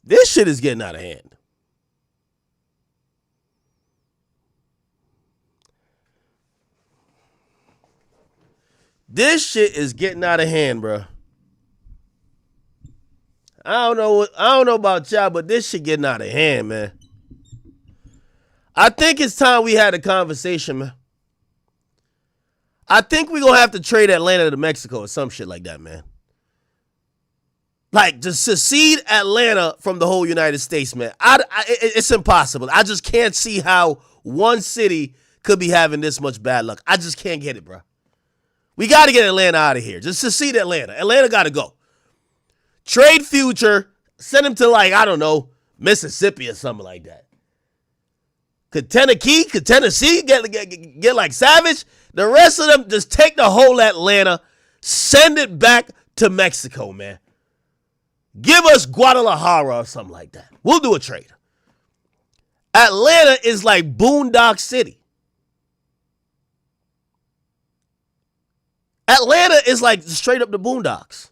This shit is getting out of hand. This shit is getting out of hand, bro. I don't know about y'all, but this shit getting out of hand, man. I think it's time we had a conversation, man. I think we're going to have to trade Atlanta to Mexico or some shit like that, man. Like, to secede Atlanta from the whole United States, man. It's impossible. I just can't see how one city could be having this much bad luck. I just can't get it, bro. We got to get Atlanta out of here. Just secede Atlanta. Atlanta got to go. Trade Future. Send him to, like, I don't know, Mississippi or something like that. Could Tennessee get like Savage? The rest of them, just take the whole Atlanta, send it back to Mexico, man. Give us Guadalajara or something like that. We'll do a trade. Atlanta is like Boondock City. Atlanta is like straight up the Boondocks.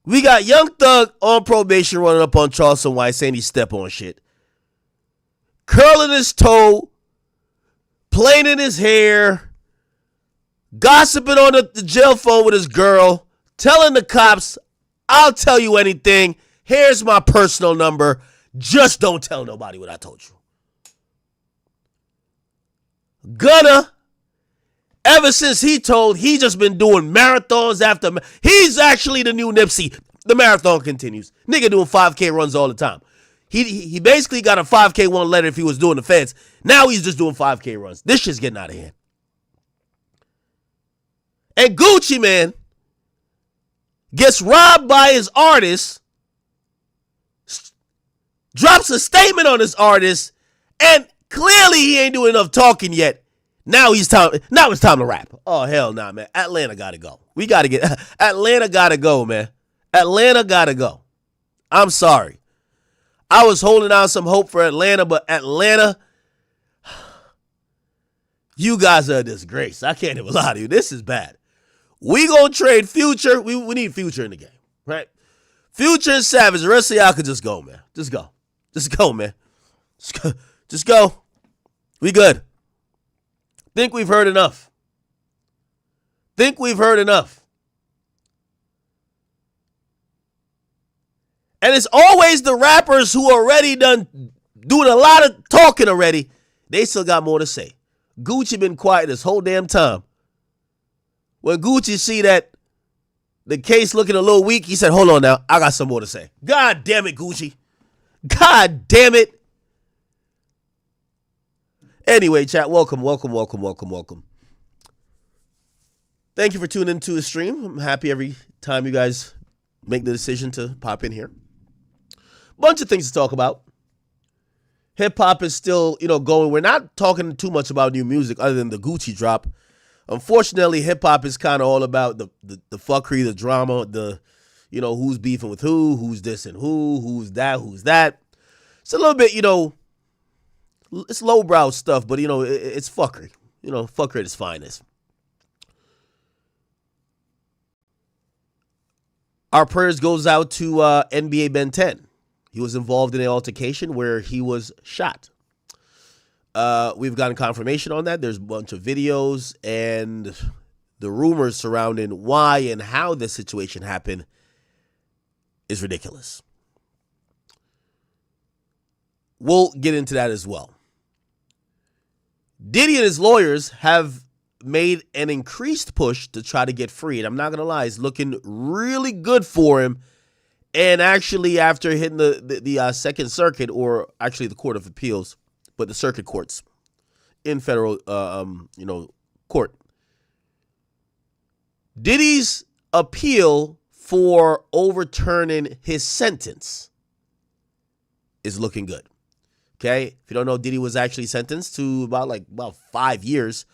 We got Young Thug on probation running up on Charleston White saying he step on shit. Curling his toe. Playing in his hair. Gossiping on the jail phone with his girl. Telling the cops, I'll tell you anything. Here's my personal number. Just don't tell nobody what I told you. Gunna, ever since he just been doing marathons after. He's actually the new Nipsey. The marathon continues. Nigga doing 5K runs all the time. He basically got a 5K one letter if he was doing the feds. Now he's just doing 5K runs. This shit's getting out of hand. And Gucci, man, gets robbed by his artist, drops a statement on his artist, and clearly he ain't doing enough talking yet. Now it's time to rap. Oh, hell nah, man. Atlanta gotta go. Atlanta gotta go, man. Atlanta gotta go. I'm sorry. I was holding out some hope for Atlanta, but Atlanta, you guys are a disgrace. I can't even lie to you. This is bad. We gonna trade Future. We need Future in the game, right? Future and Savage. The rest of y'all could just go, man. Just go. Just go, man. Just go. We good. Think we've heard enough. And it's always the rappers who already done doing a lot of talking already. They still got more to say. Gucci been quiet this whole damn time. When Gucci see that the case looking a little weak, he said, hold on now, I got some more to say. God damn it, Gucci. God damn it. Anyway, chat, welcome. Thank you for tuning into the stream. I'm happy every time you guys make the decision to pop in here. Bunch of things to talk about. Hip-hop is still, going. We're not talking too much about new music other than the Gucci drop. Unfortunately, hip-hop is kind of all about the fuckery, the drama, who's beefing with who's this and who's that. It's a little bit, it's lowbrow stuff, but, it's fuckery. Fuckery at its finest. Our prayers goes out to NBA Ben 10. He was involved in an altercation where he was shot. We've gotten confirmation on that. There's a bunch of videos, and the rumors surrounding why and how this situation happened is ridiculous. We'll get into that as well. Diddy and his lawyers have made an increased push to try to get free. And I'm not going to lie, it's looking really good for him. And actually, after hitting the Second Circuit, or actually the Court of Appeals, but the circuit courts in federal, court, Diddy's appeal for overturning his sentence is looking good. Okay, if you don't know, Diddy was actually sentenced to about 5 years,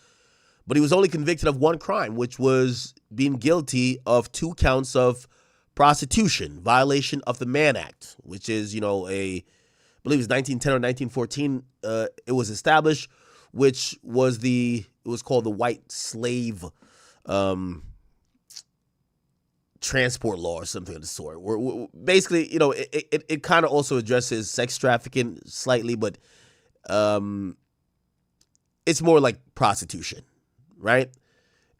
but he was only convicted of one crime, which was being guilty of 2 counts of prostitution, violation of the Mann Act, which is, I believe it's 1910 or 1914. It was established, which was it was called the White Slave transport law or something of the sort. Basically, you know, it kind of also addresses sex trafficking slightly, but it's more like prostitution, right?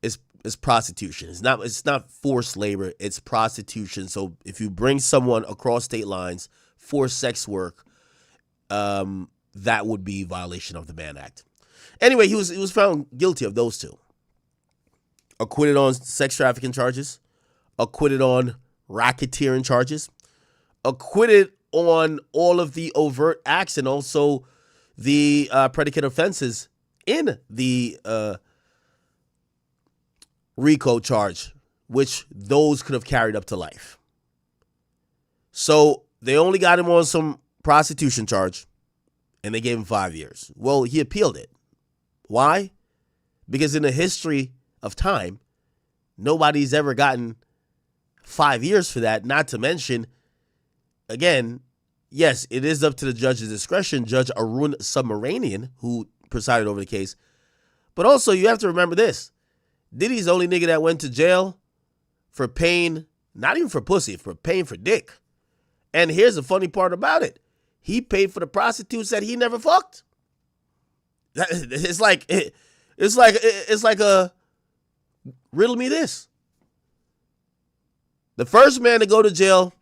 It's prostitution. It's not forced labor. It's prostitution. So if you bring someone across state lines for sex work, that would be violation of the Mann Act. Anyway, he was found guilty of those two. Acquitted on sex trafficking charges, acquitted on racketeering charges, acquitted on all of the overt acts and also the predicate offenses in the RICO charge, which those could have carried up to life. So they only got him on some prostitution charge, and they gave him 5 years. Well, he appealed it. Why? Because in the history of time, nobody's ever gotten 5 years for that. Not to mention, again, yes, it is up to the judge's discretion, Judge Arun Subramanian, who presided over the case. But also, you have to remember this. Diddy's the only nigga that went to jail for paying, not even for pussy, for paying for dick. And here's the funny part about it. He paid for the prostitutes that he never fucked. It's like a riddle me this. The first man to go to jail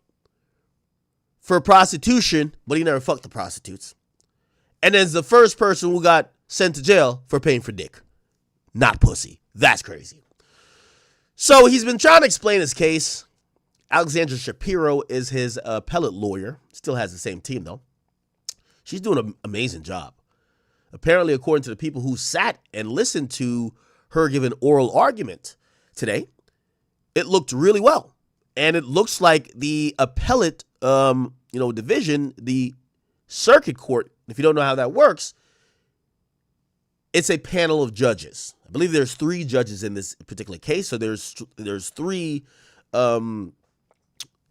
for prostitution, but he never fucked the prostitutes. And then the first person who got sent to jail for paying for dick. Not pussy. That's crazy. So he's been trying to explain his case. Alexandra Shapiro is his appellate lawyer. Still has the same team, though. She's doing an amazing job. Apparently, according to the people who sat and listened to her give an oral argument today, it looked really well. And it looks like the appellate division, the circuit court, if you don't know how that works, it's a panel of judges. I believe there's 3 judges in this particular case. So there's 3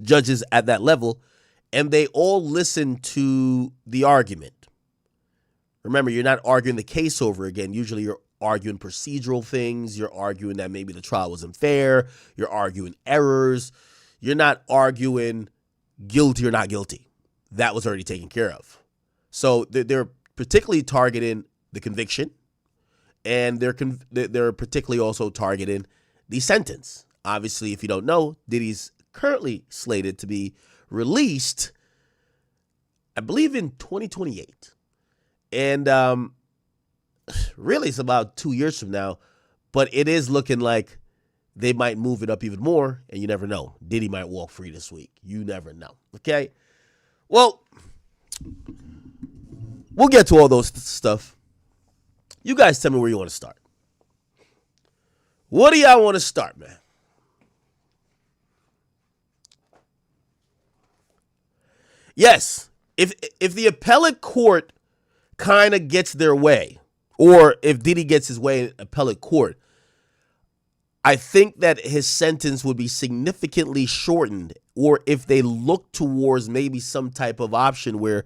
judges at that level, and they all listen to the argument. Remember, you're not arguing the case over again. Usually you're arguing procedural things. You're arguing that maybe the trial was unfair. You're arguing errors. You're not arguing guilty or not guilty. That was already taken care of. So they're particularly targeting the conviction, and they're particularly also targeting the sentence. Obviously, if you don't know, Diddy's currently slated to be released, I believe, in 2028. And really, it's about 2 years from now, but it is looking like they might move it up even more, and you never know. Diddy might walk free this week. You never know, okay? Well, we'll get to all those stuff. You guys tell me where you want to start. What do y'all want to start, man? Yes, if the appellate court kind of gets their way, or if Diddy gets his way in appellate court, I think that his sentence would be significantly shortened, or if they look towards maybe some type of option where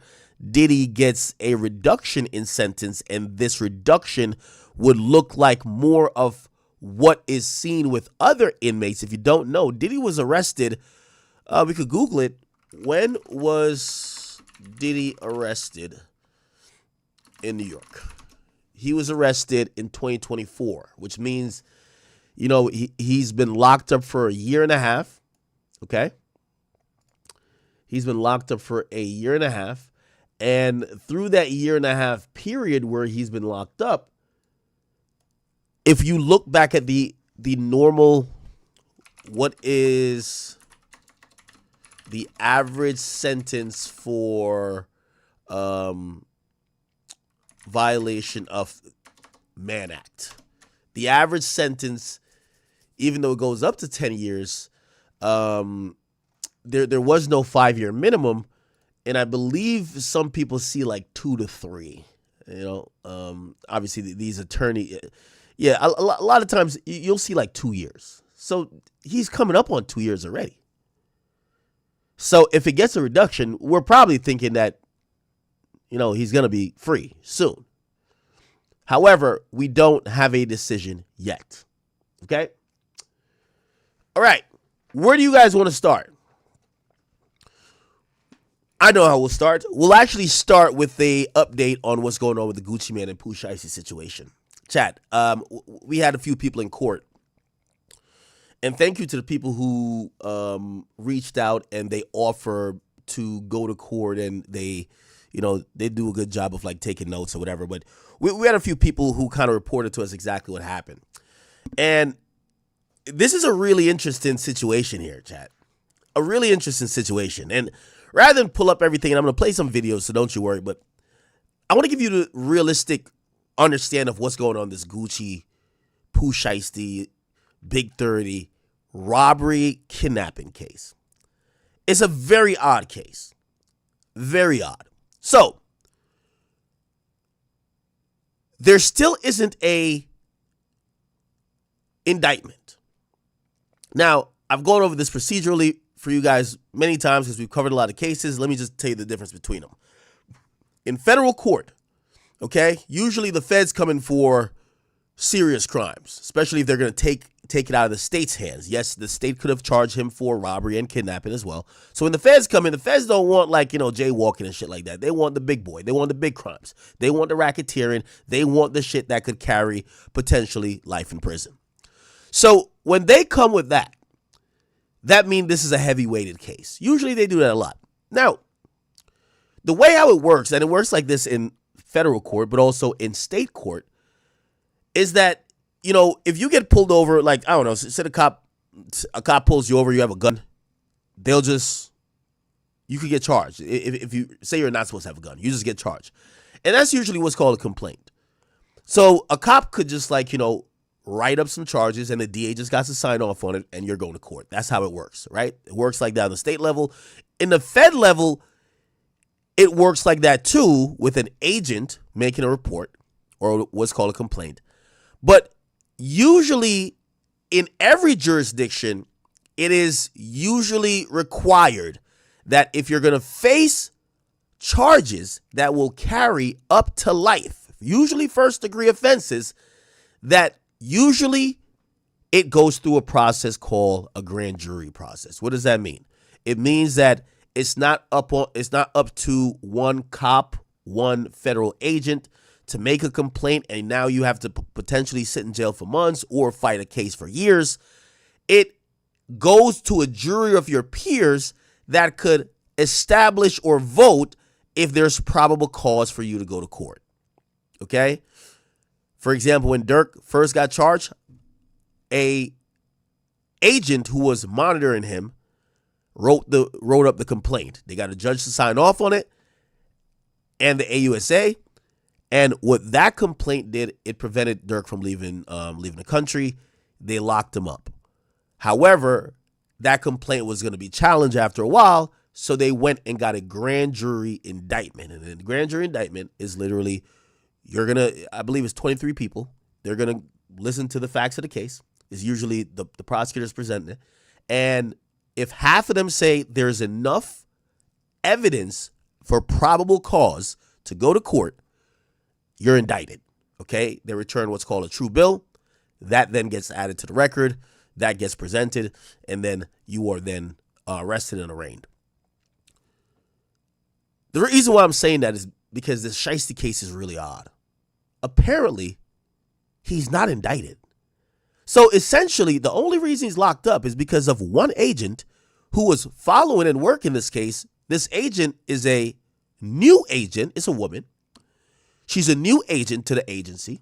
Diddy gets a reduction in sentence, and this reduction would look like more of what is seen with other inmates. If you don't know, Diddy was arrested. We could Google it. When was Diddy arrested in New York? He was arrested in 2024, which means, you know, he's been locked up for a year and a half. Okay. He's been locked up for a year and a half. And through that year and a half period where he's been locked up, if you look back at the normal, what is the average sentence for violation of Mann Act? The average sentence, even though it goes up to 10 years, there was no 5-year minimum. And I believe some people see like 2 to 3, obviously these attorney. Yeah. A lot of times you'll see like 2 years. So he's coming up on 2 years already. So if it gets a reduction, we're probably thinking that, he's going to be free soon. However, we don't have a decision yet. Okay. All right. where do you guys want to start? I know how we'll start. We'll actually start with a update on what's going on with the Gucci Mane and Pooh Shiesty situation. Chat, we had a few people in court. And thank you to the people who reached out and they offer to go to court, and they do a good job of like taking notes or whatever. But we had a few people who kind of reported to us exactly what happened. And this is a really interesting situation here, chat. A really interesting situation. And rather than pull up everything, and I'm going to play some videos, so don't you worry, but I want to give you the realistic understanding of what's going on in this Gucci, Pooh Shiesty, Big 30 robbery kidnapping case. It's a very odd case. Very odd. So, there still isn't a indictment. Now, I've gone over this procedurally for you guys many times because we've covered a lot of cases. Let me just tell you the difference between them. In federal court, okay, usually the feds come in for serious crimes, especially if they're going to take it out of the state's hands. Yes, the state could have charged him for robbery and kidnapping as well. So when the feds come in, the feds don't want jaywalking and shit like that. They want the big boy. They want the big crimes. They want the racketeering. They want the shit that could carry potentially life in prison. So when they come with that means this is a heavy-weighted case. Usually they do that a lot. Now, the way how it works, and it works like this in federal court, but also in state court, is that, if you get pulled over, like, I don't know, say a cop pulls you over, you have a gun, you could get charged. If you say you're not supposed to have a gun, you just get charged. And that's usually what's called a complaint. So a cop could just write up some charges, and the DA just got to sign off on it, and you're going to court. That's how it works, right? It works like that on the state level. In the Fed level, it works like that too, with an agent making a report or what's called a complaint. But usually in every jurisdiction, it is usually required that if you're going to face charges that will carry up to life, usually first-degree offenses, that usually it goes through a process called a grand jury process. What does that mean? It means that it's not up to one cop, one federal agent to make a complaint, and now you have to potentially sit in jail for months or fight a case for years. It goes to a jury of your peers that could establish or vote if there's probable cause for you to go to court. Okay? For example, when Dirk first got charged, a agent who was monitoring him wrote up the complaint. They got a judge to sign off on it, and the AUSA. And what that complaint did, it prevented Dirk from leaving the country. They locked him up. However, that complaint was going to be challenged after a while, so they went and got a grand jury indictment. And the grand jury indictment is literally, I believe it's 23 people. They're going to listen to the facts of the case. It's usually the prosecutors presenting it. And if half of them say there's enough evidence for probable cause to go to court, you're indicted, okay? They return what's called a true bill. That then gets added to the record. That gets presented, and then you are then arrested and arraigned. The reason why I'm saying that is because this Shiesty case is really odd. Apparently, he's not indicted. So essentially, the only reason he's locked up is because of one agent who was following and working this case. This agent is a new agent. It's a woman. She's a new agent to the agency.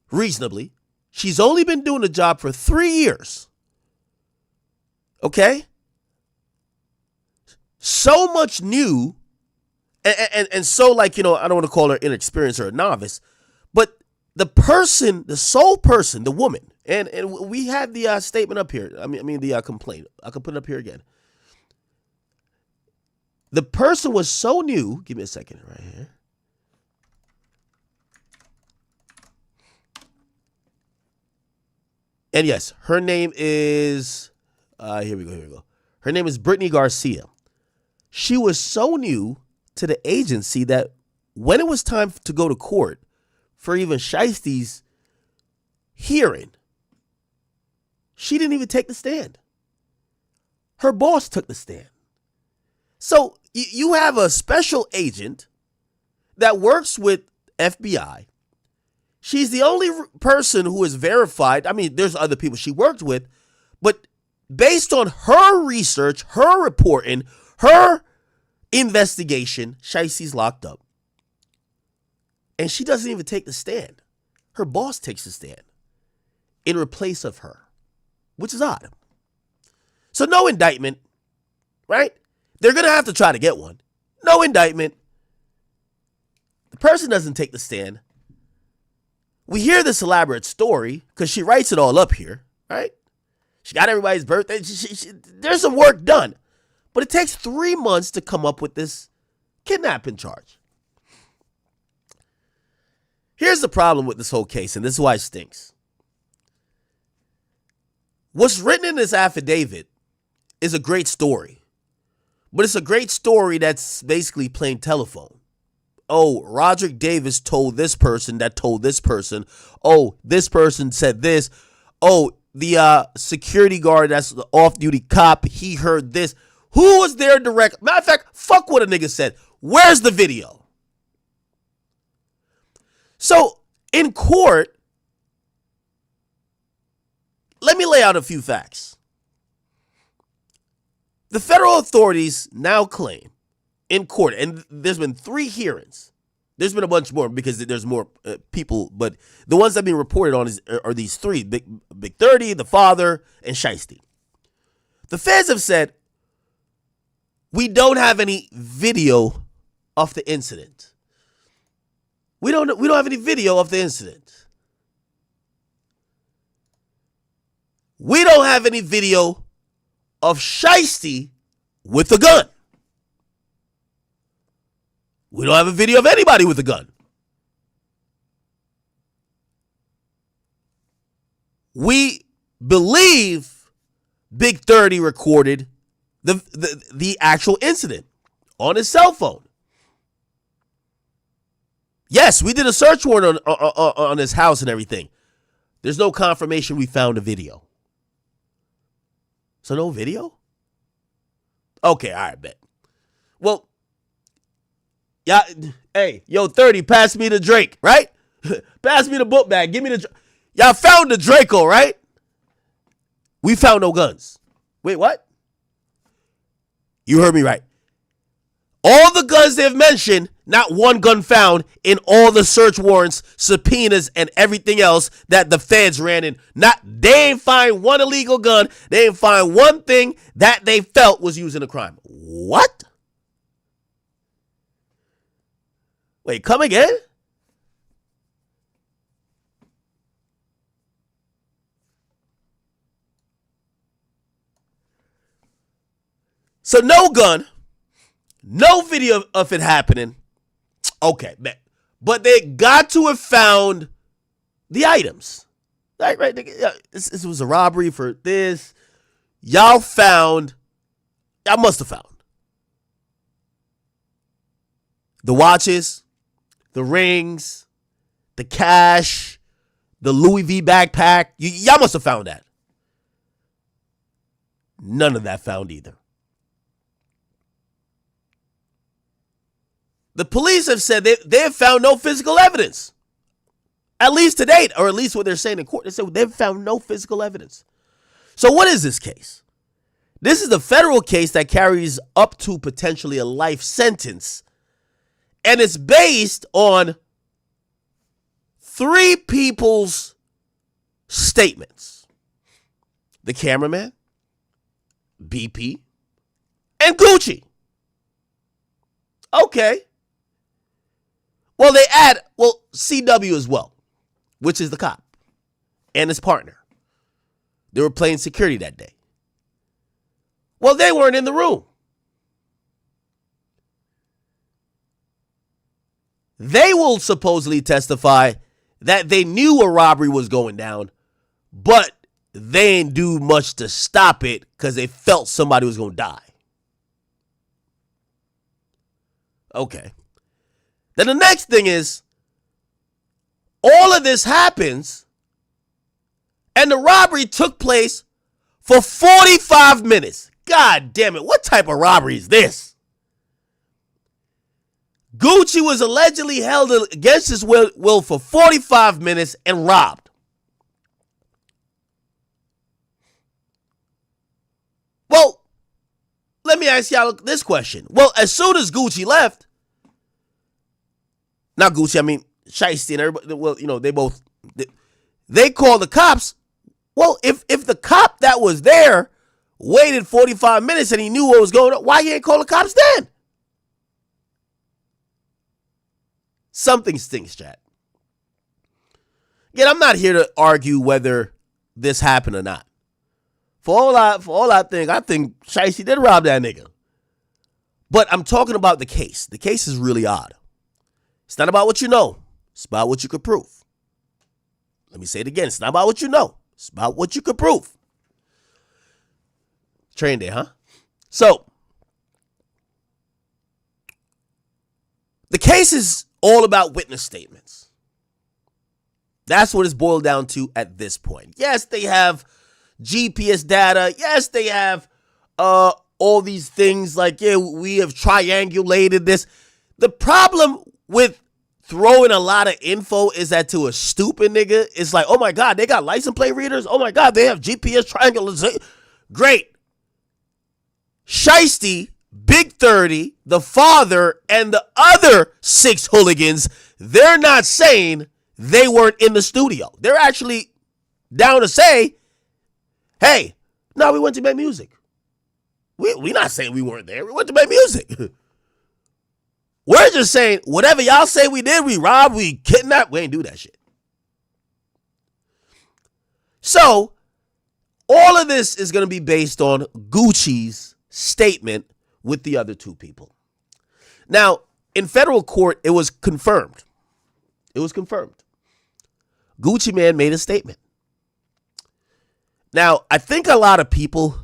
Reasonably. She's only been doing the job for 3 years. Okay? So much new, and so I don't want to call her inexperienced or a novice, but the sole person, the woman, and we had the statement up here. I mean the complaint. I can put it up here again. The person was so new. Give me a second right here. And yes, her name is, here we go. Her name is Brittany Garcia. She was so new to the agency that when it was time to go to court for even Shiesty's hearing, she didn't even take the stand. Her boss took the stand. So you have a special agent that works with FBI. She's the only person who is verified. I mean, there's other people she worked with, but based on her research, her reporting, her investigation, Shiesty's locked up. And she doesn't even take the stand. Her boss takes the stand in replace of her, which is odd. So no indictment, right? They're going to have to try to get one. No indictment. The person doesn't take the stand. We hear this elaborate story because she writes it all up here, right? She got everybody's birthday. There's some work done. But it takes 3 months to come up with this kidnapping charge. Here's the problem with this whole case, and this is why it stinks. What's written in this affidavit is a great story. But it's a great story that's basically plain telephone. Oh, Roderick Davis told this person that told this person. Oh, this person said this. Oh, the security guard that's the off-duty cop, he heard this. Who was there direct? Matter of fact, fuck what a nigga said. Where's the video? So, in court, let me lay out a few facts. The federal authorities now claim in court, and there's been 3 hearings. There's been a bunch more because there's more people, but the ones that have been reported on are these 3, Big 30, the father, and Shiesty. The feds have said, we don't have any video of the incident. We don't have any video of the incident. We don't have any video of Shiesty with a gun. We don't have a video of anybody with a gun. We believe Big 30 recorded the actual incident on his cell phone. Yes, we did a search warrant on his house and everything. There's no confirmation we found a video. So no video? Okay, all right, bet. Well, yeah, hey, yo, 30, pass me the Drake, right? Pass me the book bag. Give me the... Y'all found the Draco, right? We found no guns. Wait, what? You heard me right. All the guns they've mentioned, not one gun found in all the search warrants, subpoenas, and everything else that the feds ran in. They ain't find one illegal gun. They ain't find one thing that they felt was used in a crime. What? Wait, come again? So no gun, no video of it happening. Okay, man. But they got to have found the items. Right? This was a robbery for this. Y'all must have found the watches, the rings, the cash, the Louis V backpack. Y'all must have found that. None of that found either. The police have said they have found no physical evidence, at least to date, or at least what they're saying in court. They said they've found no physical evidence. So what is this case? This is a federal case that carries up to potentially a life sentence, and it's based on 3 people's statements: the cameraman, BP, and Gucci. Okay. Well, they add, CW as well, which is the cop and his partner. They were playing security that day. Well, they weren't in the room. They will supposedly testify that they knew a robbery was going down, but they didn't do much to stop it because they felt somebody was going to die. Okay. Then the next thing is, all of this happens, and the robbery took place for 45 minutes. God damn it, what type of robbery is this? Gucci was allegedly held against his will for 45 minutes and robbed. Well, let me ask y'all this question. Well, as soon as Gucci left, not Gucci, I mean Shiesty and everybody, well, you know, they called the cops. Well, if the cop that was there waited 45 minutes and he knew what was going on, why he ain't call the cops then? Something stinks, chat. Again, I'm not here to argue whether this happened or not. For all I think Shiesty did rob that nigga. But I'm talking about the case. The case is really odd. It's not about what you know. It's about what you could prove. Let me say it again. It's not about what you know. It's about what you could prove. Train day, huh? So, the case is all about witness statements. That's what it's boiled down to at this point. Yes, they have GPS data. Yes, they have all these things like, yeah, we have triangulated this. The problem with throwing a lot of info is that to a stupid nigga, it's like, oh my God, they got license plate readers. Oh my God, they have GPS triangulation. Great. Shiesty, Big 30, the father, and the other 6 hooligans, they're not saying they weren't in the studio. They're actually down to say, hey, no, we went to make music. We not saying we weren't there. We went to make music. We're just saying, whatever y'all say we did, we robbed, we kidnapped, we ain't do that shit. So, all of this is going to be based on Gucci's statement with the other 2 people. Now, in federal court, it was confirmed. It was confirmed. Gucci Mane made a statement. Now, I think a lot of people,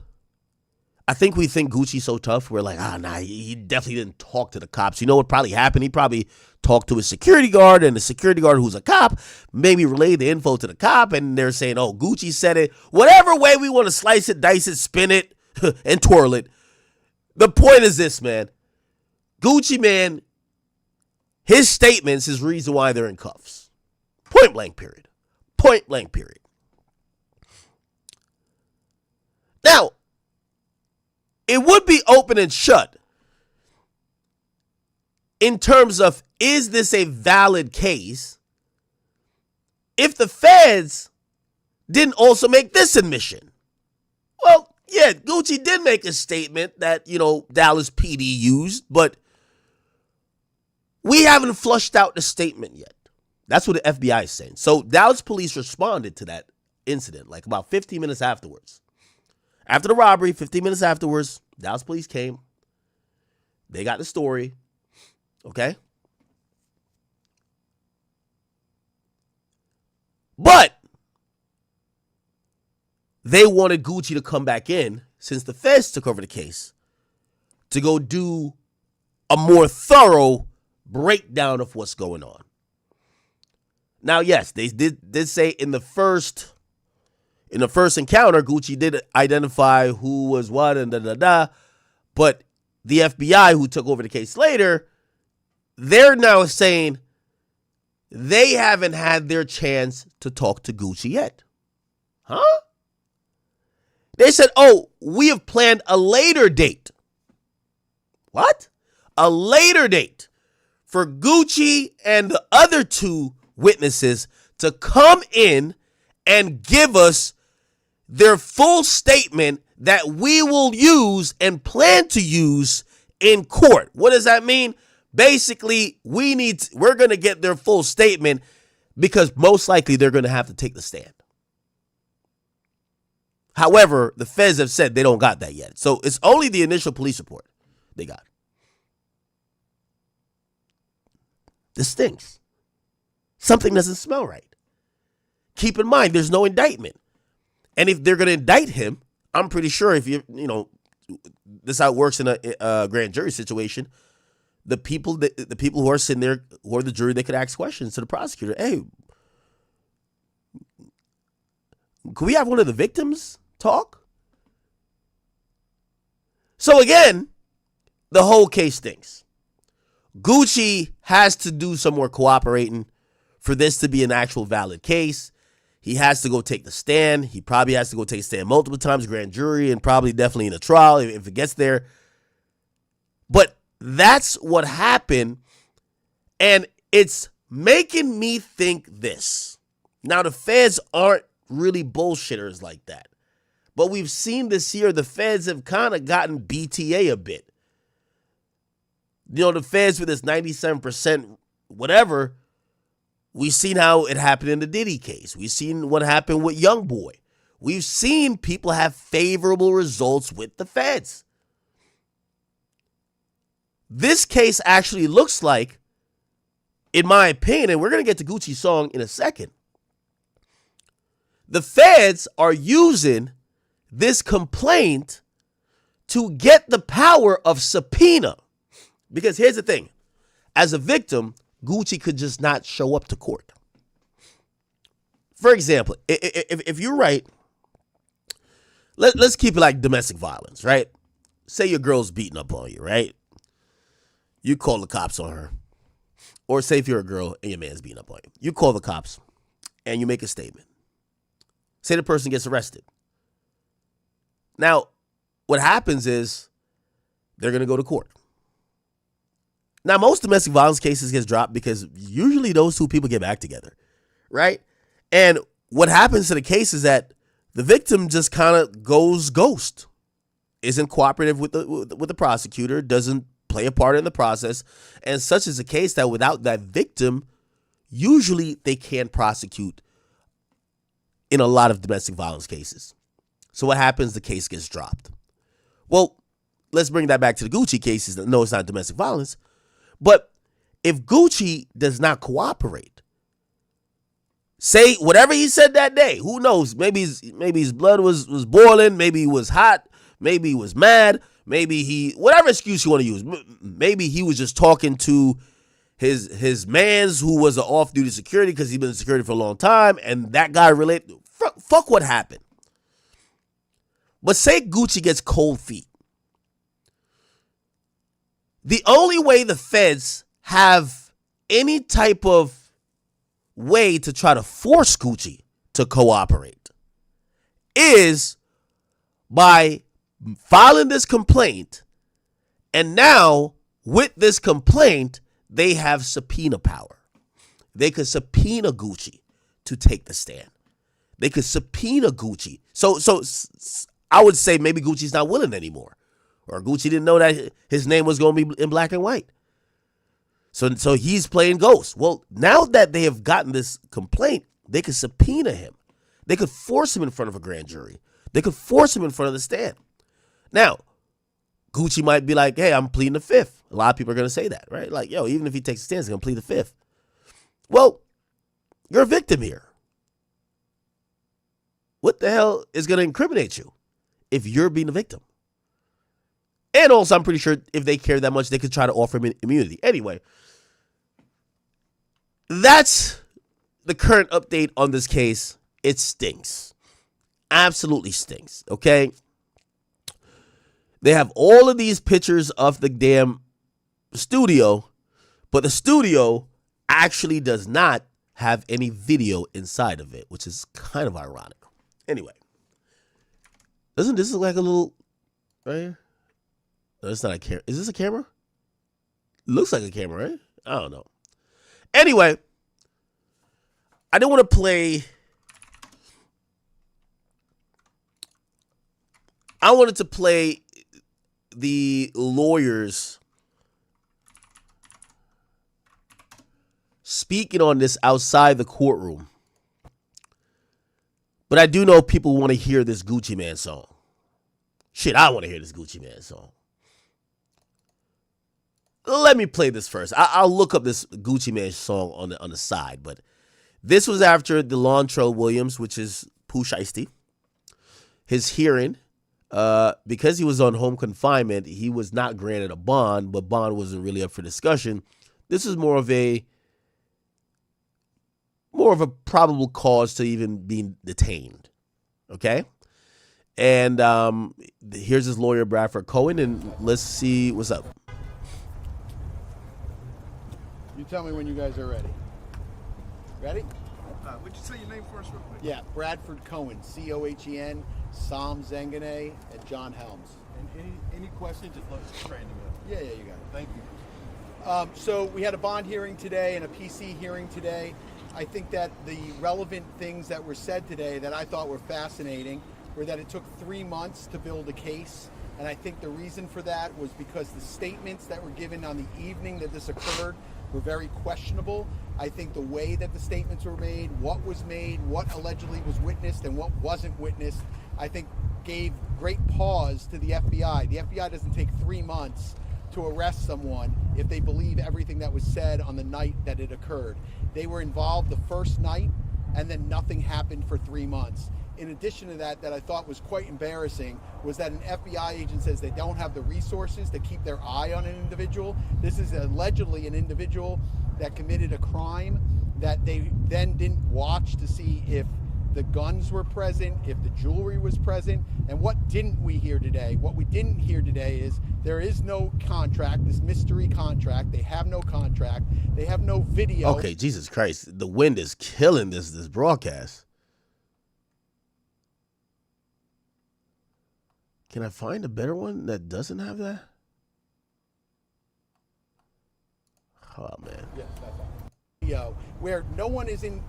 we think Gucci's so tough. We're like, nah, he definitely didn't talk to the cops. You know what probably happened? He probably talked to his security guard, and the security guard who's a cop maybe relayed the info to the cop, and they're saying, oh, Gucci said it. Whatever way we want to slice it, dice it, spin it, and twirl it. The point is this, man. Gucci Mane, his statements is reason why they're in cuffs. Point blank period. Point blank period. Now, it would be open and shut in terms of, is this a valid case if the feds didn't also make this admission? Well, yeah, Gucci did make a statement that, Dallas PD used, but we haven't flushed out the statement yet. That's what the FBI is saying. So Dallas police responded to that incident like about 15 minutes afterwards. After the robbery, 15 minutes afterwards, Dallas police came. They got the story. Okay? But they wanted Gucci to come back in, since the feds took over the case, to go do a more thorough breakdown of what's going on. Now, yes, they did say in the first encounter, Gucci did identify who was what and da-da-da. But the FBI, who took over the case later, they're now saying they haven't had their chance to talk to Gucci yet. Huh? They said, oh, we have planned a later date. What? A later date for Gucci and the other 2 witnesses to come in and give us their full statement that we will use and plan to use in court. What does that mean? Basically, we're going to get their full statement because most likely they're going to have to take the stand. However, the feds have said they don't got that yet. So it's only the initial police report they got. This stinks. Something doesn't smell right. Keep in mind, there's no indictment. And if they're going to indict him, I'm pretty sure if this is how it works in a grand jury situation, the people who are sitting there, who are the jury, they could ask questions to the prosecutor. Hey, could we have one of the victims talk? So again, the whole case stinks. Gucci has to do some more cooperating for this to be an actual valid case. He has to go take the stand. He probably has to go take the stand multiple times, grand jury, and probably definitely in a trial if it gets there. But that's what happened, and it's making me think this. Now, the feds aren't really bullshitters like that, but we've seen this year the feds have kind of gotten BTA a bit. You know, the feds with this 97% whatever, we've seen how it happened in the Diddy case. We've seen what happened with YoungBoy. We've seen people have favorable results with the feds. This case actually looks like, in my opinion, and we're going to get to Gucci's song in a second, the feds are using this complaint to get the power of subpoena. Because here's the thing. As a victim, Gucci could just not show up to court. For example, if you're right, let's keep it like domestic violence, right? Say your girl's beating up on you, right? You call the cops on her. Or say if you're a girl and your man's beating up on you. You call the cops and you make a statement. Say the person gets arrested. Now, what happens is they're going to go to court. Now, most domestic violence cases gets dropped because usually those two people get back together, right? And what happens to the case is that the victim just kind of goes ghost, isn't cooperative with the prosecutor, doesn't play a part in the process, and such is the case that without that victim, usually they can't prosecute in a lot of domestic violence cases. So what happens? The case gets dropped. Well, let's bring that back to the Gucci cases. No, it's not domestic violence. But if Gucci does not cooperate, say whatever he said that day, who knows? Maybe his blood was boiling. Maybe he was hot. Maybe he was mad. Maybe whatever excuse you want to use. Maybe he was just talking to his mans who was an off-duty security because he's been in security for a long time, and that guy related. Fuck what happened. But say Gucci gets cold feet. The only way the feds have any type of way to try to force Gucci to cooperate is by filing this complaint, and now with this complaint, they have subpoena power. They could subpoena Gucci to take the stand. They could subpoena Gucci. So I would say maybe Gucci's not willing anymore. Or Gucci didn't know that his name was going to be in black and white. So he's playing ghost. Well, now that they have gotten this complaint, they could subpoena him. They could force him in front of a grand jury. They could force him in front of the stand. Now, Gucci might be like, hey, I'm pleading the fifth. A lot of people are going to say that, right? Like, yo, even if he takes a stand, he's going to plead the fifth. Well, you're a victim here. What the hell is going to incriminate you if you're being a victim? And also, I'm pretty sure if they care that much, they could try to offer him immunity. Anyway, that's the current update on this case. It stinks. Absolutely stinks, okay? They have all of these pictures of the damn studio, but the studio actually does not have any video inside of it, which is kind of ironic. Anyway, doesn't this look like a little right here? No, it's not a camera. Is this a camera? Looks like a camera, right? I don't know. Anyway, I didn't want to play. I wanted to play the lawyers speaking on this outside the courtroom. But I do know people want to hear this Gucci Man song. Shit, I want to hear this Gucci Man song. Let me play this first. I'll look up this Gucci Man song on the side. But this was after DeLontrell Williams, which is Pooh Shiesty, his hearing. Because he was on home confinement, he was not granted a bond, but bond wasn't really up for discussion. This is more of a probable cause to even being detained. Okay? And here's his lawyer, Bradford Cohen, and let's see what's up. You tell me when you guys are ready. Ready? Would you say your name first real quick? Yeah, Bradford Cohen, C-O-H-E-N, Sam Zengane, and John Helms. And any questions, just let us straighten them up. Yeah, you got it. Thank you. So we had a bond hearing today and a PC hearing today. I think that the relevant things that were said today that I thought were fascinating were that it took 3 months to build a case. And I think the reason for that was because the statements that were given on the evening that this occurred were very questionable. I think the way that the statements were made, what allegedly was witnessed and what wasn't witnessed, I think gave great pause to the FBI. The FBI doesn't take 3 months to arrest someone if they believe everything that was said on the night that it occurred. They were involved the first night and then nothing happened for 3 months. In addition to that I thought was quite embarrassing was that an FBI agent says they don't have the resources to keep their eye on an individual. This is allegedly an individual that committed a crime that they then didn't watch to see if the guns were present, if the jewelry was present. And what didn't we hear today? What we didn't hear today is there is no contract, this mystery contract. They have no contract. They have no video. Okay, Jesus Christ. The wind is killing this broadcast. Can I find a better one that doesn't have that? Oh, man. Yes, that's all. Where no one is in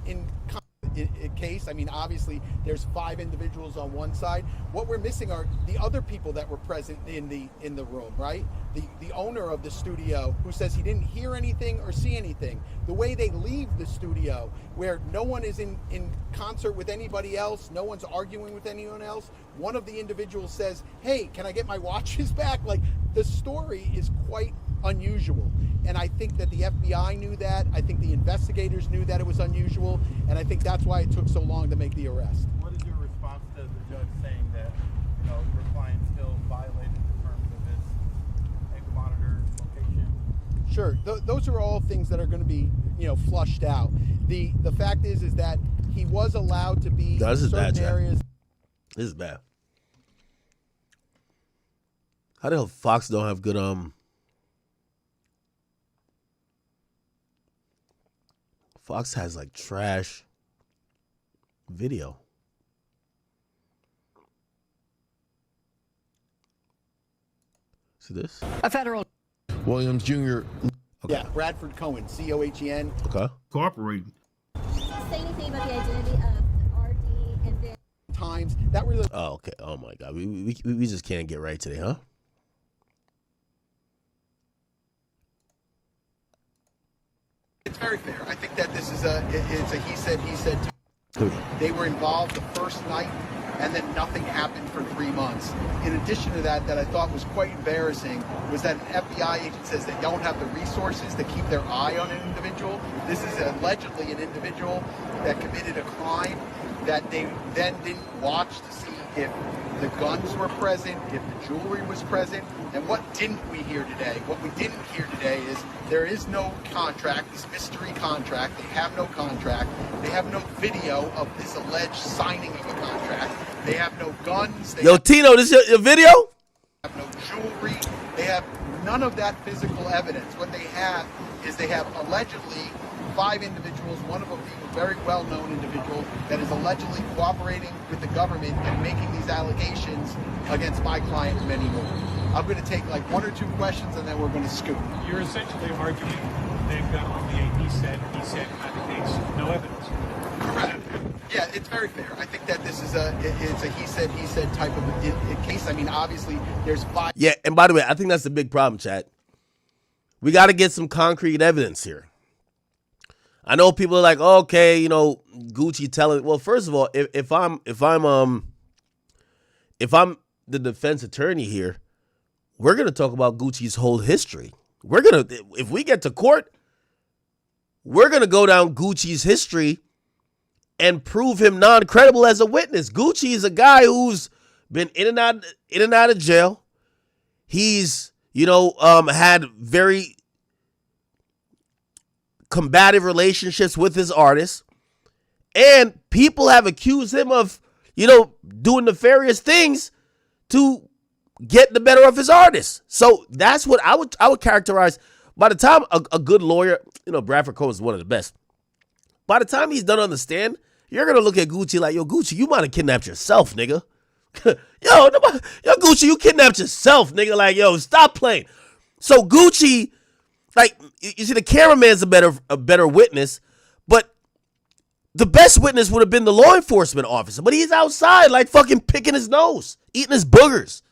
case. I mean, obviously, there's 5 individuals on one side. What we're missing are the other people that were present in the room, right? The owner of the studio who says he didn't hear anything or see anything. The way they leave the studio, where no one is in concert with anybody else, no one's arguing with anyone else. One of the individuals says, "Hey, can I get my watches back?" Like, the story is quite unusual. And I think that the FBI knew that. I think the investigators knew that it was unusual. And I think that's why it took so long to make the arrest. What is your response to the judge saying that, your client still violated the terms of his ankle monitor location? Sure. Those are all things that are going to be, flushed out. The fact is that he was allowed to be in certain areas. This is bad. How the hell Fox don't have good Fox has like trash video. See this? A federal Williams Jr. Okay. Yeah, Bradford Cohen, C-O-H-E-N. Okay. Cooperating. Can you say anything about the identity of RD and then Times that really. Oh, okay. Oh my God. We just can't get right today, huh? It's very fair. I think that this is it's a he said. They were involved the first night, and then nothing happened for 3 months. In addition to that I thought was quite embarrassing was that an FBI agent says they don't have the resources to keep their eye on an individual. This is allegedly an individual that committed a crime that they then didn't watch to see if the guns were present, if the jewelry was present. And what didn't we hear today? What we didn't hear today is there is no contract, this mystery contract. They have no contract. They have no video of this alleged signing of a contract. They have no guns. Yo, Tino, this your video? They have no jewelry. They have none of that physical evidence. What they have is they have allegedly 5 individuals, one of them being a very well-known individual that is allegedly cooperating with the government and making these allegations against my client and many more. I'm going to take like 1 or 2 questions and then we're going to scoop. You're essentially arguing they've got only a he said kind of case, no evidence. Correct. Yeah, it's very fair. I think that this is it's a he said type of case. I mean, obviously, there's 5. Yeah, and by the way, I think that's the big problem, chat. We got to get some concrete evidence here. I know people are like, oh, okay, Gucci telling. Well, first of all, if I'm the defense attorney here, we're gonna talk about Gucci's whole history. If we get to court, we're gonna go down Gucci's history and prove him non-credible as a witness. Gucci is a guy who's been in and out of jail. He's had very combative relationships with his artists, and people have accused him of doing nefarious things to get the better of his artists. So that's what I would characterize. By the time a good lawyer, Bradford Cohen is one of the best. By the time he's done on the stand, you're gonna look at Gucci like, yo, Gucci, you might have kidnapped yourself, nigga. yo, Gucci, you kidnapped yourself, nigga. Like, yo, stop playing. So Gucci, like, you see, the cameraman's a better witness, but the best witness would have been the law enforcement officer. But he's outside, like, fucking picking his nose, eating his boogers.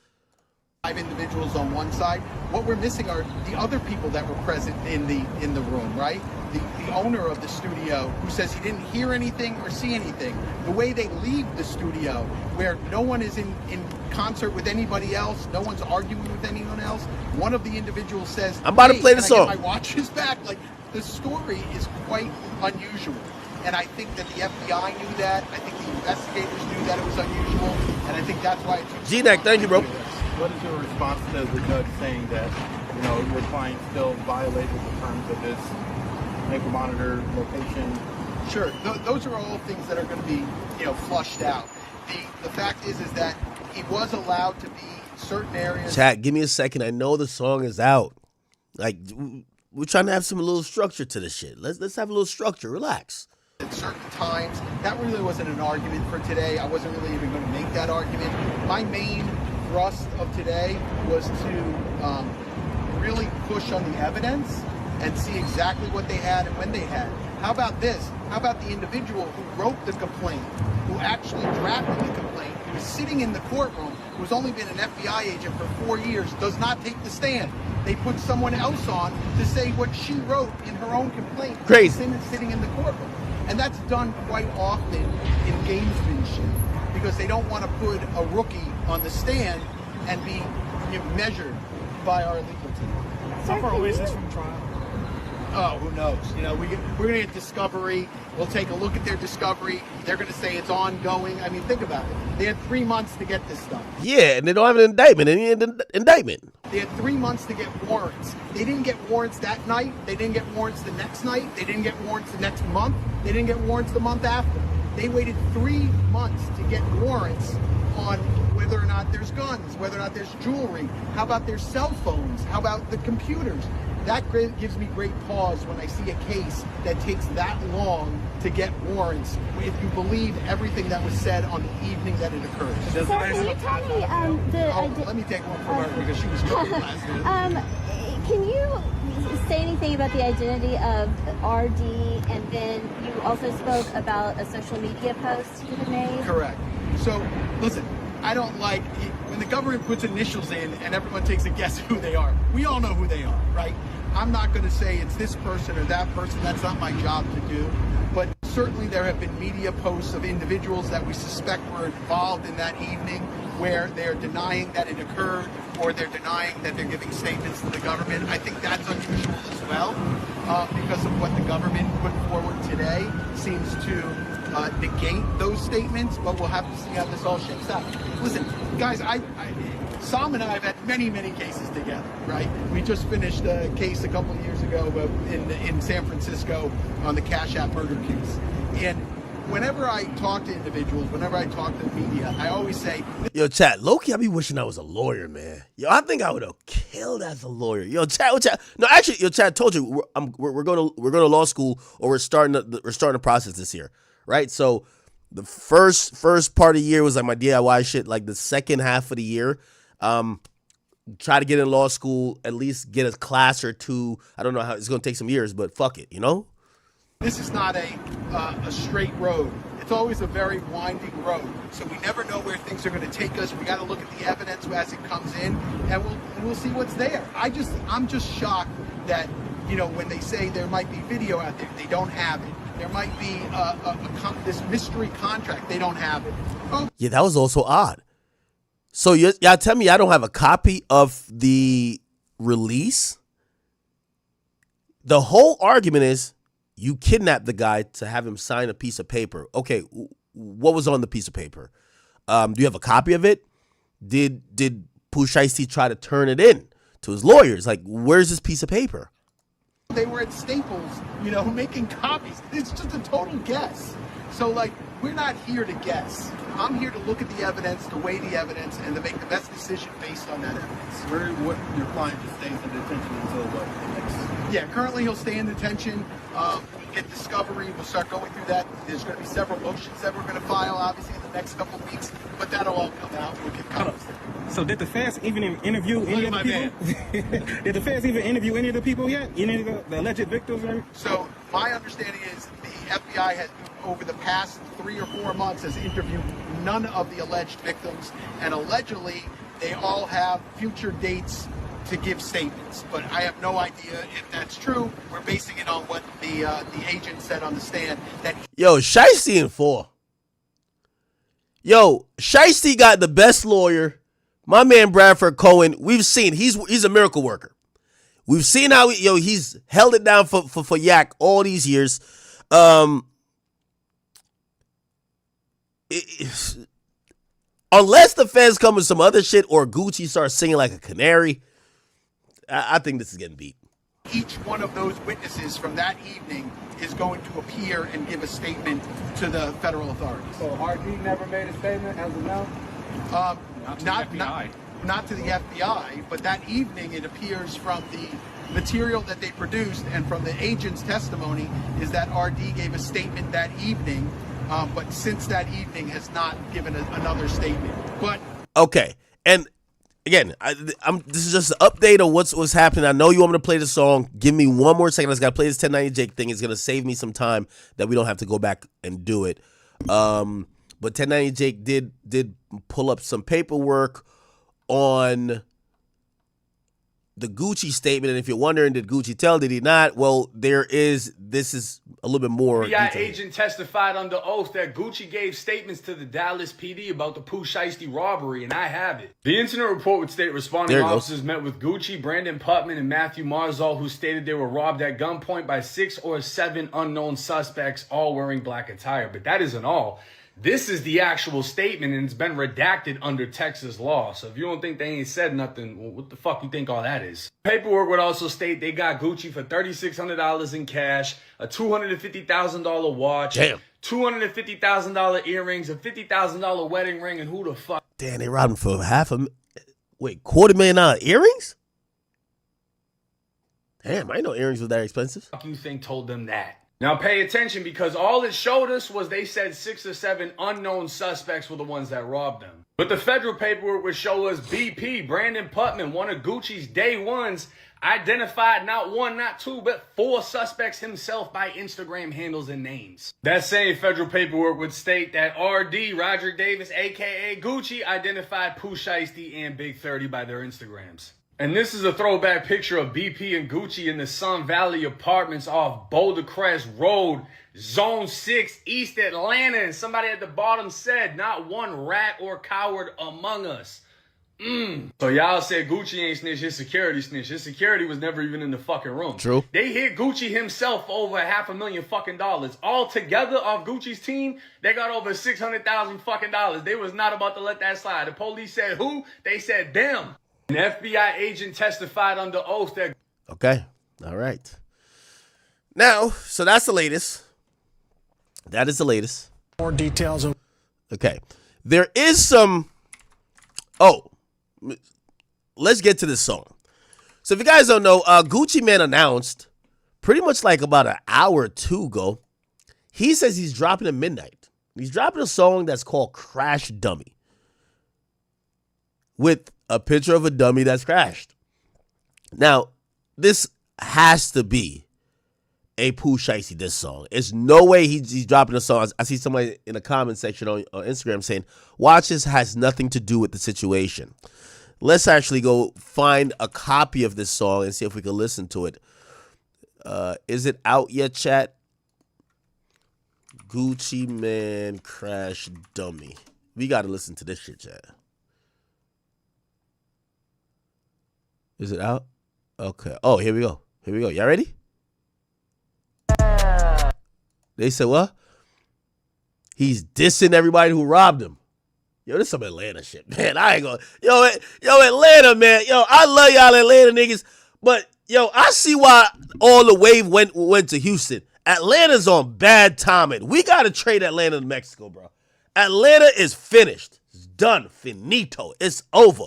5 individuals on one side. What we're missing are the other people that were present in the room, right? The owner of the studio, who says he didn't hear anything or see anything. The way they leave the studio, where no one is in concert with anybody else, no one's arguing with anyone else. One of the individuals says, I'm about to play the can I song. get my watches back. Like, the story is quite unusual. And I think that the FBI knew that. I think the investigators knew that it was unusual. And I think that's why it took G-Neck, thank you, bro. What is your response to the judge saying that, your client still violated the terms of his ankle monitor location? Sure, those are all things that are going to be, flushed out. The fact is that he was allowed to be certain areas. Chat, give me a second. I know the song is out. Like, we're trying to have some little structure to this shit. Let's have a little structure. Relax. At certain times, that really wasn't an argument for today. I wasn't really even going to make that argument. My main thrust of today was to really push on the evidence and see exactly what they had and when they had. How about this? How about the individual who wrote the complaint, who actually drafted the complaint, who was sitting in the courtroom, who's only been an FBI agent for 4 years, does not take the stand. They put someone else on to say what she wrote in her own complaint. Crazy. Sitting in the courtroom. And that's done quite often in gamesmanship, because they don't want to put a rookie on the stand and be measured by our legal team. How far away is this from trial? Oh, who knows? We're going to get discovery. We'll take a look at their discovery. They're going to say it's ongoing. I mean, think about it. They had 3 months to get this done. Yeah, and they don't have an indictment. Any indictment. They had 3 months to get warrants. They didn't get warrants that night. They didn't get warrants the next night. They didn't get warrants the next month. They didn't get warrants the month after. They waited 3 months to get warrants on whether or not there's guns, whether or not there's jewelry. How about their cell phones? How about the computers? That gives me great pause when I see a case that takes that long to get warrants, if you believe everything that was said on the evening that it occurred. So can you tell me Let me take one from her because she was talking last minute. Can you say anything about the identity of RD, and then you also spoke about a social media post you had made? Correct. So, listen, I don't like when the government puts initials in and everyone takes a guess who they are. We all know who they are, right? I'm not going to say it's this person or that person. That's not my job to do. But certainly there have been media posts of individuals that we suspect were involved in that evening where they're denying that it occurred, or they're denying that they're giving statements to the government. I think that's unusual as well, because of what the government put forward today seems to negate those statements, but we'll have to see how this all shakes out. Listen, guys, Sam and I have had many, many cases together, right? We just finished a case a couple of years ago in San Francisco on the Cash App murder case. And whenever I talk to individuals, whenever I talk to the media, I always say, yo, chat, low-key, I be wishing I was a lawyer, man. Yo, I think I would have killed as a lawyer. Yo, chat. No, actually, yo, chat, I told you, we're going to law school, or we're starting the process this year, right? So the first part of the year was like my DIY shit. Like the second half of the year, try to get in law school, at least get a class or two. I don't know how it's going to take some years, but fuck it, this is not a straight road. It's always a very winding road. So we never know where things are going to take us. We got to look at the evidence as it comes in, and we'll see what's there. I'm just shocked that, when they say there might be video out there, they don't have it. There might be this mystery contract, they don't have it. Oh. Yeah, that was also odd. So y'all tell me I don't have a copy of the release? The whole argument is you kidnapped the guy to have him sign a piece of paper. Okay, what was on the piece of paper? Do you have a copy of it? Did Pooh Shiesty try to turn it in to his lawyers? Like, where's this piece of paper? They were at Staples, making copies. It's just a total guess. So, like, we're not here to guess. I'm here to look at the evidence, to weigh the evidence, and to make the best decision based on that evidence. What your client just stays in detention until what? Yeah, currently he'll stay in detention. We'll get discovery. We'll start going through that. There's going to be several motions that we're going to file, obviously, in the next couple of weeks. But that'll all come out. We'll get cut. So did the feds even interview any of the people? Did the feds even interview any of the people yet? Any of the alleged victims? So my understanding is the FBI has, over the past 3 or 4 months, has interviewed none of the alleged victims, and allegedly they all have future dates to give statements. But I have no idea if that's true. We're basing it on what the agent said on the stand. That Yo, Shiesty in 4. Yo, Shiesty got the best lawyer. My man Bradford Cohen, we've seen he's a miracle worker. We've seen how he's held it down for Yak all these years. Unless the feds come with some other shit or Gucci starts singing like a canary, I think this is getting beat. each one of those witnesses from that evening is going to appear and give a statement to the federal authorities. So RD never made a statement as of now? Not to the FBI, but that evening it appears from the material that they produced and from the agent's testimony is that RD gave a statement that evening, but since that evening has not given another statement. But okay, and again, this is just an update on what's happening. I know you want me to play the song. Give me one more second. I just got to play this 1090 Jake thing. It's going to save me some time that we don't have to go back and do it. But 1090 Jake did pull up some paperwork on the Gucci statement, and if you're wondering, did Gucci tell, did he not? Well, this is a little bit more FBI agent testified under oath that Gucci gave statements to the Dallas PD about the Pooh shiesty robbery, and I have it. The incident report would state responding officers met with Gucci, Brandon Putman, and Matthew Marzal, who stated they were robbed at gunpoint by 6 or 7 unknown suspects, all wearing black attire. But that isn't all. This is the actual statement, and it's been redacted under Texas law. So if you don't think they ain't said nothing, well, what the fuck you think all that is? Paperwork would also state they got Gucci for $3,600 in cash, a $250,000 watch, $250,000 earrings, a $50,000 wedding ring, and who the fuck? Damn, they robbed him for $250,000 earrings? Damn, I didn't know earrings were that expensive. Fuck you think told them that? Now pay attention, because all it showed us was they said 6 or 7 unknown suspects were the ones that robbed them. But the federal paperwork would show us BP, Brandon Putman, one of Gucci's day ones, identified not 1, not 2, but 4 suspects himself by Instagram handles and names. That same federal paperwork would state that RD, Roger Davis, aka Gucci, identified Pooh Shiesty and Big 30 by their Instagrams. And this is a throwback picture of BP and Gucci in the Sun Valley Apartments off Boulder Crest Road, Zone 6, East Atlanta. And somebody at the bottom said, not one rat or coward among us. So y'all said Gucci ain't snitch, his security snitch. His security was never even in the fucking room. True. They hit Gucci himself for over $500,000 fucking dollars. All together off Gucci's team, they got over $600,000 fucking dollars. They was not about to let that slide. The police said who? They said them. An FBI agent testified under oath that... Okay. All right. Now, so that's the latest. That is the latest. More details. Okay. There is some... Oh. Let's get to this song. So if you guys don't know, Gucci Mane announced pretty much like about an hour or two ago, he says he's dropping at midnight. He's dropping a song that's called Crash Dummy, with a picture of a dummy that's crashed. Now, this has to be a Pooh shiesty diss song. There's no way he's dropping a song. I see somebody in the comment section on Instagram saying, watch, this has nothing to do with the situation. Let's actually go find a copy of this song and see if we can listen to it. Is it out yet, chat? Gucci Mane Crash Dummy. We got to listen to this shit, chat. Is it out? Okay. Oh, here we go. Here we go. Y'all ready? They said what? He's dissing everybody who robbed him. Yo, this some Atlanta shit, man. I ain't gonna. Yo, Atlanta, man. Yo, I love y'all Atlanta niggas, but yo, I see why all the wave went to Houston. Atlanta's on bad timing. We got to trade Atlanta to Mexico, bro. Atlanta is finished. It's done. Finito. It's over.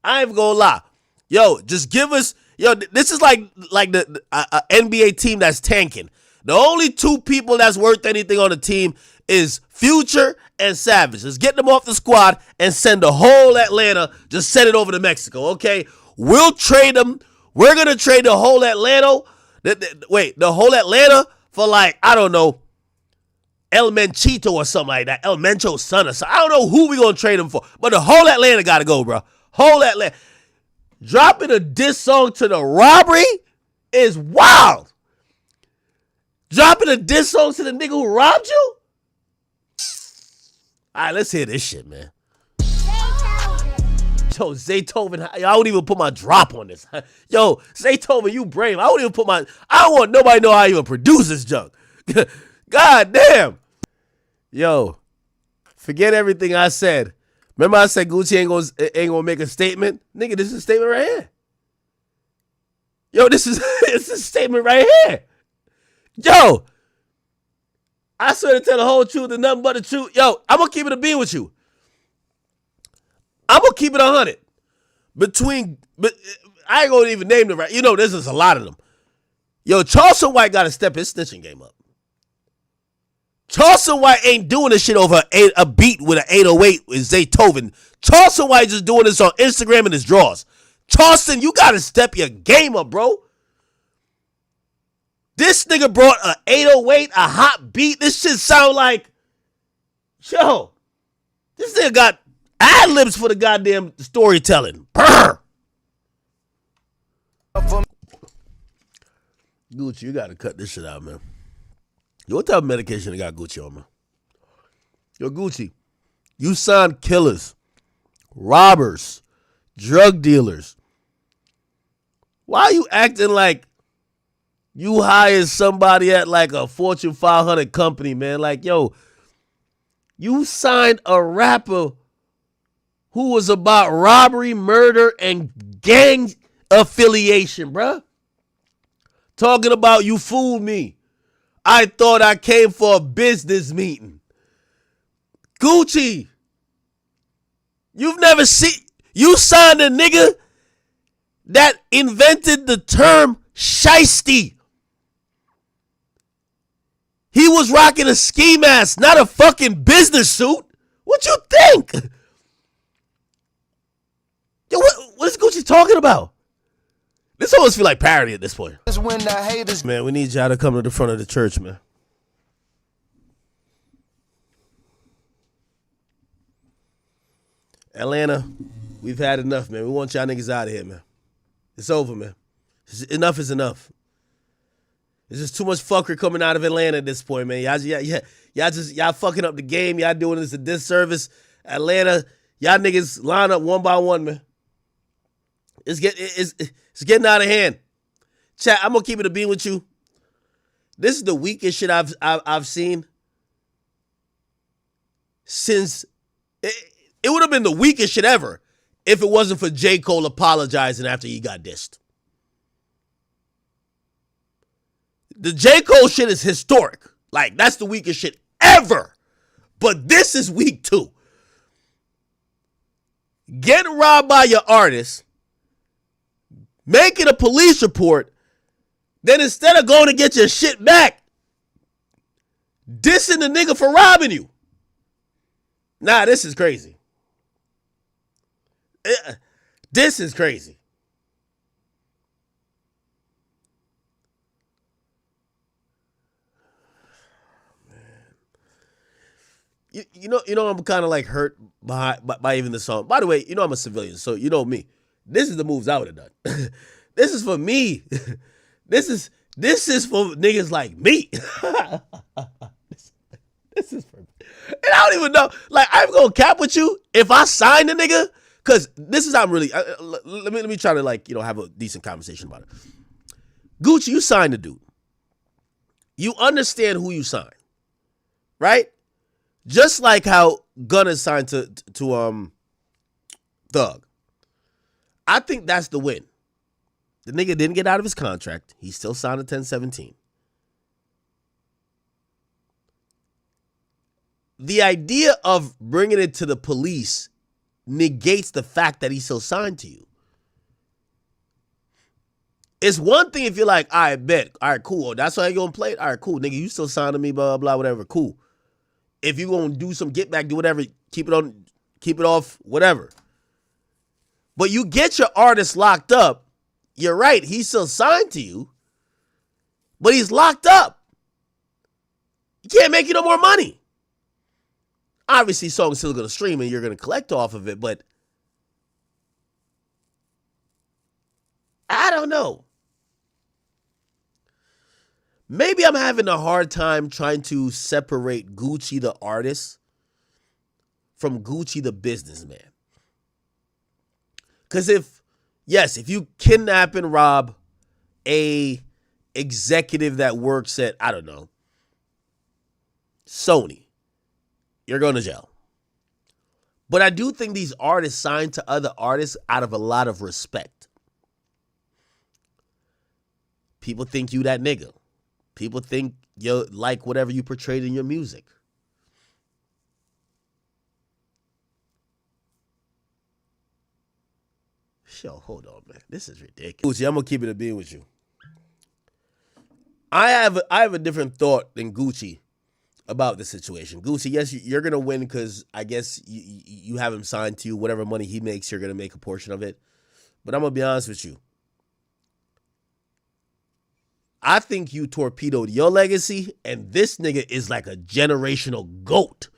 I ain't even gonna lie. Yo, just give us, this is like the NBA team that's tanking. The only two people that's worth anything on the team is Future and Savage. Let's get them off the squad and send the whole Atlanta, just send it over to Mexico, okay? We'll trade them. We're going to trade the whole Atlanta. The whole Atlanta for like, I don't know, El Menchito or something like that. El Mencho's son or something. I don't know who we going to trade him for. But the whole Atlanta got to go, bro. Whole Atlanta. Dropping a diss song to the robbery is wild. Dropping a diss song to the nigga who robbed you? All right, let's hear this shit, man. Yo, Zaytoven, I don't even put my drop on this. Yo, Zaytoven, you brave. I don't want nobody to know how I even produce this junk. God damn. Yo, forget everything I said. Remember I said Gucci ain't gonna make a statement? Nigga, this is a statement right here. Yo, this is a statement right here. Yo, I swear to tell the whole truth and nothing but the truth. Yo, I'm gonna keep it a bean with you. I'm gonna keep it 100. But I ain't gonna even name them right. This is a lot of them. Yo, Charleston White gotta step his snitching game up. Charleston White ain't doing this shit over a beat with an 808 with Zaytoven. Charleston White just doing this on Instagram and his draws. Charleston, you gotta step your game up, bro. This nigga brought an 808, a hot beat. This shit sound like, yo, this nigga got ad-libs for the goddamn storytelling. Brr. Gucci, you gotta cut this shit out, man. Yo, what type of medication they got Gucci on, man? Yo, Gucci, you signed killers, robbers, drug dealers. Why are you acting like you hired somebody at like a Fortune 500 company, man? Like, yo, you signed a rapper who was about robbery, murder, and gang affiliation, bruh. Talking about you fooled me. I thought I came for a business meeting. Gucci, you've never seen, you signed a nigga that invented the term shiesty. He was rocking a ski mask, not a fucking business suit. What you think? Yo, what is Gucci talking about? This almost feel like parody at this point. Man, we need y'all to come to the front of the church, man. Atlanta, we've had enough, man. We want y'all niggas out of here, man. It's over, man. Enough is enough. There's just too much fuckery coming out of Atlanta at this point, man. Y'all fucking up the game. Y'all doing this a disservice. Atlanta, y'all niggas line up one by one, man. It's getting out of hand. Chat, I'm gonna keep it a bean with you. This is the weakest shit I've seen since it would have been the weakest shit ever if it wasn't for J. Cole apologizing after he got dissed. The J. Cole shit is historic. Like, that's the weakest shit ever. But this is weak too. Getting robbed by your artist, making a police report, then instead of going to get your shit back, dissing the nigga for robbing you. Nah, this is crazy. This is crazy. You know I'm kind of like hurt by even the song. By the way, I'm a civilian, so you know me. This is the moves I would have done. This is for me. This is for niggas like me. This is for me. And I don't even know. Like, I'm gonna cap with you if I sign the nigga, because this is how I'm really. Let me try to have a decent conversation about it. Gucci, you signed the dude. You understand who you signed, right? Just like how Gunna signed to Thug. I think that's the win. The nigga didn't get out of his contract. He still signed a 1017. the idea of bringing it to the police negates the fact that he's still signed to you. It's one thing if you're like, all right, bet. All right, cool. That's why you're going to play it? All right, cool. Nigga, you still signed to me, blah, blah, blah, whatever. Cool. If you're going to do some get back, do whatever, keep it off, whatever. But you get your artist locked up. You're right. He's still signed to you, but he's locked up. You can't make you no more money. Obviously, song's still going to stream and you're going to collect off of it, but I don't know. Maybe I'm having a hard time trying to separate Gucci the artist from Gucci the businessman. Because if you kidnap and rob a executive that works at, I don't know, Sony, you're going to jail. But I do think these artists sign to other artists out of a lot of respect. People think you that nigga. People think you like whatever you portrayed in your music. Yo, hold on, man. This is ridiculous. Gucci, I'm gonna keep it a being with you. I have a different thought than Gucci about the situation. Gucci, yes, you're gonna win because I guess you have him signed to you. Whatever money he makes, you're gonna make a portion of it. But I'm gonna be honest with you. I think you torpedoed your legacy, and this nigga is like a generational goat.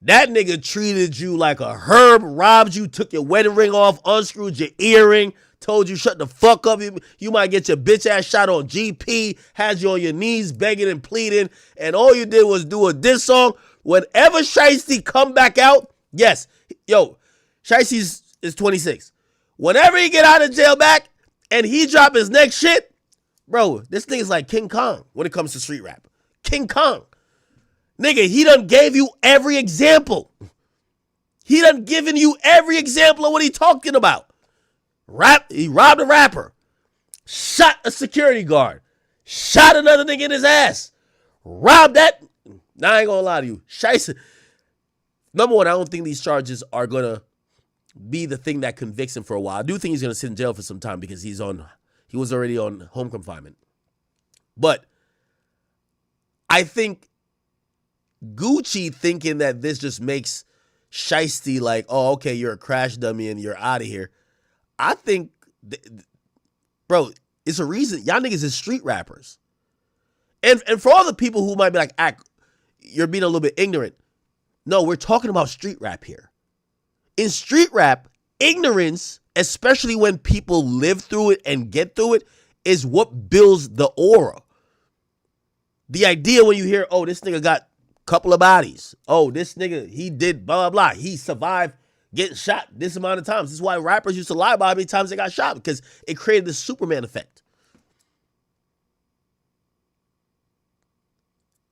That nigga treated you like a herb, robbed you, took your wedding ring off, unscrewed your earring, told you shut the fuck up. You might get your bitch ass shot on GP, had you on your knees begging and pleading, and all you did was do a diss song. Whenever Shiesty come back out, yes, yo, Shiesty is 26. Whenever he get out of jail back and he drop his next shit, bro, this thing's like King Kong when it comes to street rap. King Kong. Nigga, he done gave you every example. He done given you every example of what he talking about. He robbed a rapper. Shot a security guard. Shot another nigga in his ass. Robbed that. Now I ain't gonna lie to you. Shiesty. Number one, I don't think these charges are gonna be the thing that convicts him for a while. I do think he's gonna sit in jail for some time because he was already on home confinement. But I think Gucci thinking that this just makes Shiesty like, oh, okay, you're a crash dummy and you're out of here. I think, bro, it's a reason. Y'all niggas is street rappers. And for all the people who might be like, you're being a little bit ignorant. No, we're talking about street rap here. In street rap, ignorance, especially when people live through it and get through it, is what builds the aura. The idea when you hear, oh, this nigga got a couple of bodies. Oh, this nigga, he did blah, blah, blah. He survived getting shot this amount of times. This is why rappers used to lie about how many times they got shot, because it created the Superman effect.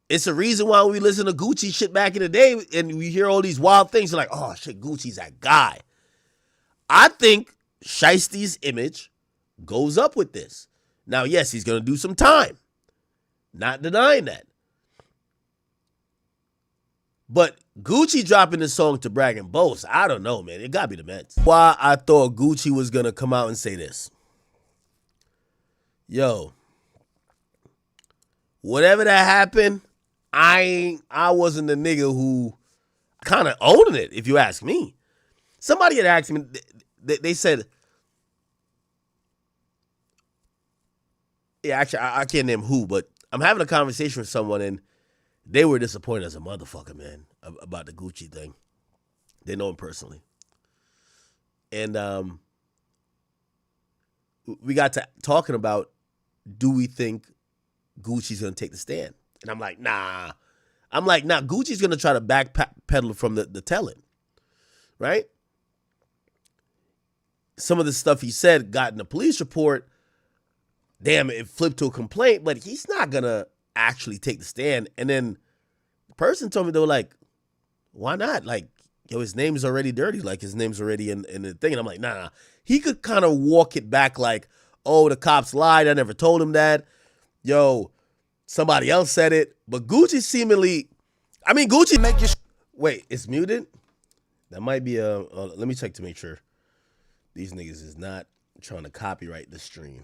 It's a reason why we listen to Gucci shit back in the day and we hear all these wild things. You're like, oh, shit, Gucci's that guy. I think Shiesty's image goes up with this. Now, yes, he's going to do some time. Not denying that. But Gucci dropping this song to brag and boast, I don't know, man. It got to be the Mets. Why I thought Gucci was going to come out and say this. Yo, whatever that happened, I wasn't the nigga who kind of owning it, if you ask me. Somebody had asked me, they said, yeah, actually, I can't name who, but I'm having a conversation with someone and they were disappointed as a motherfucker, man, about the Gucci thing. They know him personally. And we got to talking about, do we think Gucci's going to take the stand? And I'm like, nah. Gucci's going to try to backpedal from the telling, right? Some of the stuff he said got in the police report. Damn, it flipped to a complaint, but he's not going to actually take the stand. And then the person told me, they were like, why not? Like, yo, his name's already dirty. Like, his name's already in the thing. And I'm like, nah. He could kind of walk it back like, oh, the cops lied. I never told him that. Yo, somebody else said it. But Gucci seemingly, I mean, Gucci. Wait, it's muted? That might be a. Let me check to make sure. These niggas is not trying to copyright the stream.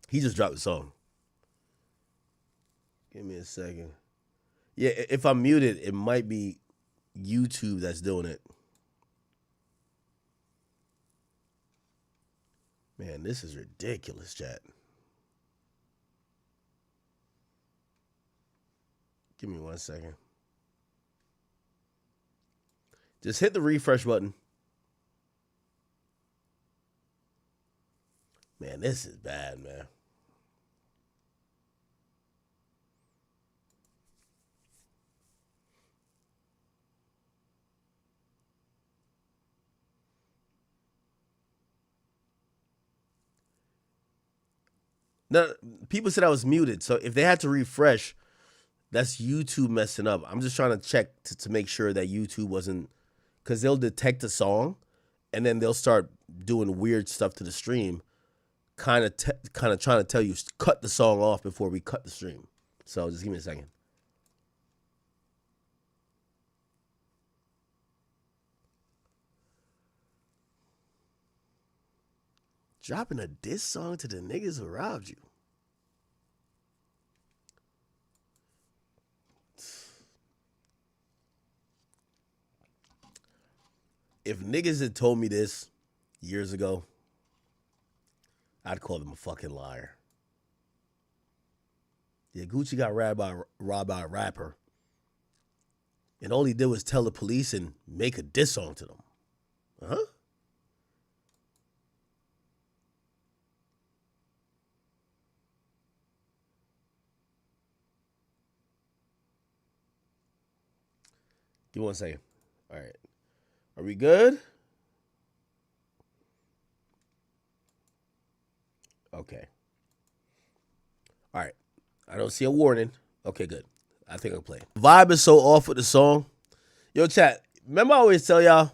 He just dropped the song. Give me a second. Yeah, if I'm muted, it might be YouTube that's doing it. Man, this is ridiculous, chat. Give me 1 second. Just hit the refresh button. Man, this is bad, man. No, people said I was muted, so if they had to refresh, that's YouTube messing up. I'm just trying to check to make sure that YouTube wasn't, because they'll detect a song, and then they'll start doing weird stuff to the stream, kind of trying to tell you cut the song off before we cut the stream. So just give me a second. Dropping a diss song to the niggas who robbed you. If niggas had told me this years ago, I'd call them a fucking liar. Yeah, Gucci got robbed by a rapper. And all he did was tell the police and make a diss song to them. Huh? Give me 1 second. All right. Are we good? Okay. All right. I don't see a warning. Okay, good. I think I'll play. Vibe is so off with the song. Yo, chat. Remember I always tell y'all,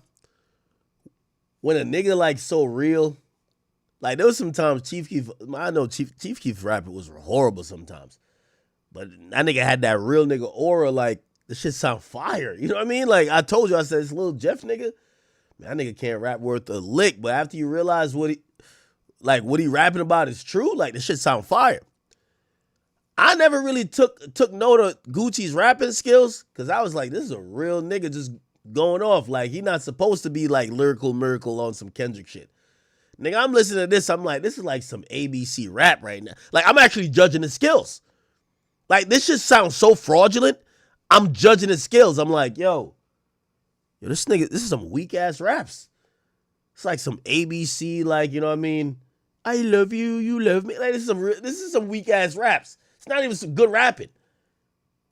when a nigga like so real, like there was sometimes Chief Keef, I know Chief Keef's rapper was horrible sometimes, but that nigga had that real nigga aura, like, the shit sound fire. You know what I mean? Like I told you, I said, this little Jeff nigga, man, that nigga can't rap worth a lick. But after you realize what he rapping about is true, like the shit sound fire. I never really took note of Gucci's rapping skills, because I was like, this is a real nigga just going off. Like he not supposed to be like lyrical miracle on some Kendrick shit. Nigga, I'm listening to this, I'm like, this is like some ABC rap right now. Like I'm actually judging his skills. Like this shit sounds so fraudulent. I'm judging his skills. I'm like, yo, this nigga, this is some weak ass raps. It's like some ABC, like, you know what I mean? I love you, you love me. Like this is some weak ass raps. It's not even some good rapping.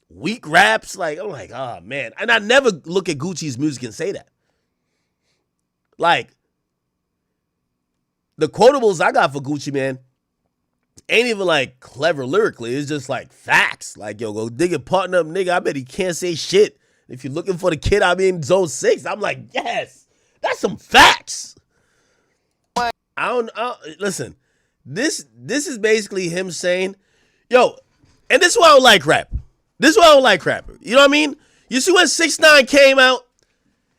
Weak raps, like, I'm like, oh man. And I never look at Gucci's music and say that. Like, the quotables I got for Gucci, man, ain't even like clever lyrically. It's just like facts. Like, yo, go dig a partner up, nigga. I bet he can't say shit. If you're looking for the kid, I'm in zone 6. I'm like, yes, that's some facts. Listen, this is basically him saying, yo, and this is why I don't like rap. This is why I don't like rap. You know what I mean? You see when 6ix9ine came out,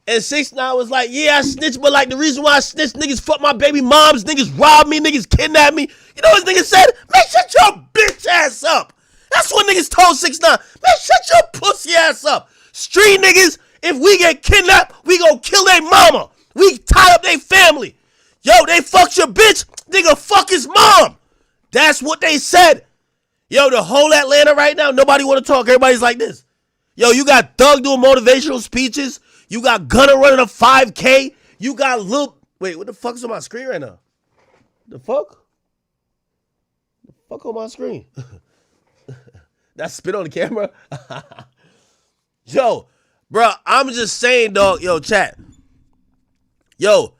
and 6ix9ine was like, yeah, I snitched, but like the reason why I snitched, niggas fuck my baby moms, niggas robbed me, niggas kidnapped me. You know what this nigga said? Man, shut your bitch ass up. That's what niggas told 6ix9ine. Man, shut your pussy ass up. Street niggas, if we get kidnapped, we gon' kill their mama. We tie up their family. Yo, they fucked your bitch, nigga, fuck his mom. That's what they said. Yo, the whole Atlanta right now, nobody want to talk. Everybody's like this. Yo, you got Thug doing motivational speeches. You got Gunna running a 5K. You got Lil... Wait, what the fuck's on my screen right now? The fuck? The fuck on my screen? That spit on the camera? Yo, bro, I'm just saying, dog. Yo, chat. Yo,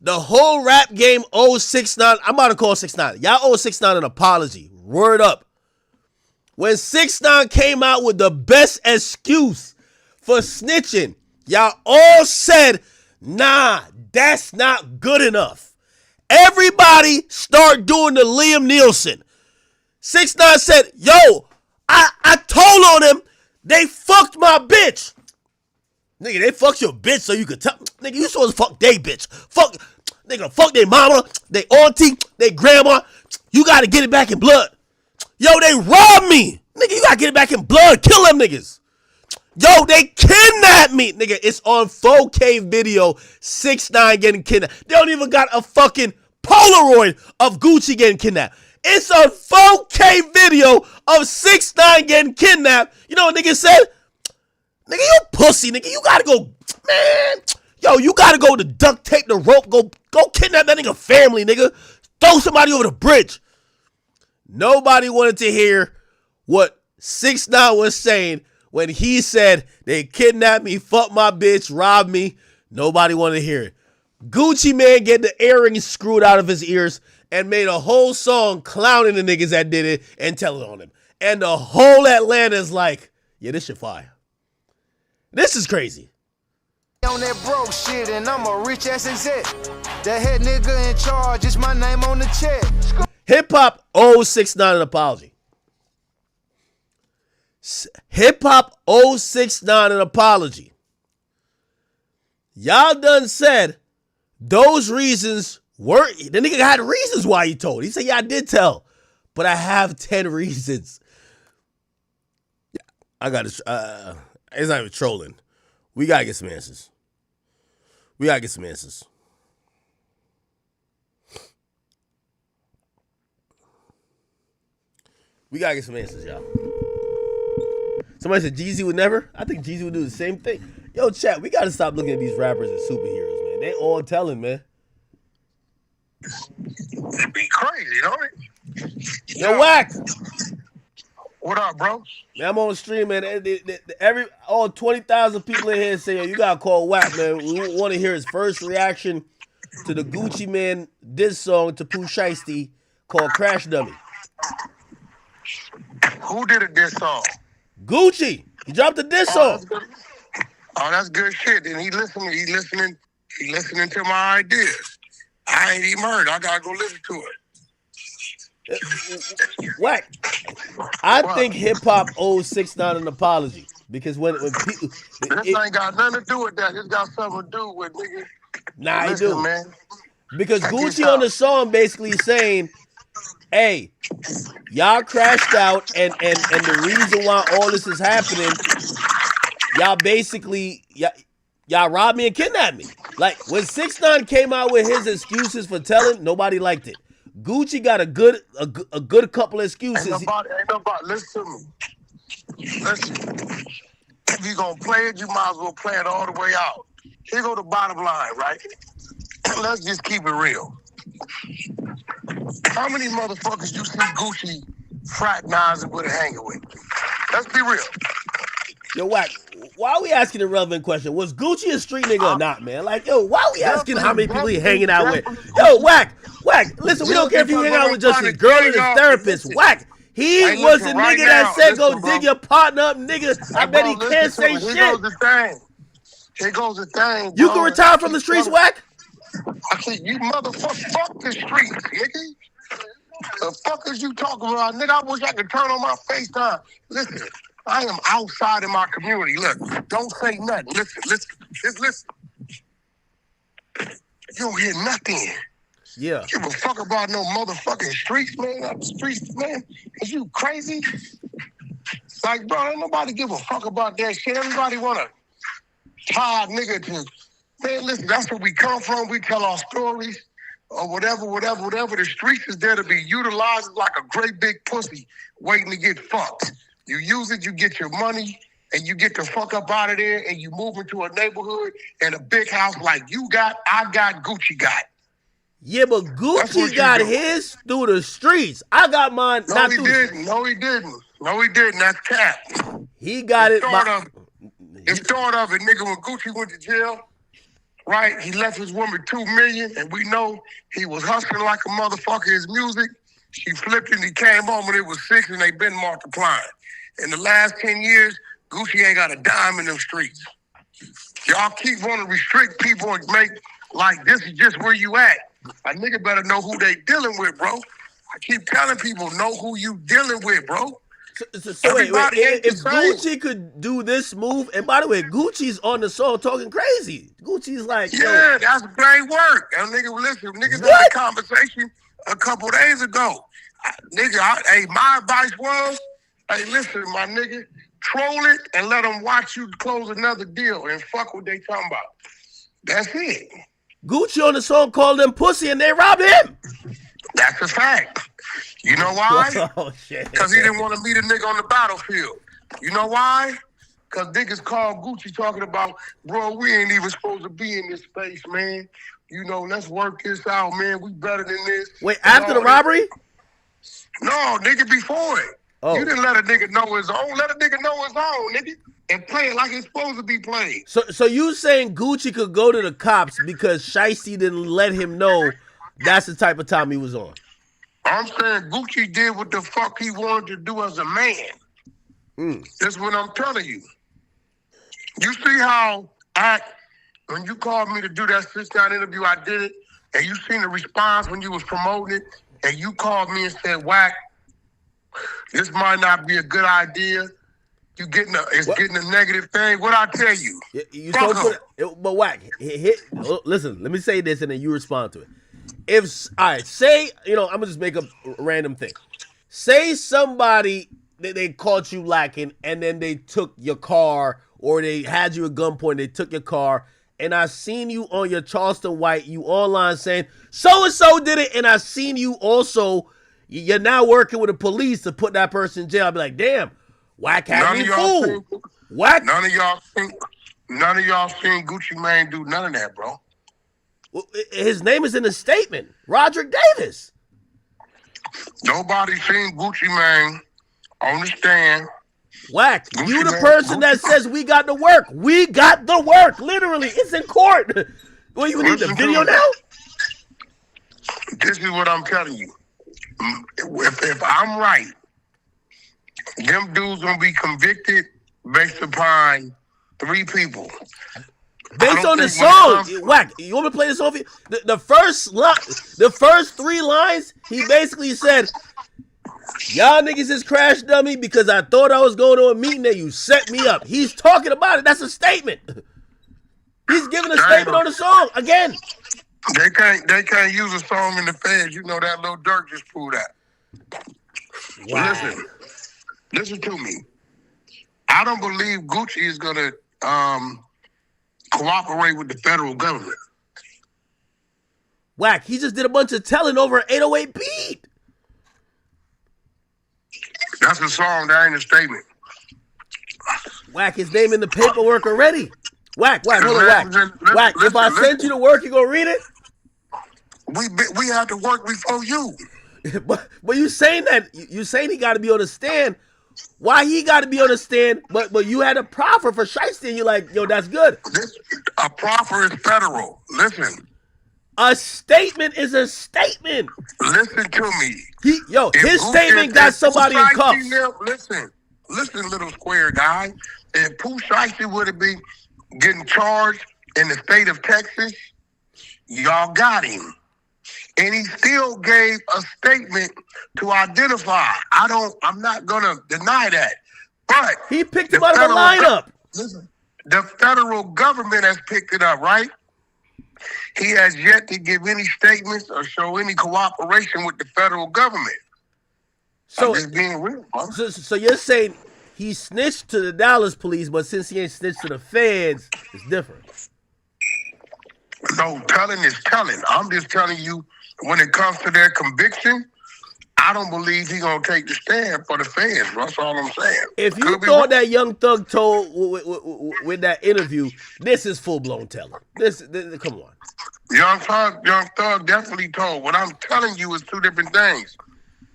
the whole rap game owes 6ix9ine. I'm about to call 6ix9ine. Y'all owe 6ix9ine an apology. Word up. When 6ix9ine came out with the best excuse for snitching, y'all all said, nah, that's not good enough. Everybody start doing the Liam Neeson. 6ix9ine said, yo, I told on him They fucked my bitch. Nigga, they fucked your bitch so you could tell. Nigga, you supposed to fuck they bitch. Fuck, nigga, fuck their mama, they auntie, they grandma. You gotta get it back in blood. Yo, they robbed me. Nigga, you gotta get it back in blood. Kill them niggas. Yo, they kidnapped me. Nigga, it's on 4K video. 6ix9ine getting kidnapped. They don't even got a fucking Polaroid of Gucci getting kidnapped. It's a 4K video of 6ix9ine getting kidnapped. You know what nigga said? Nigga, you pussy, nigga. You gotta go, man. Yo, you gotta go to duct tape the rope. Go kidnap that nigga family, nigga. Throw somebody over the bridge. Nobody wanted to hear what 6ix9ine was saying when he said they kidnapped me, fucked my bitch, robbed me. Nobody wanted to hear it. Gucci Mane get the earrings screwed out of his ears and made a whole song clowning the niggas that did it and telling on him. And the whole Atlanta is like, yeah, this shit fire. This is crazy. On that broke shit and I'm a rich ass exec. The head nigga in charge, it's my name on the check. Hip hop owes 6ix9ine an apology. Hip hop owes 6ix9ine an apology. Y'all done said those reasons were, the nigga had reasons why he told. He said, yeah, I did tell, but I have 10 reasons. I got to, it's not even trolling. We got to get some answers. We got to get some answers. We got to get some answers, y'all. Somebody said Jeezy would never. I think Jeezy would do the same thing. Yo, chat, we got to stop looking at these rappers as superheroes, man. They all telling, man. It'd be crazy, don't it? Yo, Wack. What up, bro? Man, I'm on the stream, man. All 20,000 people in here say, yo, you got to call Wack, man. We want to hear his first reaction to the Gucci Mane diss song to Pooh Shiesty called Crash Dummy. Who did a diss song? Gucci. He dropped a diss song. That's good shit. And he listening to my ideas. I ain't even heard. I gotta go listen to it. Wack. I think hip hop owes 6ix9ine an apology because when people, this ain't got nothing to do with that. It's got something to do with nigga. Nah, listen, he do, man. Because Gucci on the song basically saying, hey, y'all crashed out, and the reason why all this is happening, y'all basically y'all robbed me and kidnapped me. Like when 6ix9ine came out with his excuses for telling, nobody liked it. Gucci got a good couple of excuses. Ain't nobody. Listen to me. Listen. If you gonna play it, you might as well play it all the way out. Here go the bottom line, right? Let's just keep it real. How many motherfuckers you see Gucci fraternizing with and hanging with? Let's be real. Yo, Wack, why are we asking a relevant question? Was Gucci a street nigga or not, man? Like, yo, why are we asking how many people he hanging out with? Yo, Wack, listen, we don't care if you hang out with just his girl and his therapist. Wack, he was the nigga that said go dig your partner up, nigga. I bet he can't say shit. Here goes the thing. Here goes the thing. You can retire from the streets, Wack? I said, you motherfucker, fuck the streets, nigga. The fuck is you talking about? Nigga, I wish I could turn on my FaceTime. Listen, I am outside in my community. Look, don't say nothing. Just listen. You don't hear nothing. Yeah. Give a fuck about no motherfucking streets, man. Up the streets, man. Is you crazy? Like, bro, ain't nobody give a fuck about that shit. Everybody want to tie a nigga to, man, listen, that's where we come from. We tell our stories or whatever. The streets is there to be utilized like a great big pussy waiting to get fucked. You use it, you get your money, and you get the fuck up out of there, and you move into a neighborhood and a big house like you got, I got, Gucci got. Yeah, but Gucci got his through the streets. I got mine not through the streets. No, he didn't. That's cap. He got it. The start of it, nigga, when Gucci went to jail, right? He left his woman $2 million, and we know he was hustling like a motherfucker. His music, she flipped and he came home and it was 6, and they been multiplying. In the last 10 years, Gucci ain't got a dime in them streets. Y'all keep wanting to restrict people and make like this is just where you at. A nigga better know who they dealing with, bro. I keep telling people, know who you dealing with, bro. So wait, if Gucci could do this move, and by the way, Gucci's on the song talking crazy. Gucci's like, yeah, that's great work. And niggas had a conversation a couple days ago. My advice was, hey, listen, my nigga, troll it and let them watch you close another deal and fuck what they talking about. That's it. Gucci on the song called them pussy and they robbed him. That's a fact. You know why? Oh, shit. Because he didn't want to meet a nigga on the battlefield. You know why? Because niggas called Gucci talking about, bro, we ain't even supposed to be in this space, man. You know, let's work this out, man. We better than this. Wait, after the robbery? No, nigga, before it. Oh. You didn't let a nigga know his own. Let a nigga know his own, nigga. And play it like it's supposed to be played. So you saying Gucci could go to the cops because Shiesty didn't let him know that's the type of time he was on? I'm saying Gucci did what the fuck he wanted to do as a man. That's what I'm telling you. You see how when you called me to do that sit-down interview, I did it, and you seen the response when you was promoting it, and you called me and said, Wack, this might not be a good idea. Getting a negative thing. What I tell you? But Wack, listen, let me say this and then you respond to it. Say, I'm gonna just make up a random thing. Say somebody they caught you lacking and then they took your car or they had you at gunpoint, they took your car, and I seen you on your Charleston White, you online saying, so-and-so did it, and I seen you also, you're now working with the police to put that person in jail. I'll be like, damn, Wack had me fooled. Wack. None of y'all seen Gucci Mane do none of that, bro. Well, his name is in the statement. Roderick Davis. Nobody seen Gucci Mane on the stand. Wack, you the person that says we got the work. We got the work. Literally, it's in court. Well, you need the video now? This is what I'm telling you. If I'm right, them dudes gonna be convicted based upon 3 people. Based on the song, Wack, you want me to play this song for you? The first 3 lines, he basically said, y'all niggas is crash dummy because I thought I was going to a meeting and you set me up. He's talking about it. That's a statement. He's giving a statement on the song again. They can't use a song in the feds. You know that Lil Durk just proved that. Wow. Listen to me. I don't believe Gucci is gonna cooperate with the federal government. Wack, he just did a bunch of telling over an 808 beat. That's a song, that ain't a statement. Whack, his name in the paperwork already. Whack, hold on, Whack. If I send you to work, you gonna read it? We have to work before you. but you saying that you saying he got to be on the stand. Why he got to be on the stand? But you had a proffer for Shiesty, and you're like, yo, that's good. A proffer is federal. Listen. A statement is a statement. Listen to me. His statement got somebody in cuffs. Listen, little square guy. If Pooh shiesty would have been getting charged in the state of Texas, y'all got him. And he still gave a statement to identify. I'm not gonna deny that. But he picked him out of the lineup. Listen, the federal government has picked it up, right? He has yet to give any statements or show any cooperation with the federal government. So, I'm just being real, bro. So you're saying he snitched to the Dallas police, but since he ain't snitched to the feds, it's different. No, telling is telling. I'm just telling you, when it comes to their conviction, I don't believe he's going to take the stand for the fans. That's all I'm saying. If you thought that Young Thug told with that interview, this is full-blown telling. This come on. Young Thug definitely told. What I'm telling you is 2 different things.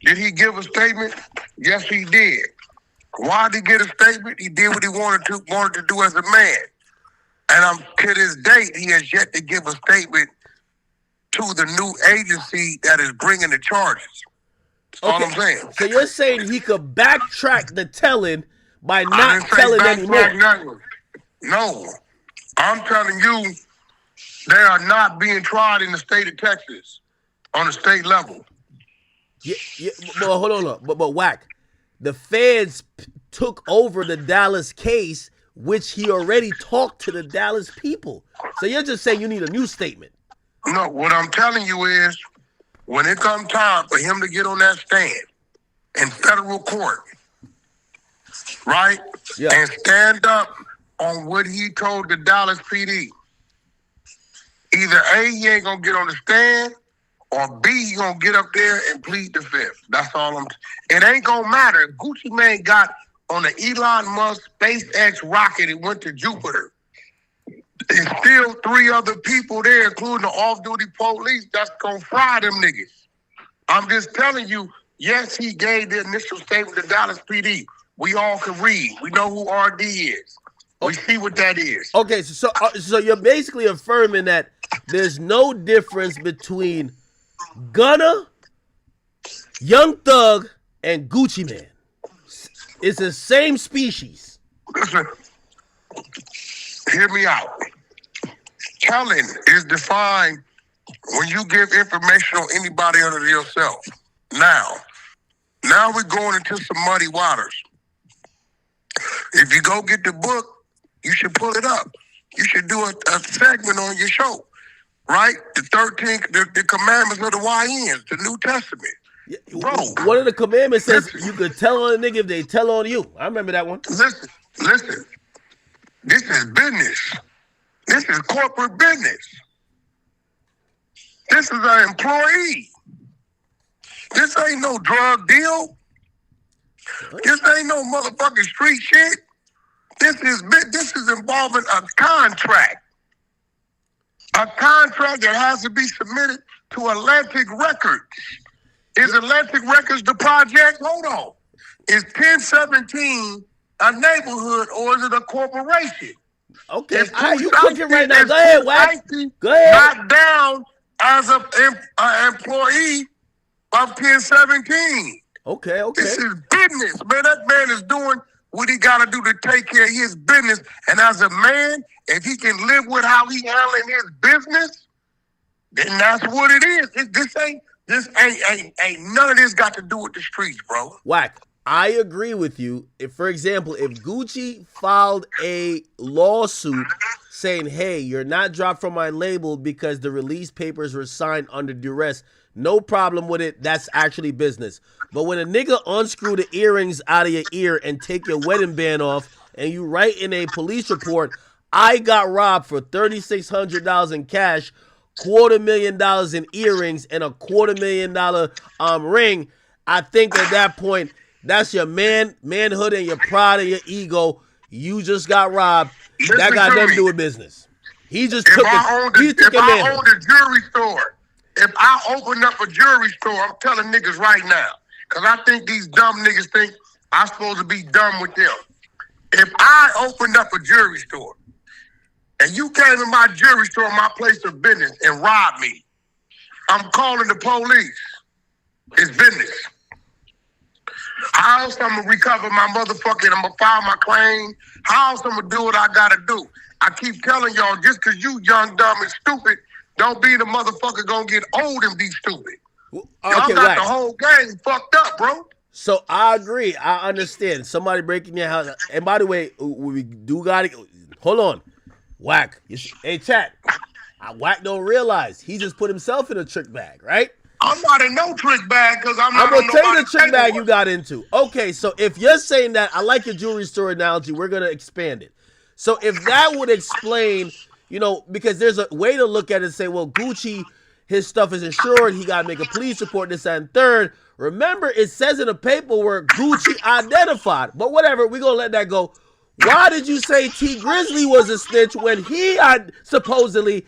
Did he give a statement? Yes, he did. Why did he get a statement? He did what he wanted to do as a man. And to this date, he has yet to give a statement to the new agency that is bringing the charges. That's all I'm saying. So you're saying he could backtrack the telling by not telling anymore? No. I'm telling you, they are not being tried in the state of Texas on the state level. Yeah, but hold on. But Wack, the feds took over the Dallas case, which he already talked to the Dallas people. So you're just saying you need a new statement. No, what I'm telling you is, when it comes time for him to get on that stand in federal court, right, and stand up on what he told the Dallas PD, either A, he ain't gonna get on the stand, or B, he gonna get up there and plead the fifth. That's all it ain't gonna matter. If Gucci Mane got on the Elon Musk SpaceX rocket and went to Jupiter, there's still 3 other people there, including the off-duty police, that's gonna fry them niggas. I'm just telling you, yes, he gave the initial statement to Dallas PD. We all can read. We know who RD is. We see what that is. Okay, so you're basically affirming that there's no difference between Gunna, Young Thug, and Gucci Mane. It's the same species. Listen, hear me out. Telling is defined when you give information on anybody other than yourself. Now we're going into some muddy waters. If you go get the book, you should pull it up. You should do a segment on your show, right? The 13, the commandments of the YNs, the New Testament. Bro, one of the commandments says you could tell on a nigga if they tell on you. I remember that one. Listen. This is business. This is corporate business. This is an employee. This ain't no drug deal. This ain't no motherfucking street shit. This is involving a contract. A contract that has to be submitted to Atlantic Records. Is Atlantic Records the project? Hold on. Is 1017 a neighborhood or is it a corporation? Okay, you cooking right now. Go ahead, Wack. Go ahead. Not down as an employee of 1017. Okay. This is business, man. That man is doing what he got to do to take care of his business. And as a man, if he can live with how he handling his business, then that's what it is. This ain't none of this got to do with the streets, bro. Wack, I agree with you. For example, if Gucci filed a lawsuit saying, hey, you're not dropped from my label because the release papers were signed under duress, no problem with it. That's actually business. But when a nigga unscrew the earrings out of your ear and take your wedding band off and you write in a police report, I got robbed for $3,600 in cash, $250,000 in earrings, and a $250,000 ring, I think at that point, that's your manhood and your pride and your ego. You just got robbed. That got nothing to do with business. He just took If I owned a jewelry store, if I opened up a jewelry store, I'm telling niggas right now, because I think these dumb niggas think I'm supposed to be dumb with them. If I opened up a jewelry store and you came in my jewelry store, my place of business, and robbed me, I'm calling the police. It's business. How else I'm going to recover my motherfucking, I'm going to file my claim? How else I'm going to do what I got to do? I keep telling y'all, just because you young, dumb, and stupid, don't be the motherfucker going to get old and be stupid. Y'all got Wack. the whole game fucked up, bro. So I agree. I understand. Somebody breaking your house. And by the way, we do got to, hold on. Wack. Hey, chat. Wack don't realize he just put himself in a trick bag, right? I'm not in no trick bag because I'm not going to tell you the trick bag you got into. Okay, so if you're saying that, I like your jewelry store analogy. We're going to expand it. So if that would explain, because there's a way to look at it and say, well, Gucci, his stuff is insured. He got to make a police report, this, that, and third. Remember, it says in the paperwork, Gucci identified. But whatever, we're going to let that go. Why did you say T Grizzly was a snitch when he supposedly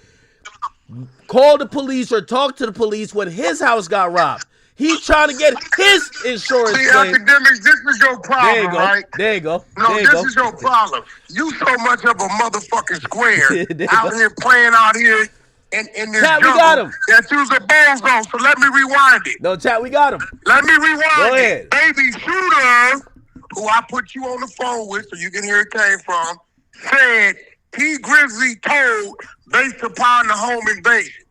called the police or talked to the police when his house got robbed? He's trying to get his insurance claim. Academics, this is your problem, right? There you go. No, this is your problem. You so much of a motherfucking square out here playing out here in this Chat, we got him. That you's a bozo, so let me rewind it. No, chat, we got him. Let me rewind Go it. ahead. Baby Shooter, who I put you on the phone with so you can hear it came from, said T Grizzly told based upon the home invasion.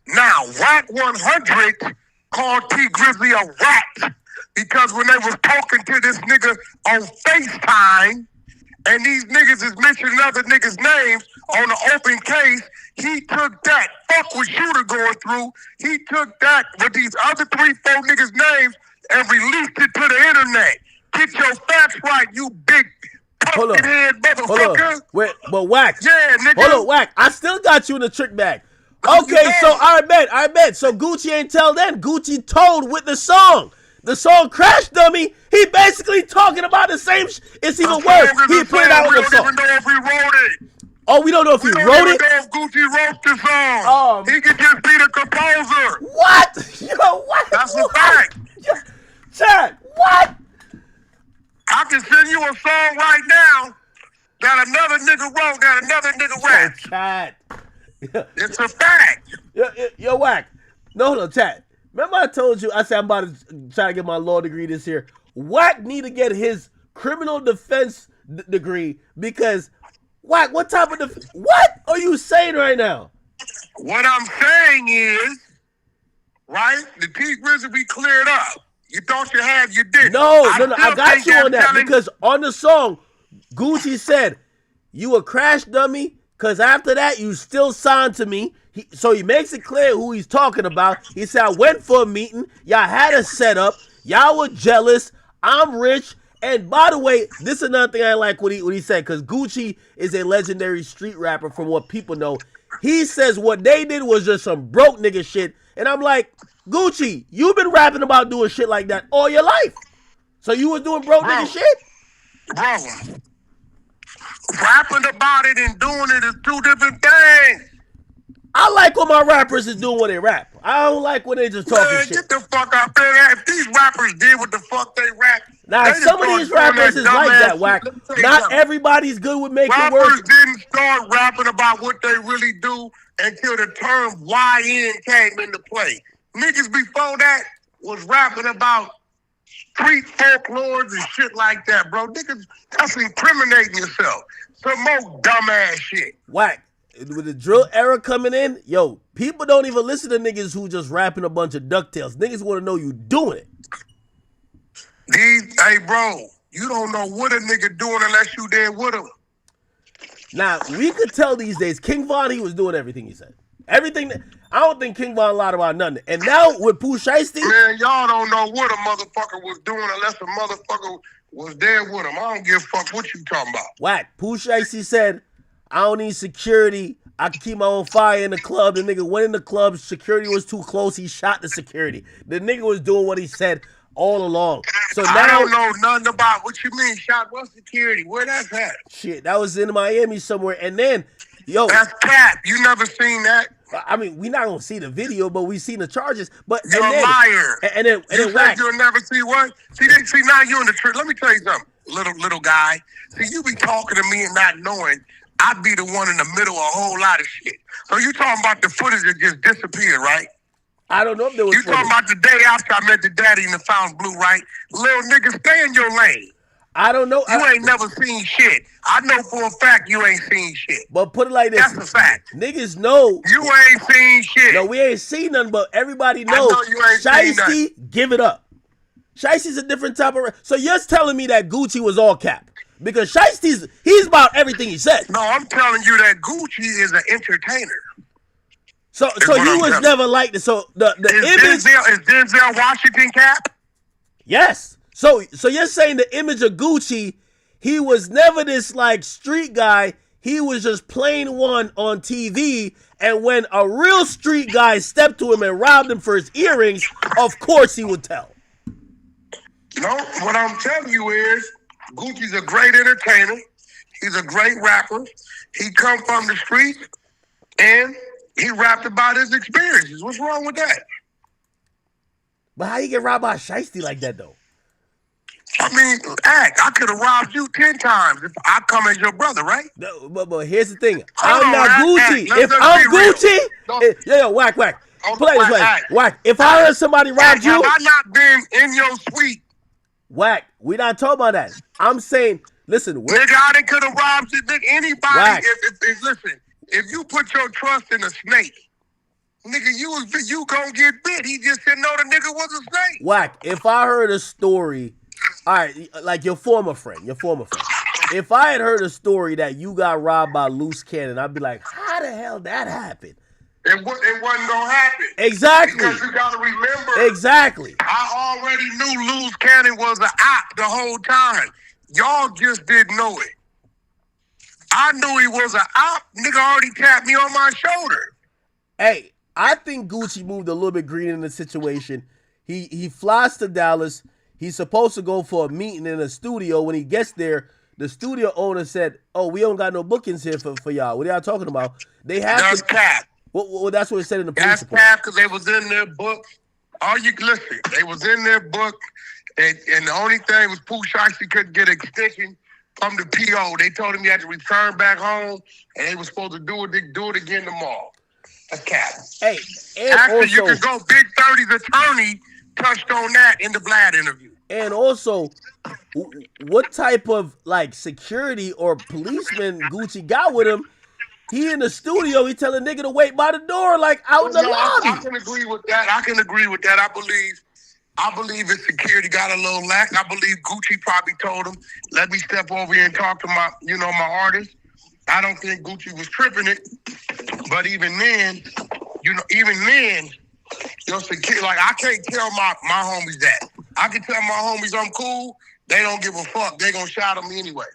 Now, Wack 100 called T Grizzly a rat. because when they was talking to this nigga on FaceTime, and these niggas is mentioning other niggas' names on the open case, he took that. Fuck what Shooter going through. He took that with these other 3-4 niggas' names and released it to the internet. Get your facts right, you big pumpkin head motherfucker. Hold on. Wait, but Wack. Yeah, nigga. Hold on, Wack. I still got you in the trick bag. Okay, so I bet. So Gucci ain't tell then. Gucci told with the song. The song Crash Dummy, he basically talking about the same it's even worse. He put it out on the song. We don't even know if he wrote it. Oh, we don't know if he wrote it? We don't even know if Gucci wrote the song. He could just be the composer. What? Yo, what? That's a fact. Chad, what? I can send you a song right now that another nigga wrote, that another nigga rapped. Chad. It's a fact. Yo, Wack. No, hold on, Chad. Remember I told you, I said I'm about to try to get my law degree this year. Wack need to get his criminal defense degree because, Wack, what type of what are you saying right now? What I'm saying is, right, the T Grizzly be cleared up. You thought you had, you didn't. No, I got you on that because on the song, Gucci said, you a crash dummy because after that, you still signed to me. So he makes it clear who he's talking about. He said, I went for a meeting. Y'all had a setup. Y'all were jealous. I'm rich. And by the way, this is another thing I like what he said, because Gucci is a legendary street rapper from what people know. He says what they did was just some broke nigga shit. And I'm like, Gucci, you've been rapping about doing shit like that all your life. So you was doing broke nigga shit? Bro, rapping about it and doing it is two different things. I like when my rappers is doing what they rap. I don't like when they just talking shit. Get the fuck out there. If these rappers did what the fuck they rap. Now, some of these rappers is like that, Wack. Not everybody's good with making words. Rappers didn't start rapping about what they really do until the term YN came into play. Niggas before that was rapping about street folklores and shit like that, bro. Niggas, that's incriminating yourself. Some more dumbass shit. Wack. With the drill era coming in, yo, people don't even listen to niggas who just rapping a bunch of DuckTales. Niggas want to know you doing it. Hey, bro, you don't know what a nigga doing unless you there with him. Now, we could tell these days, King Von, he was doing everything he said. Everything. I don't think King Von lied about nothing. And now with Pooh Shiesty. Man, y'all don't know what a motherfucker was doing unless a motherfucker was there with him. I don't give a fuck what you talking about. Wack, Pooh Shiesty said, I don't need security. I can keep my own fire in the club. The nigga went in the club. Security was too close. He shot the security. The nigga was doing what he said all along. So now I don't know nothing about what you mean shot what security. Where that's at? Shit, that was in Miami somewhere. And then, yo, that's cap. You never seen that? I mean, we not gonna see the video, but we seen the charges. But you're a liar. And then Wack, you'll never see what? See now you in the truth. Let me tell you something, little guy. See, you be talking to me and not knowing. I'd be the one in the middle of a whole lot of shit. So you talking about the footage that just disappeared, right? I don't know if there was You talking about the day after I met the daddy in the Fountain Blue, right? Little nigga, stay in your lane. I don't know. You ain't never seen shit. I know for a fact you ain't seen shit. But put it like this. That's a fact. Niggas know. You ain't seen shit. No, we ain't seen nothing, but everybody knows. I know you ain't seen nothing. Give it up. Shiesty's a different type of... So you're telling me that Gucci was all cap. Because Shiesty's, he's about everything he said. No, I'm telling you that Gucci is an entertainer. So he was never like this. So the image is Denzel Washington cap? Yes. So you're saying the image of Gucci, he was never this like street guy. He was just plain one on TV. And when a real street guy stepped to him and robbed him for his earrings, of course he would tell. No, what I'm telling you is Gucci's a great entertainer. He's a great rapper. He come from the streets and he rapped about his experiences. What's wrong with that? But how you get robbed by Shiesty like that though? I mean, I could have robbed you 10 times if I come as your brother, right? No, but here's the thing. I'm not Gucci. If I'm Gucci, yo, Wack. Play this way. Wack, if I heard somebody robbed you. Have I not been in your suite? Wack, we not talking about that. I'm saying, listen. Nigga, I could have robbed you. Anybody, listen, if you put your trust in a snake, Nigga, you gonna get bit. He just didn't know the nigga was a snake. Wack, if I heard a story, all right, like your former friend. If I had heard a story that you got robbed by loose cannon, I'd be like, how the hell that happened? It wasn't gonna happen. Exactly. Because you gotta remember. Exactly. I already knew Loose Cannon was an op the whole time. Y'all just didn't know it. I knew he was an op. Nigga already tapped me on my shoulder. Hey, I think Gucci moved a little bit green in the situation. He flies to Dallas. He's supposed to go for a meeting in a studio. When he gets there, the studio owner said, "Oh, we don't got no bookings here for y'all. What are y'all talking about?" They have That's cap. Well, that's what it said in the police report. That's cap because they was in their book. Listen, they was in their book, and the only thing was Pooh shiesty couldn't get an extension from the PO. They told him he had to return back home, and they were supposed to do it again tomorrow. That's cap. Hey, and actually, also, you can go. Big 30's attorney touched on that in the Vlad interview. And also, what type of like security or policeman Gucci got with him? He in the studio, he telling nigga to wait by the door, like out in the lobby. I can agree with that. I believe his security got a little lax. I believe Gucci probably told him, let me step over here and talk to my artist. I don't think Gucci was tripping it. But even then, your security, like I can't tell my homies that. I can tell my homies I'm cool. They don't give a fuck. They gonna shout at me anyway.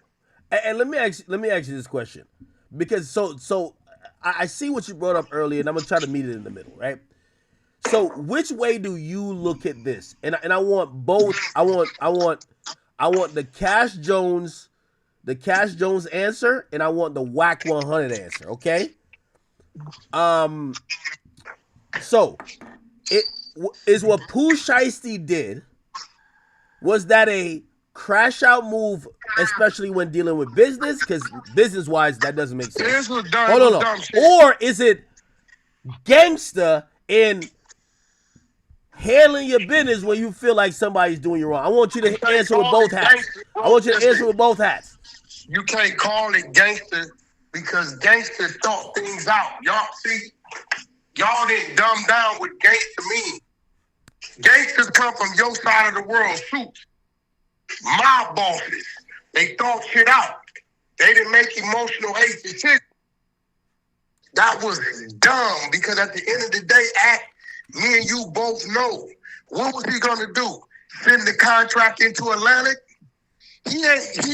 And let me ask you this question. Because so I see what you brought up earlier, and I'm gonna try to meet it in the middle, right? So which way do you look at this? And I want both. I want the Cash Jones answer, and I want the Wack 100 answer. Okay. So it is what Pooh shiesty did. Was that a crash out move, especially when dealing with business? Because business wise, that doesn't make sense. This was dumb. Hold on. Or is it gangster in handling your business when you feel like somebody's doing you wrong? I want you to answer with both hats. I want you to answer with both hats. You can't call it gangster because gangsters thought things out. Y'all didn't dumb down what gangster means. Gangsters come from your side of the world, suits. Mob bosses. They thought shit out. They didn't make emotional hate shit. That was dumb because at the end of the day, me and you both know. What was he gonna do? Send the contract into Atlantic? He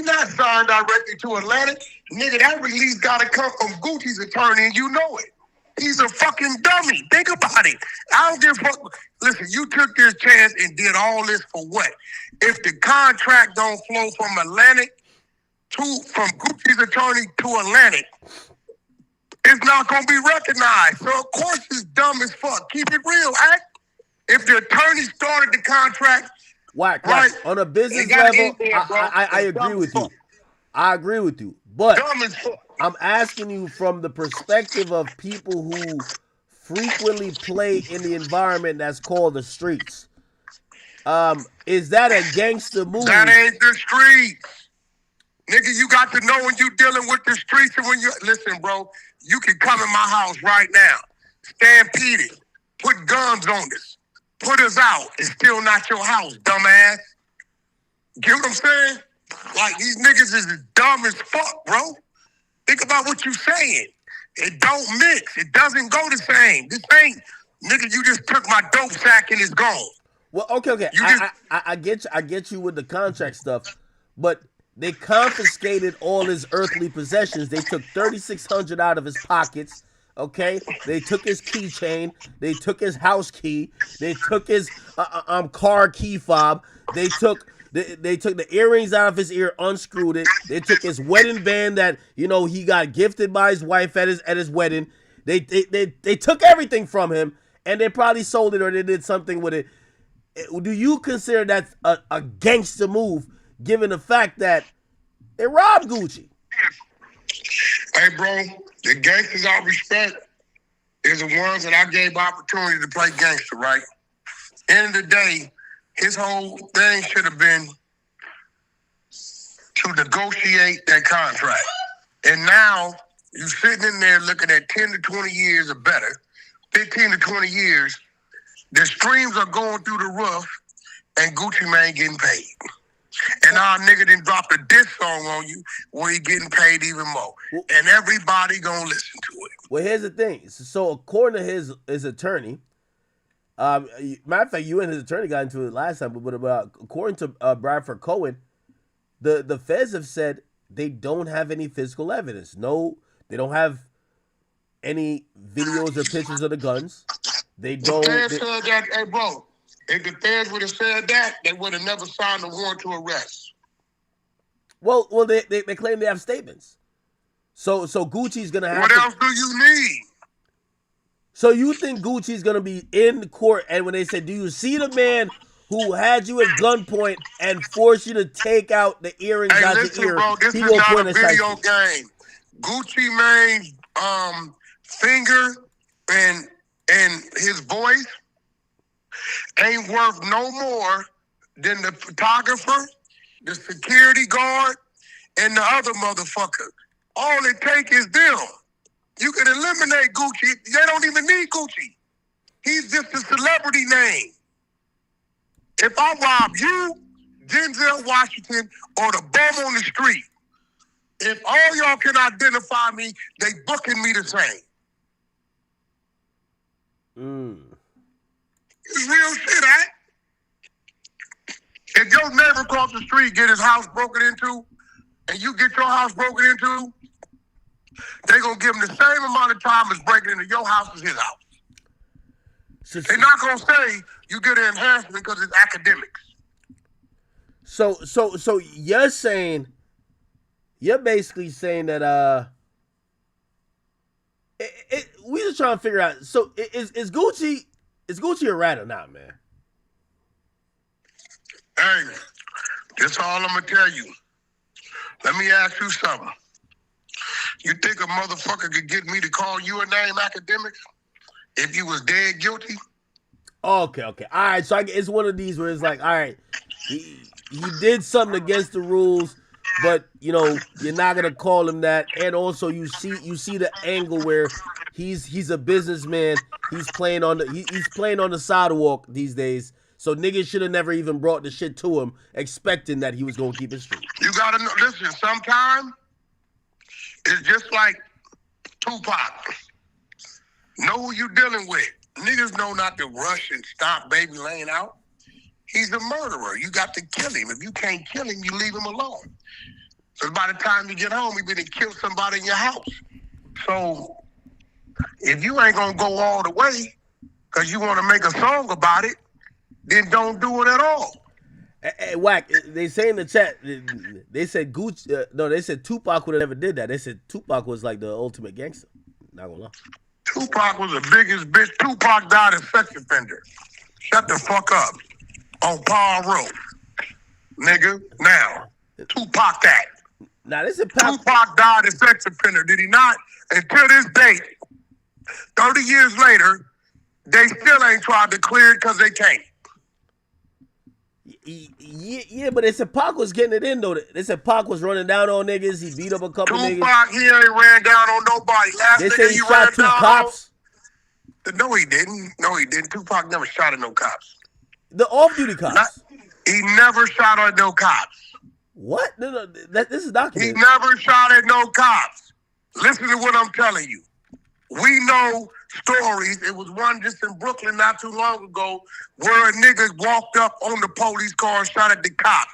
not signed directly to Atlantic. Nigga, that release gotta come from Gucci's attorney and you know it. He's a fucking dummy. Think about it. I don't give a fuck. Listen, you took this chance and did all this for what? If the contract don't flow from Atlantic from Gucci's attorney to Atlantic, it's not gonna be recognized. So of course it's dumb as fuck. Keep it real, act. If the attorney started the contract, Wack, on a business level, I agree with you. I agree with you. But I'm asking you from the perspective of people who frequently play in the environment that's called the streets. Is that a gangster move? That ain't the streets. Nigga, you got to know when you dealing with the streets and when you... Listen, bro, you can come in my house right now, stampede it, put guns on us, put us out. It's still not your house, dumbass. Get what I'm saying? Like, these niggas is dumb as fuck, bro. Think about what you saying. It don't mix. It doesn't go the same. This ain't, nigga, you just took my dope sack and it's gone. Well, okay. I get you with the contract stuff, but they confiscated all his earthly possessions. They took $3,600 out of his pockets. Okay, they took his keychain. They took his house key. They took his car key fob. They took the earrings out of his ear, unscrewed it. They took his wedding band that he got gifted by his wife at his wedding. They took everything from him, and they probably sold it or they did something with it. Do you consider that a gangster move, given the fact that they robbed Gucci? Hey, bro, the gangsters I respect is the ones that I gave opportunity to play gangster, right? End of the day, his whole thing should have been to negotiate that contract. And now you sitting in there looking at 10 to 20 years or better 15 to 20 years, the streams are going through the roof and Gucci Mane getting paid. And our nigga done dropped a diss song on you where he getting paid even more. And everybody gonna listen to it. Well, here's the thing. So according to his attorney, matter of fact, you and his attorney got into it last time, but according to Bradford Cohen, the feds have said they don't have any physical evidence. No, they don't have any videos or pictures of the guns. They don't. The feds said that, hey, bro, if the feds would have said that, they would have never signed a warrant to arrest. Well, they claim they have statements. So Gucci's gonna have. What else do you need? So you think Gucci's gonna be in court, and when they say, "Do you see the man who had you at gunpoint and forced you to take out the earrings out listen, your ear?" Bro, this is not a video game. Gucci Mane's finger and his voice ain't worth no more than the photographer, the security guard, and the other motherfucker. All it takes is them. You can eliminate Gucci. They don't even need Gucci. He's just a celebrity name. If I rob you, Denzel Washington, or the bum on the street, if all y'all can identify me, they booking me the same. It's real shit, eh? If your neighbor across the street get his house broken into, and you get your house broken into, they gonna give him the same amount of time as breaking into your house as his house. They're not gonna say you get an enhancement because it's academics. So you're basically saying that we just trying to figure out. So is Gucci a rat or not, man? Hey, that's all I'm gonna tell you. Let me ask you something. You think a motherfucker could get me to call you a name, academics, if you was dead guilty? Okay. All right, so it's one of these where it's like, all right, he did something against the rules, but you're not gonna call him that. And also, you see the angle where he's a businessman. He's playing on the sidewalk these days. So niggas should have never even brought the shit to him, expecting that he was gonna keep it straight. You gotta know. Listen, sometimes it's just like Tupac. Know who you dealing with. Niggas know not to rush and stop baby laying out. He's a murderer. You got to kill him. If you can't kill him, you leave him alone. So by the time you get home, you've been to kill somebody in your house. So if you ain't gonna go all the way because you want to make a song about it, then don't do it at all. Hey, Wack, they say in the chat, they said Gucci, they said Tupac would have never did that. They said Tupac was like the ultimate gangster. Not gonna lie. Tupac was the biggest bitch. Tupac died as sex offender. Shut the fuck up. On Paul Road. Nigga, now. Tupac that. Now, this is Tupac died as sex offender, did he not? Until this date, 30 years later, they still ain't tried to clear it because they can't. Yeah, but they said Pac was getting it in, though. They said Pac was running down on niggas. He beat up a couple niggas. Tupac, he ain't ran down on nobody. They said he shot 2 cops. No, he didn't. Tupac never shot at no cops. The off-duty cops. He never shot at no cops. What? No, this is documented. He never shot at no cops. Listen to what I'm telling you. We know stories. It was one just in Brooklyn not too long ago where a nigga walked up on the police car and shot at the cops,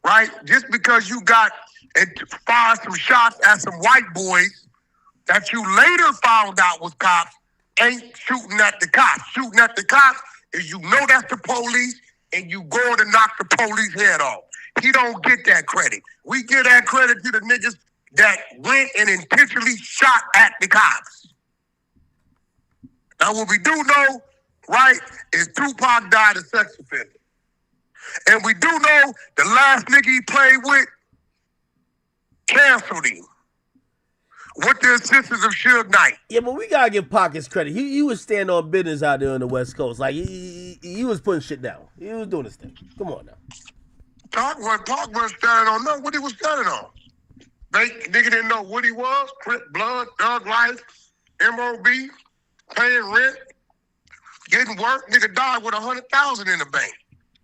right? Just because you got and fired some shots at some white boys that you later found out was cops ain't shooting at the cops. Shooting at the cops is you know that's the police and you going to knock the police head off. He don't get that credit. We give that credit to the niggas that went and intentionally shot at the cops. Now, what we do know, right, is Tupac died a sex offender. And we do know the last nigga he played with canceled him with the assistance of Suge Knight. Yeah, but we gotta give Pac his credit. He was standing on business out there on the West Coast. Like, he was putting shit down. He was doing his thing. Come on now. Pac wasn't standing on nothing. What he was standing on? Nigga didn't know what he was. Crip, Blood, Thug Life, MOB. paying rent, getting work. Nigga died with $100,000 in the bank.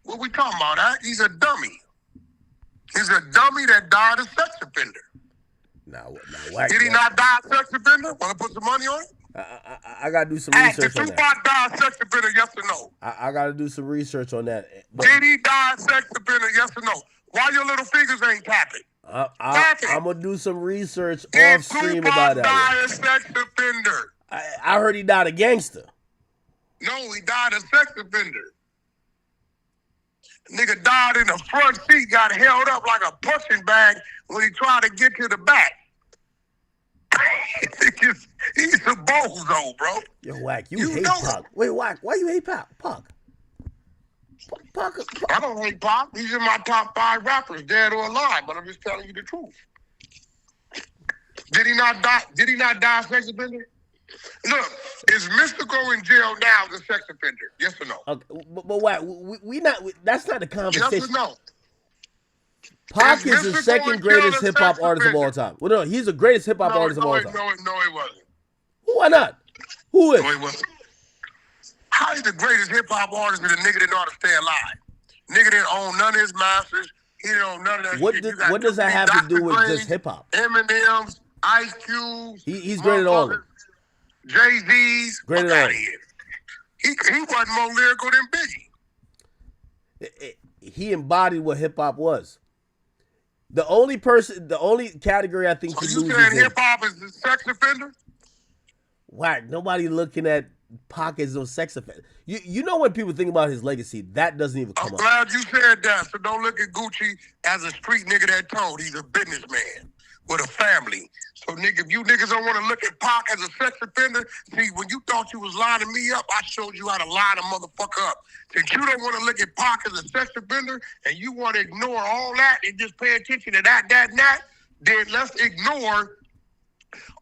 What we talking about? That he's a dummy. He's a dummy that died a sex offender. Wack. Did he not die a sex offender? Want to put some money on it? I gotta do some research Did on that. Tupac die a sex offender? Yes or no? I gotta do some research on that. But Did he die a sex offender? Yes or no? Why your little fingers ain't tapping? I'm gonna do some research Did off stream Tupac about that. die a sex offender? I heard he died a gangster. No, he died a sex offender. Nigga died in the front seat, got held up like a punching bag when he tried to get to the back. He's a bozo, bro. Yo, Wack, you hate Pac. Wait, Wack, why you hate Pac? Pac. I don't hate Pac. He's in my top 5 rappers, dead or alive, but I'm just telling you the truth. Did he not die? Did he not die a sex offender? Look, is Mystical in jail now the sex offender? Yes or no? Okay, but Wack, we not. That's not the conversation. Yes or no? Pac is the second greatest hip hop artist of all time. Well, no, he's the greatest hip hop artist of all time. No, he wasn't. Why not? Who is? No, he wasn't. How is the greatest hip hop artist and the nigga that know how to stay alive? Nigga didn't own none of his masters. He didn't own none of that shit. What does that have to do with just hip hop? Eminem's, Ice Cube's. He's great at all of them. Jay-Z's. Great at all of them. He wasn't more lyrical than Biggie. He embodied what hip hop was. The only category I think So he you loses saying in. hip hop is a sex offender? Wack, nobody looking at Pac as no sex offender. You know when people think about his legacy, that doesn't even come I'm up. glad you said that. So don't look at Gucci as a street nigga that told. He's a businessman with a family. So nigga, if you niggas don't want to look at Pac as a sex offender, see, when you thought you was lining me up, I showed you how to line a motherfucker up. Since you don't want to look at Pac as a sex offender and you want to ignore all that and just pay attention to that, then let's ignore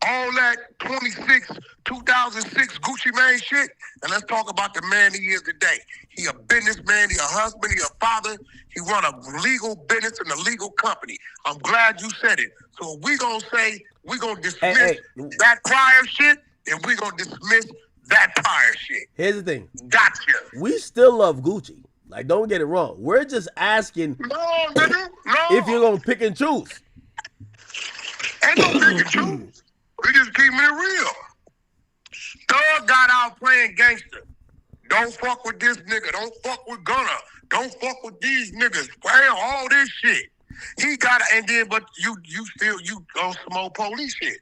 all that 2006 Gucci Mane shit, and let's talk about the man he is today. He a businessman, he a husband, he a father. He run a legal business and a legal company. I'm glad you said it. So we gonna say, we gonna dismiss that prior shit, and we gonna dismiss that prior shit. Here's the thing. Gotcha. We still love Gucci. Like, don't get it wrong. We're just asking if you're gonna pick and choose. Ain't no pick and choose. We just keeping it real. Thug got out playing gangster. Don't fuck with this nigga. Don't fuck with Gunna. Don't fuck with these niggas. Well, all this shit. He got it, and then, but you on some old police shit.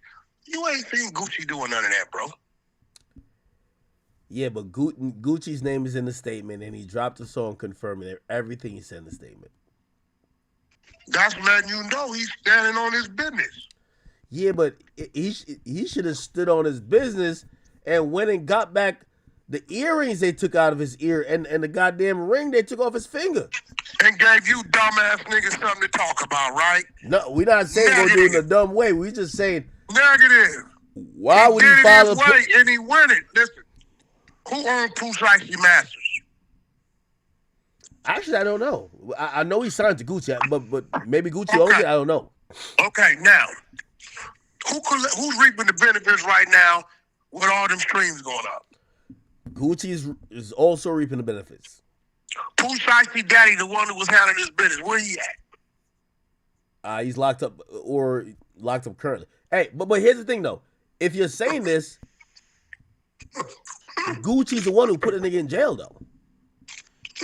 You ain't seen Gucci doing none of that, bro. Yeah, but Gucci's name is in the statement, and he dropped a song confirming everything he said in the statement. That's letting you know he's standing on his business. Yeah, but he should have stood on his business and went and got back the earrings they took out of his ear and the goddamn ring they took off his finger. And gave you dumbass niggas something to talk about, right? No, we're not saying go do it in a dumb way. We're just saying negative. Why would he follow? And he win it. Listen, who owns Pooh Shiesty Masters? Actually, I don't know. I know he signed to Gucci, but maybe Gucci owns it. I don't know. Okay, now who's reaping the benefits right now with all them streams going up? Gucci is also reaping the benefits. Pooh Shiesty Daddy, the one who was handling his business, where he at? He's locked up currently. Hey, but here's the thing though. If you're saying this, Gucci's the one who put a nigga in jail though.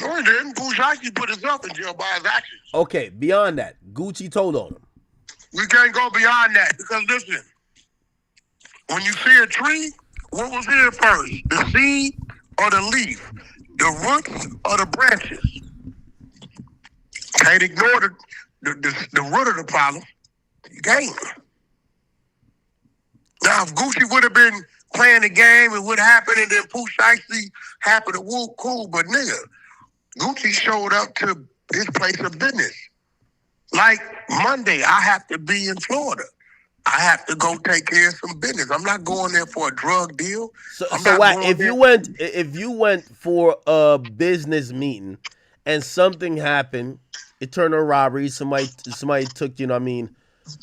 No, he didn't. Pooh Shiesty put himself in jail by his actions. Okay, beyond that, Gucci told on him. We can't go beyond that because listen, when you see a tree, what was here first? The seed or the leaf? The roots or the branches? Can't ignore the root of the problem. You can't. Now, if Gucci would have been playing the game and what happened and then Pooh Shiesty happened to whoop, cool, but nigga, Gucci showed up to his place of business. Like Monday, I have to be in Florida. I have to go take care of some business. I'm not going there for a drug deal. So what? If you went for a business meeting and something happened, it turned a robbery. Somebody took, you know what I mean,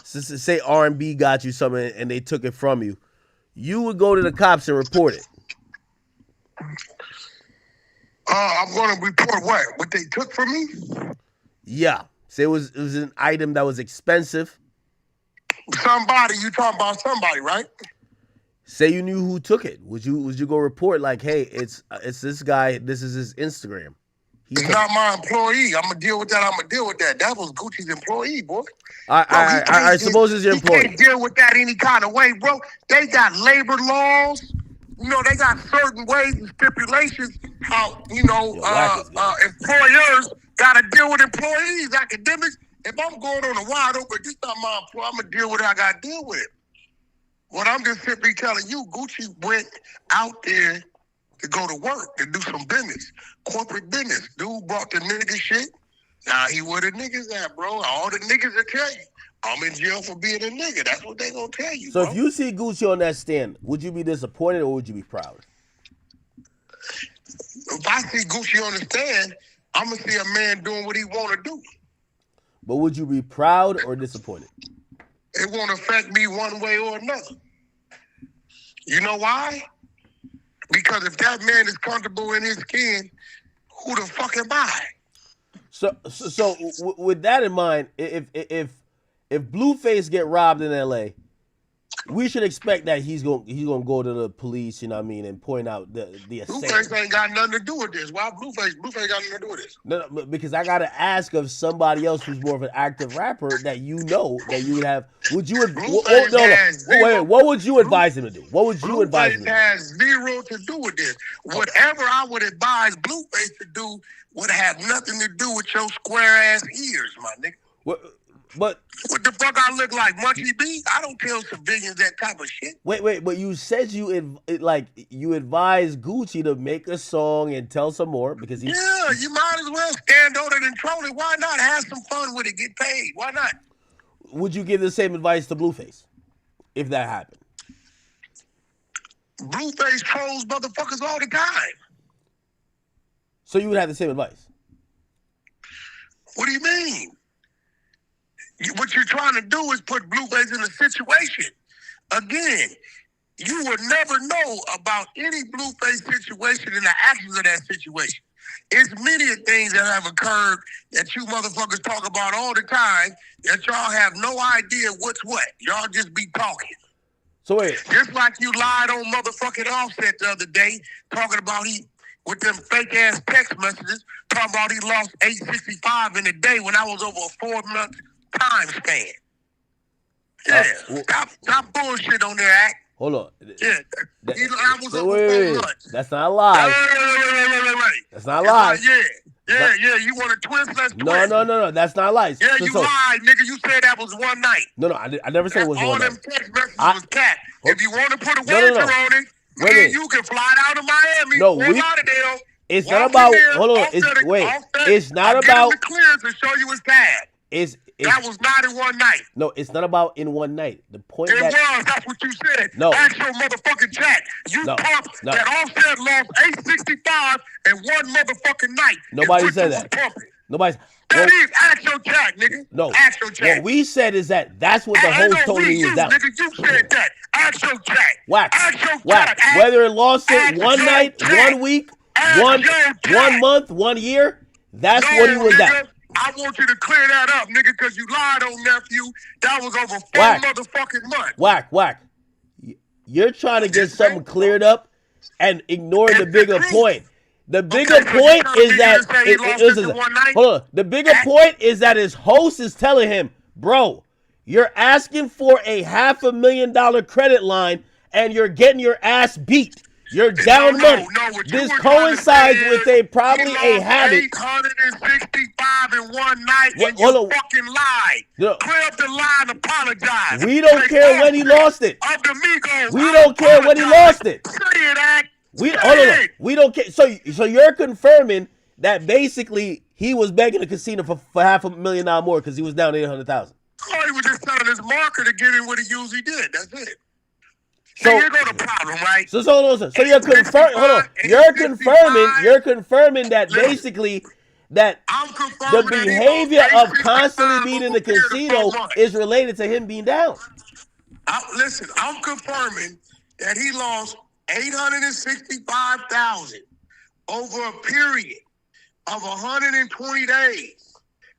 say R&B got you something and they took it from you, you would go to the cops and report it. I'm going to report what they took from me. Yeah. Say it was an item that was expensive. Somebody, you talking about somebody, right? Say you knew who took it. Would you go report like, hey, it's this guy. This is his Instagram. It's not my employee. I'm gonna deal with that. That was Gucci's employee, boy. I suppose it's your employee. You can't deal with that any kind of way, bro. They got labor laws. You know, they got certain ways and stipulations how, employers got to deal with employees, academics. If I'm going on a wide open, this not my employer, I'm going to deal with it. I got to deal with it. What I'm just simply telling you, Gucci went out there to go to work, to do some business, corporate business. Dude brought the nigga shit. Now he where the niggas at, bro. All the niggas will tell you, I'm in jail for being a nigga. That's what they gonna tell you, So bro. if you see Gucci on that stand, would you be disappointed or would you be proud? If I see Gucci on the stand, I'm gonna see a man doing what he wanna do. But would you be proud or disappointed? It won't affect me one way or another. You know why? Because if that man is comfortable in his skin, who the fuck am I? So with that in mind, if Blueface get robbed in LA, we should expect that he's gonna go to the police, you know what I mean, and point out the assailant. Blueface ain't got nothing to do with this. Why Blueface got nothing to do with this? No, because I gotta ask of somebody else who's more of an active rapper that you know that you would have. Would you? What would you advise him to do? What would you advise him to do? Blueface has zero to do with this. Whatever I would advise Blueface to do would have nothing to do with your square ass ears, my nigga. But what the fuck I look like, Monkey B? I don't tell civilians that type of shit. Wait, but you said you advised Gucci to make a song and tell some more because you might as well stand on it and troll it. Why not have some fun with it? Get paid. Why not? Would you give the same advice to Blueface if that happened? Blueface trolls motherfuckers all the time. So you would have the same advice? What do you mean? What you're trying to do is put Blueface in a situation. Again, you would never know about any Blueface situation and the actions of that situation. It's many things that have occurred that you motherfuckers talk about all the time that y'all have no idea what's what. Y'all just be talking. So wait. Just like you lied on motherfucking Offset the other day, talking about with them fake ass text messages, talking about he lost 865 in a day when I was over a 4-month time span. Yeah, stop bullshit on there, Act. Hold on. Yeah, I was over 4 months. That's not a lie. Wait. That's not a lie. Yeah. You want to twist? Let's twist. No. That's not a lie. Yeah, you lied, nigga. You said that was one night. No, I never said it was one night. All them text messages was cat. If you want to put a wager on it, then you can fly down to Miami. No, Lauderdale. It's not about. Hold on. It's not about. The clearance to show you his tag. That was not in one night. No, it's not about in one night. The point was. That's what you said. No. Ask your motherfucking chat. You pumped that Offset lost 865 in one motherfucking night. Nobody said that. Nobody's. That is ask your chat, nigga. No. Ask your chat. What we said is that's what the host told me was that. Nigga, you said that. Ask your chat. Wack. Ask your Wack. chat. Whether it lost it one night, 1 week, 1 month, 1 year, that's what he was at. I want you to clear that up, nigga, because you lied on nephew. That was over 4 motherfucking months. Wack. You're trying to get something cleared up and ignore the bigger point. The bigger point is that hold on. The bigger point is that his host is telling him, bro, you're asking for a $500,000 credit line and you're getting your ass beat. You're down money. This coincides with probably a habit. 865 in one night and you fucking lied. Clear up the line, apologize. We don't care when he lost it. We don't care when he lost it. We don't care. So you're confirming that basically he was begging the casino for $500,000 more because he was down 800,000. Oh, he was just telling his marker to give him what he usually did. That's it. So here go the problem, right? So you're confirming. Hold on. You're confirming that basically that the behavior of constantly being in the casino is related to him being down. Listen, I'm confirming that he lost $865,000 over a period of 120 days,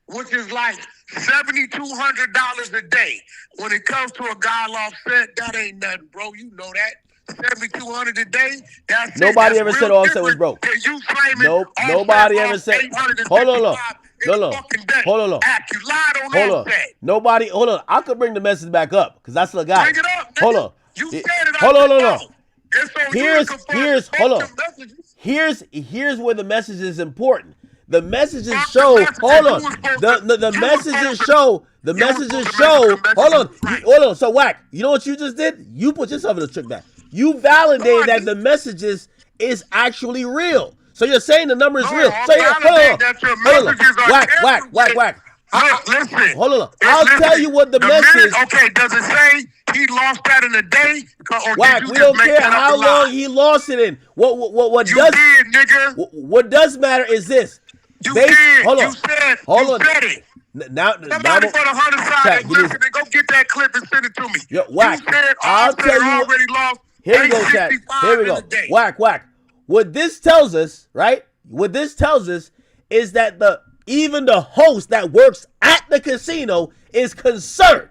which is like $7,200 a day. When it comes to a guy Offset, that ain't nothing, bro. You know that. $7,200 a day. That's nobody it. ever That's said real Offset was broke. different than you claiming Nope. Offset Nobody ever lost said. $865 Hold on. in No. a fucking day. Hold on. Act, you lied on Hold on. Offset. Nobody. Hold on. I could bring the message back up because I still got Bring it. it up, nigga. Hold on. You said it. Hold on. No. It's on you Here's to confirm hold on. the messages. Here's where the message is important. The messages show. Hold on. The messages show. The messages show. Hold on. Hold on. So Wack, you know what you just did? You put yourself in a trick back. You validated that the messages is actually real. So you're saying the number is real. So hold on. Wack. Listen. Hold on. I'll tell you what the message. Okay, does it say he lost that in a day? Wack, we don't care how long he lost it in. What does did, nigga. What does matter is this. You did. Hold on. You said it. Now, somebody for the 100 side and listen and go get that clip and send it to me. Yo, Wack, you said I'll tell you. already lost. Here we go, chat. Here we go. Wack. What this tells us, right? What this tells us is that even the host that works at the casino is concerned.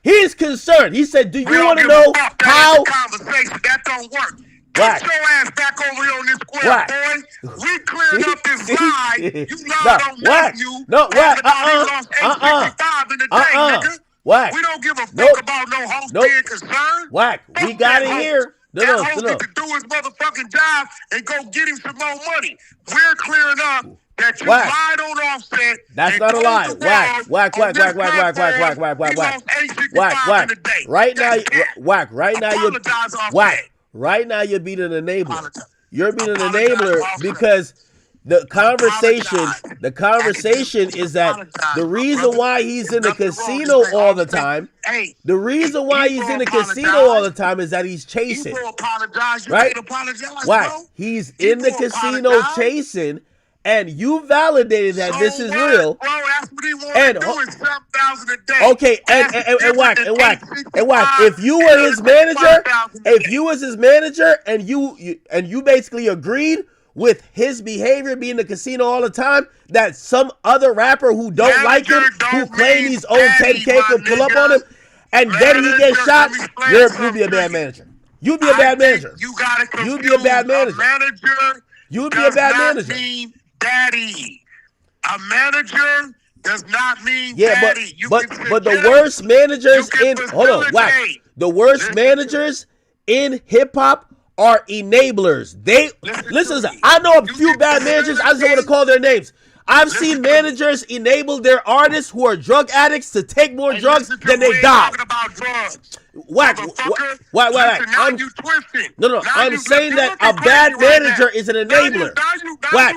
He's concerned. He said, "Do you want to know how?" Conversation that don't work. Wack. Get your ass back over here on this square, boy. We cleared up this lie. You lied on Matthew. No, Wack. Wack. We don't give a fuck about no host being concerned. Wack. We got it here. No. Host needs to do his motherfucking job and go get him some more money. We're clearing up that you lied on Offset. That's not a lie. Wack. Right now you're being an enabler. You're being an enabler because the conversation is that the reason why he's in the casino all the time, is that he's chasing. Right? Why? He's in the casino chasing, and you validated that this is real. And okay, and Wack, if you were his manager, and you basically agreed with his behavior being in the casino all the time, that some other rapper who don't like him, who claim he's owed 10K could pull up on him, and then he gets shot, you'd be a bad manager. You'd be a bad manager. You'd be a bad manager. You'd be a bad manager. Daddy. A manager does not mean daddy. But the worst managers in Wack. The worst managers in hip hop are enablers. Listen. I know a few bad managers. I just don't want to call their names. I've seen managers enable their artists who are drug addicts to take more drugs than they die. Wack. I'm saying that a bad manager is an enabler. Wack.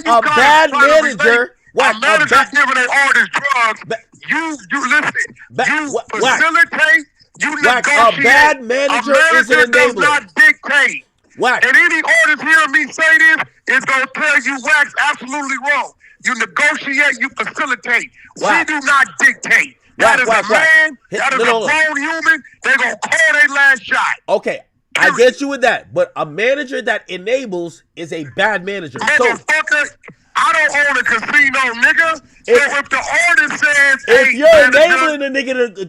A bad manager. A manager giving their artists drugs. You listen. You facilitate. You negotiate. A bad manager is an enabler. Does not dictate. Wack. And any artist hearing me say this is going to tell you Wack's absolutely wrong. You negotiate, you facilitate. Wack. We do not dictate. That is a man, that is a grown human. They're going to call their last shot. Okay, I get you with that. But a manager that enables is a bad manager. Motherfucker, I don't own a casino, nigga. So if the artist says, if you're enabling a nigga to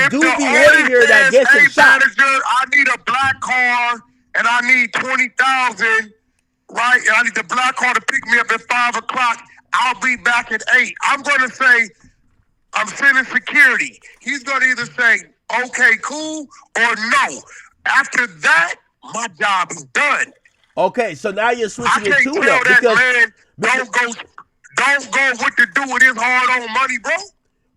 do behavior that gets him shot. Manager, I need a black car and I need 20,000, right? And I need the black car to pick me up at 5 o'clock. I'll be back at 8. I'm going to say, I'm sending security. He's going to either say, okay, cool, or no. After that, my job is done. Okay, so now you're switching your tune up. Because don't go what to do with his hard-earned money, bro.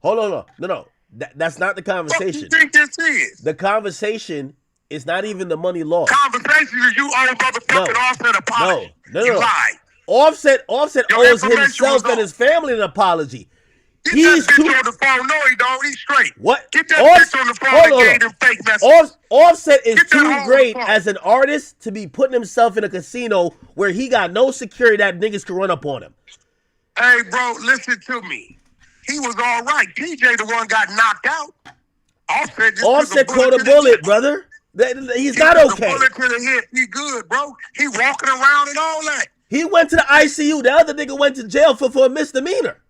Hold on, no. That's not the conversation. What do you think this is? The conversation is not even the money lost. Conversation is you owe motherfucking Offset apology. No. You lied. Offset owes himself and his family an apology. He's too on the phone. No, he don't. He's straight. What? Get that bitch on the phone and gave them fake messages. Offset is too great as an artist to be putting himself in a casino where he got no security that niggas could run up on him. Hey, bro, listen to me. He was all right. TJ the one got knocked out. Offset caught a bullet, brother. He's not okay. The bullet to the head. He good, bro. He walking around and all that. He went to the ICU. The other nigga went to jail for a misdemeanor.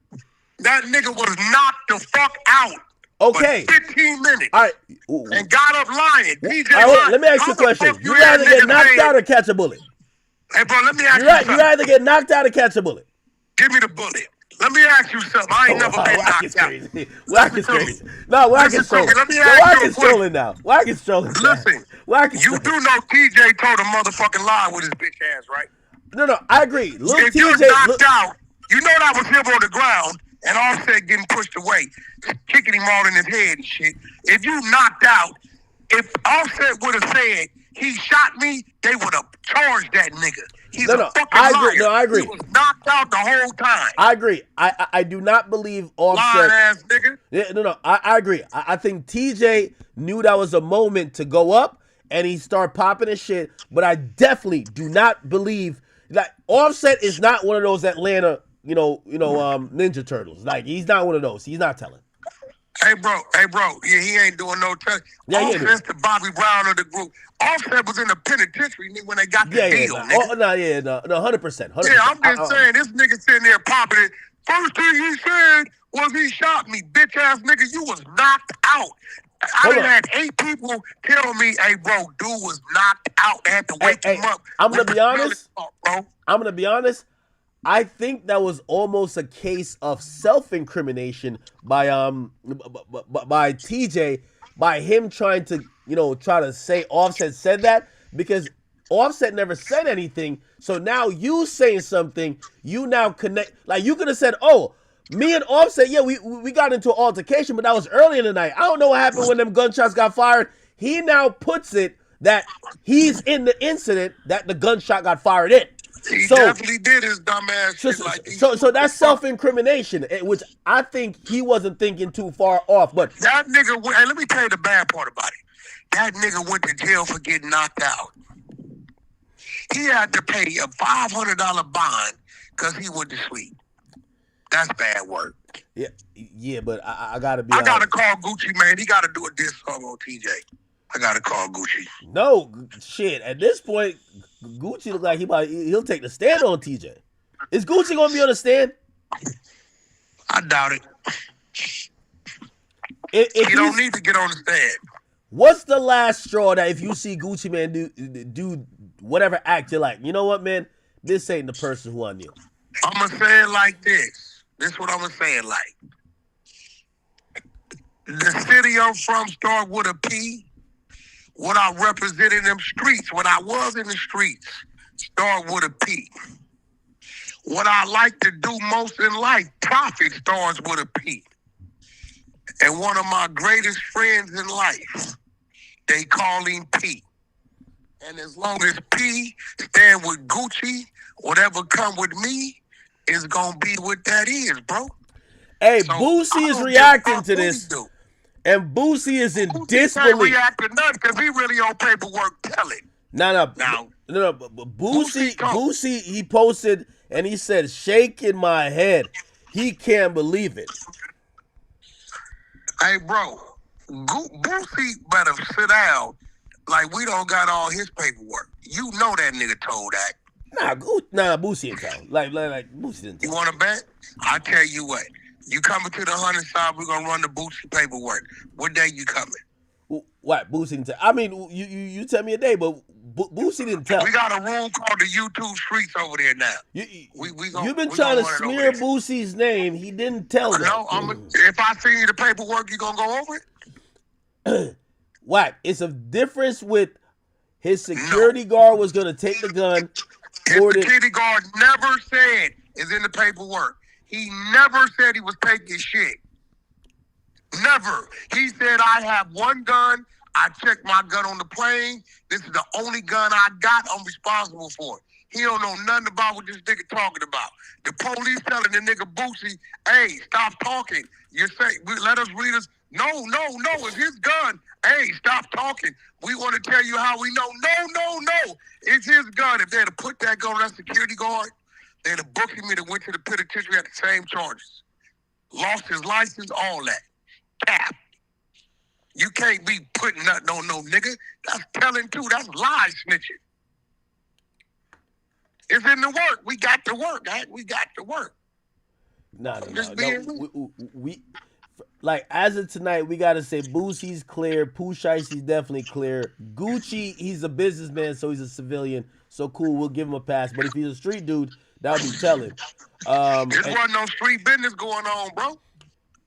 That nigga was knocked the fuck out. Okay. For 15 minutes. All right. And got up lying. PJ, all right, let me ask you a question. You rather get knocked out or catch a bullet? Hey, bro, let me ask you something. You rather get knocked out or catch a bullet? Give me the bullet. Let me ask you something. I ain't never been knocked out. Wack is crazy. No, Wack is trolling. Wack is trolling now. Wack is trolling. Listen, you do know TJ told a motherfucking lie with his bitch ass, right? No, I agree. Look, if you're knocked out, you know that was him on the ground and Offset getting pushed away, kicking him all in his head and shit. If you knocked out, if Offset would have said he shot me, they would have charged that nigga. He's a fucking liar. No, I agree. He was knocked out the whole time. I agree. I do not believe Offset. Lying ass nigga. Yeah, no, I agree. I think TJ knew that was a moment to go up and he started popping his shit. But I definitely do not believe that Offset is not one of those Atlanta, Ninja Turtles. Like, he's not one of those. He's not telling. Hey, bro. Yeah, he ain't doing no telling. Offset's the Bobby Brown of the group. Offset was in the penitentiary when they got the deal, nigga. 100%. Yeah, I'm just saying, this nigga sitting there popping it. First thing he said was he shot me. Bitch ass nigga, you was knocked out. I done had 8 people tell me, hey, bro, dude was knocked out. I had to wake him up. I'm going to be honest. I'm going to be honest. I think that was almost a case of self-incrimination by TJ, by him trying to, try to say Offset said that, because Offset never said anything. So now you saying something, you now connect. Like, you could have said, oh, me and Offset, yeah, we got into an altercation, but that was early in the night. I don't know what happened when them gunshots got fired. He now puts it that he's in the incident that the gunshot got fired in. He definitely did his dumb ass shit like so that's self-incrimination, which I think he wasn't thinking too far off. But that nigga, hey, let me tell you the bad part about it. That nigga went to jail for getting knocked out. He had to pay a $500 bond because he went to sleep. That's bad work. Yeah, but I gotta be. I gotta call Gucci, man. He gotta do a diss song on TJ. I gotta call Gucci. No shit. At this point, Gucci look like he'll take the stand on TJ. Is Gucci gonna be on the stand? I doubt it. If he don't need to get on the stand. What's the last straw that if you see Gucci Man do whatever act, you're like, you know what, man, this ain't the person who I knew. I'm gonna say it like this. This is what I'm gonna say it like. The city I'm from start with a P. What I represent in them streets, when I was in the streets, start with a P. What I like to do most in life, profit, starts with a P. And one of my greatest friends in life, they call him P. And as long as P stand with Gucci, whatever come with me is gonna be what that is, bro. Hey, so Boosie is reacting to this. And Boosie is in disbelief. He ain't reacting nothing because he really on paperwork telling. No. But Boosie, he posted and he said, shaking my head. He can't believe it. Hey, bro, Boosie better sit down like we don't got all his paperwork. You know that nigga told that. Boosie didn't tell. Like Boosie didn't tell. You want to bet? I tell you what. You coming to the 100 side, we're going to run the Boosie paperwork. What day you coming? What? Boosie didn't tell. I mean, you tell me a day, but Boosie didn't tell. We got a room called the YouTube Streets over there now. You've been trying to smear Boosie's name. He didn't tell that. No, if I send you the paperwork, you going to go over it? Wack, it's a difference with his security guard was going to take the gun. His security guard never said it's in the paperwork. He never said he was taking shit. Never. He said, I have one gun. I checked my gun on the plane. This is the only gun I got. I'm responsible for it. He don't know nothing about what this nigga talking about. The police telling the nigga Boosie, hey, stop talking. You're saying, let us read us. No, it's his gun. Hey, stop talking. We want to tell you how we know. No. It's his gun. If they had to put that gun on that security guard, they'd have booked him and went to the penitentiary at the same charges. Lost his license, all that. Cap. You can't be putting nothing on no nigga. That's telling too. That's lie snitching. It's in the work. We got to work. Right? We got to work. No. We like as of tonight, we gotta say Boosie's clear, Pooh shiesty's definitely clear. Gucci, he's a businessman, so he's a civilian. So cool, we'll give him a pass. But if he's a street dude, that would be telling. There wasn't no street business going on, bro.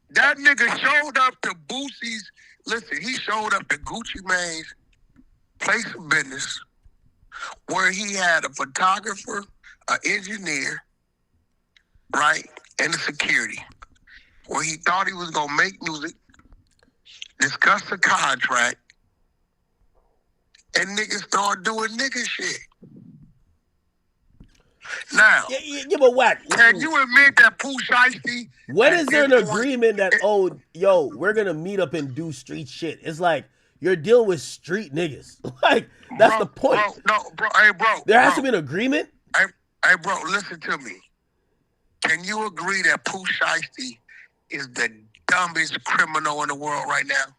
That nigga showed up to Boosie's. Listen, he showed up to Gucci Mane's place of business where he had a photographer, an engineer, right, and a security. Where he thought he was gonna make music, discuss the contract, and niggas start doing nigga shit. Now, but Wack, can you admit that Pooh shiesty? When is there an agreement that we're gonna meet up and do street shit? It's like you're dealing with street niggas. Like that's the point. There has to be an agreement. Hey, bro, listen to me. Can you agree that Pooh shiesty is the dumbest criminal in the world right now?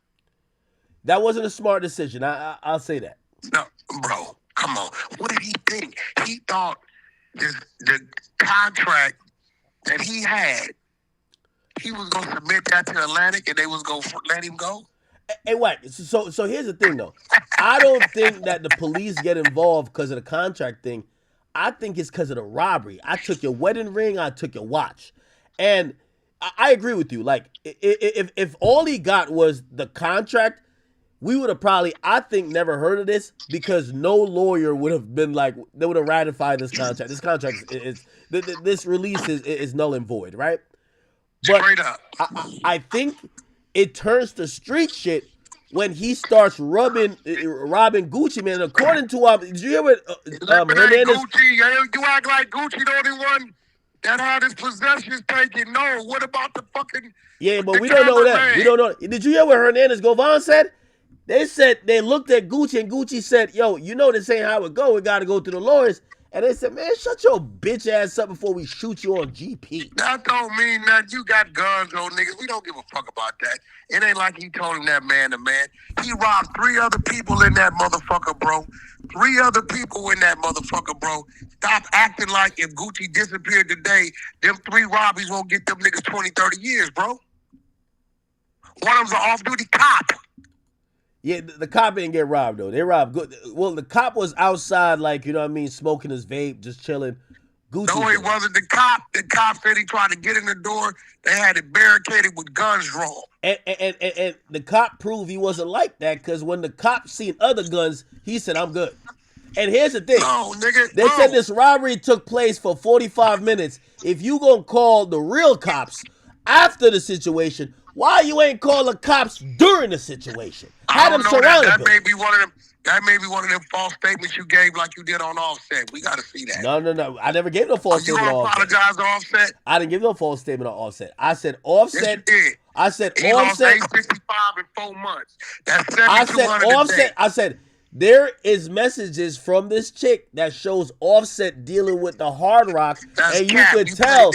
That wasn't a smart decision. I'll say that. No, bro, come on. What did he think? He thought the contract that he had, he was going to submit that to Atlantic and they was going to let him go? Hey, Wack, so here's the thing, though. I don't think that the police get involved because of the contract thing. I think it's because of the robbery. I took your wedding ring. I took your watch. And I agree with you. Like, if all he got was the contract, we would have probably, I think, never heard of this because no lawyer would have been like, they would have ratified this contract. This contract this release is null and void, right? But straight up. I think it turns to street shit when he starts robbing Gucci, man. According to did you hear what Hernandez? Gucci, you act like Gucci the only one that had his possessions taken. No, what about the fucking? Yeah, but we don't know that. We don't know. Did you hear what Hernandez Govan said? They said they looked at Gucci and Gucci said, "Yo, you know this ain't how it go. We got to go to the lawyers." And they said, "Man, shut your bitch ass up before we shoot you on GP." That don't mean that you got guns on niggas. We don't give a fuck about that. It ain't like he told him that man to man. He robbed 3 other people in that motherfucker, bro. 3 other people in that motherfucker, bro. Stop acting like if Gucci disappeared today, them 3 robberies won't get them niggas 20, 30 years, bro. One of them's an off-duty cop. Yeah, the cop didn't get robbed, though. They robbed good. Well, the cop was outside, like, you know what I mean, smoking his vape, just chilling. Gucci. No, it wasn't the cop. The cop said he tried to get in the door. They had it barricaded with guns drawn. And the cop proved he wasn't like that because when the cop seen other guns, he said, "I'm good." And here's the thing. No, nigga. They said this robbery took place for 45 minutes. If you gonna call the real cops after the situation, why you ain't call the cops during the situation? Had them surrounded. That may be one of them. That may be one of them false statements you gave, like you did on Offset. We got to see that. No. I never gave no false statement on Offset. You apologize to Offset? I didn't give no false statement on Offset. I said Offset. Yes, you did. I said he Offset. Lost 865 in 4 months. That's 7,200 Offset. I said there is messages from this chick that shows Offset dealing with the Hard Rock, that's and cap. You could tell.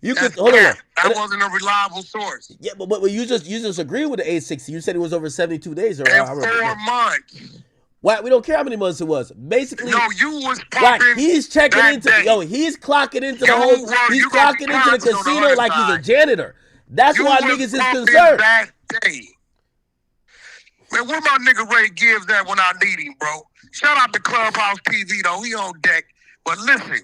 You That's could hold on. That wasn't a reliable source. Yeah, but you just agree with the 860. You said it was over 72 days or in 4 months. Wack, we don't care how many months it was. Basically, no, you was popping. Wack, he's checking into day. he's clocking into the whole. He's clocking into the casino like he's a janitor. That's why niggas is concerned. That day. Man, where my nigga Ray Gibbs at when I need him, bro? Shout out to Clubhouse TV though. He on deck. But listen.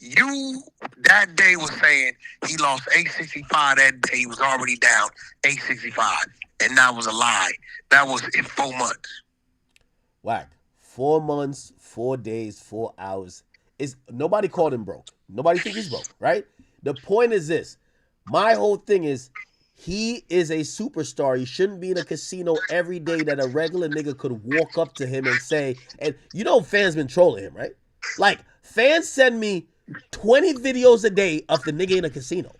You that day was saying he lost 865 that day. He was already down 865. And that was a lie. That was in 4 months. Wack. 4 months, 4 days, 4 hours. Nobody called him broke. Nobody think he's broke, right? The point is this. My whole thing is he is a superstar. He shouldn't be in a casino every day that a regular nigga could walk up to him and say, and you know fans been trolling him, right? Like, fans send me 20 videos a day of the nigga in a casino.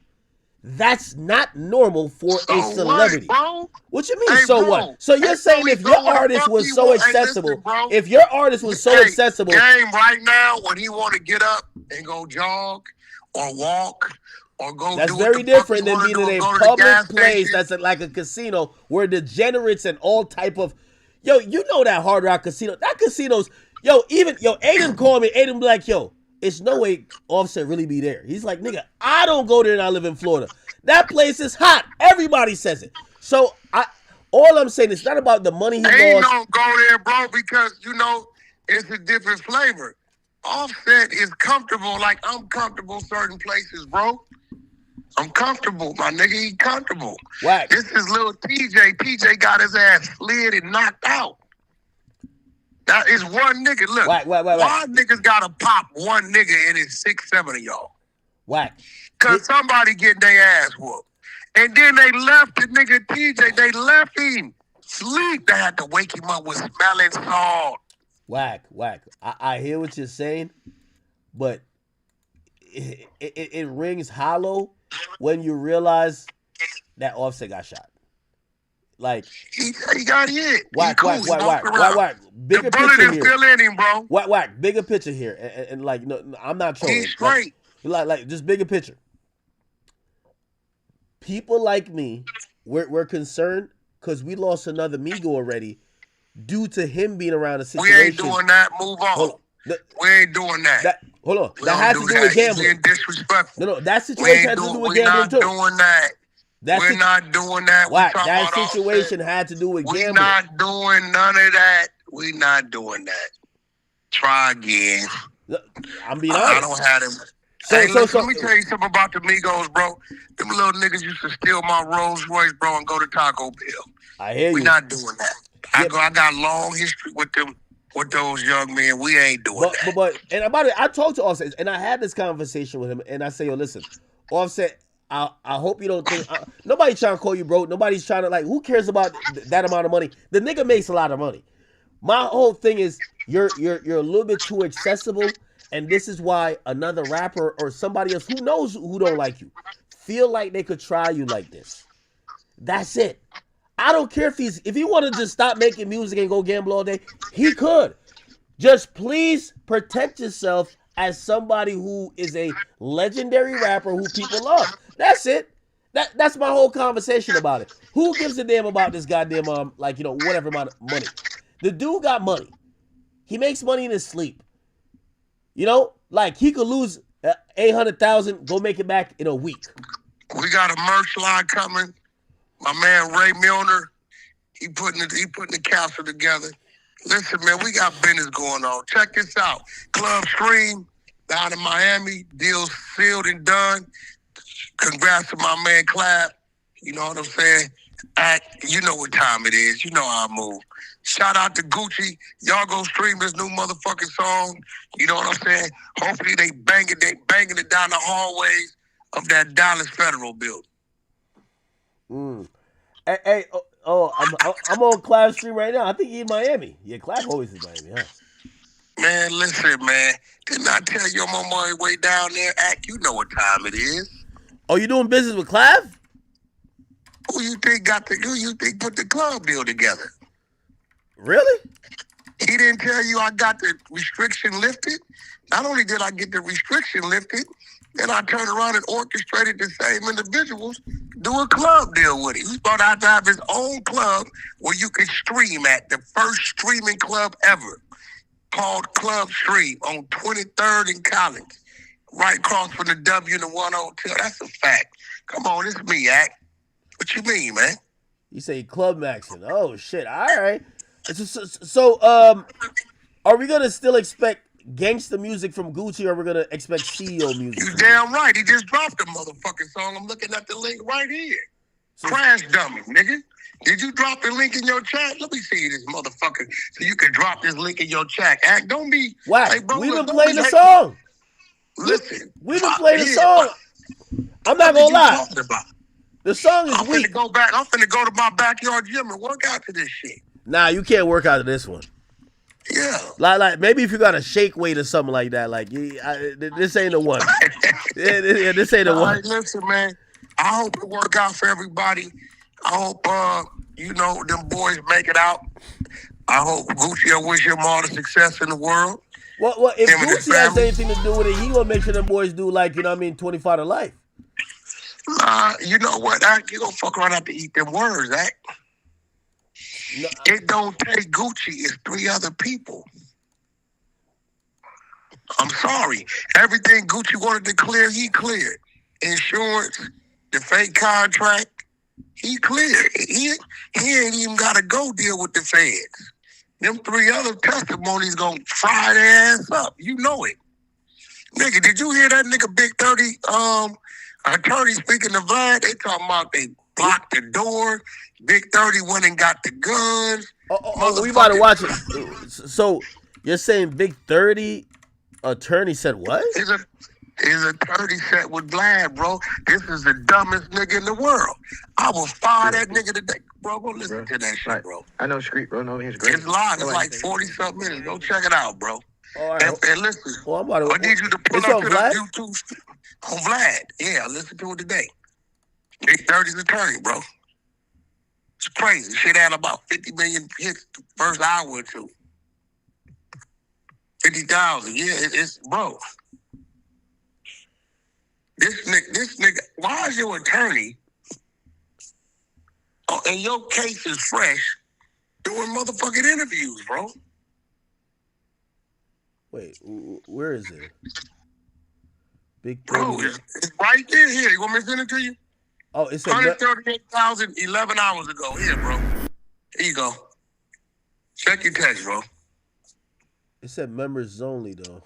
That's not normal for a celebrity. What you mean, hey, so bro. what? So you're saying if your artist was so accessible, if your artist was so accessible. Game right now, when he want to get up and go jog or walk or go That's do very what the fuck different you than wanna being do, in a go to the public gas place station. that's like a casino where degenerates and all type of, yo, you know that Hard Rock Casino. That casino's, Aiden called me. Aiden be like, yo, it's no way Offset really be there. He's like, nigga, I don't go there and I live in Florida. That place is hot. Everybody says it. So all I'm saying, it's not about the money he Ain't lost. don't go there, bro, because it's a different flavor. Offset is comfortable, like I'm comfortable certain places, bro. I'm comfortable, my nigga. He comfortable. Wack. This is little TJ. TJ got his ass slid and knocked out. That is one nigga. Look, Wack. why niggas gotta pop one nigga and it's 6, 7 of y'all? Wack. Cause somebody getting their ass whooped. And then they left the nigga TJ. They left him sleep. They had to wake him up with smelling salt. Wack. I hear what you're saying, but it rings hollow when you realize that Offset got shot. Like he got hit. Wack. Bigger the bullet picture is here. still in him, bro. Wack. Bigger picture here, and like, no, I'm not trolling. He's straight. Like just bigger picture. People like me, we're concerned because we lost another Migo already due to him being around a situation. We ain't doing that. Move on. We ain't doing that. Hold on. We That has to do with gambling. Being disrespectful. No, that situation had to do with gambling too. We're not doing that. We're not doing that. Wack, that situation had to do with gambling. We're not doing none of that. We're not doing that. Try again. I'm being honest. I don't have them. Let me tell you something about the Migos, bro. Them little niggas used to steal my Rolls Royce, bro, and go to Taco Bell. I hear you. We're not doing that. I got long history with them, with those young men. We ain't doing that. But and about it, I talked to Offset, and I had this conversation with him, and I say, yo, listen, Offset, I hope you don't think nobody's trying to call you broke. Nobody's trying to, like, who cares about that amount of money? The nigga makes a lot of money. My whole thing is you're a little bit too accessible, and this is why another rapper or somebody else who knows who don't like you feel like they could try you like this. That's it. I don't care if he want to just stop making music and go gamble all day, he could. Just please protect yourself as somebody who is a legendary rapper who people love. That's it. That's my whole conversation about it. Who gives a damn about this goddamn whatever amount of money? The dude got money. He makes money in his sleep. Like he could lose 800,000, go make it back in a week. We got a merch line coming. My man Ray Milner, he putting the capsule together. Listen, man, we got business going on. Check this out. Club Stream down in Miami, deals sealed and done. Congrats to my man Clap. You know what I'm saying? You know what time it is. You know how I move. Shout out to Gucci. Y'all go stream his new motherfucking song. You know what I'm saying? Hopefully they banging it down the hallways of that Dallas Federal building. Hey, I'm on Clap Stream right now. I think he's in Miami. Yeah, Clap always in Miami, huh? Man, listen, man. Didn't I tell you I'm on my way down there? You know what time it is. Oh, you doing business with Clap? Who you think put the club deal together? Really? He didn't tell you I got the restriction lifted? Not only did I get the restriction lifted, then I turned around and orchestrated the same individuals do a club deal with him. He thought I'd have his own club where you could stream at, the first streaming club ever, called Club Stream on 23rd and Collins, right across from the W and the 1 Hotel. That's a fact. Come on, it's me, Act. What you mean, man? You say Club Maxing. Oh, shit. All right. So, are we going to still expect gangsta music from Gucci, or are we going to expect CEO music? You damn right. He just dropped the motherfucking song. I'm looking at the link right here. Crash Dummy, nigga. Did you drop the link in your chat? Let me see this motherfucker so you can drop this link in your chat. Act, don't be... Why? Hey, bro, we've been playing the song. Listen. We've been playing the song. I'm not going to lie. The song is weak. I'm finna go to my backyard gym and work out to this shit. Nah, you can't work out to this one. Yeah. Like maybe if you got a shake weight or something like that. Like, this ain't the one. This ain't the one. Right, listen, man. I hope it work out for everybody. I hope, them boys make it out. I hope Gucci, I wish him all the success in the world. Well, if Gucci has anything to do with it, he gonna make sure them boys do, like, 25 to life. You know what, Act? You gonna fuck around and have to eat them words, Act. No, it don't take Gucci, it's 3 other people. I'm sorry. Everything Gucci wanted to clear, he cleared. Insurance, the fake contract, he cleared. He ain't even got to go deal with the feds. Them 3 other testimonies gonna fry their ass up. You know it. Nigga, did you hear that nigga Big 30 attorney speaking to Vlad? They talking about they blocked the door. Big 30 went and got the guns. We about to watch it. So you're saying Big 30 attorney said what? His attorney said with Vlad, bro, this is the dumbest nigga in the world. I will fire that nigga today. Bro, go listen to that shit, bro. I know Street, bro. No, he's great. It's live. It's like 40-something minutes. Go check it out, bro. All right. And listen, I need you to pull up to the YouTube on Vlad. Yeah, listen to it today. Big 30's attorney, bro. It's crazy. Shit had about 50 million hits the first hour or two. 50,000. Yeah, it's bro. This nigga, why is your attorney, and your case is fresh, doing motherfucking interviews, bro? Wait, where is it? Big 30. Bro, it's right there. Here, you want me to send it to you? Oh, it's 138,000 11 hours ago. Here, bro. Here you go. Check your text, bro. It said members only, though.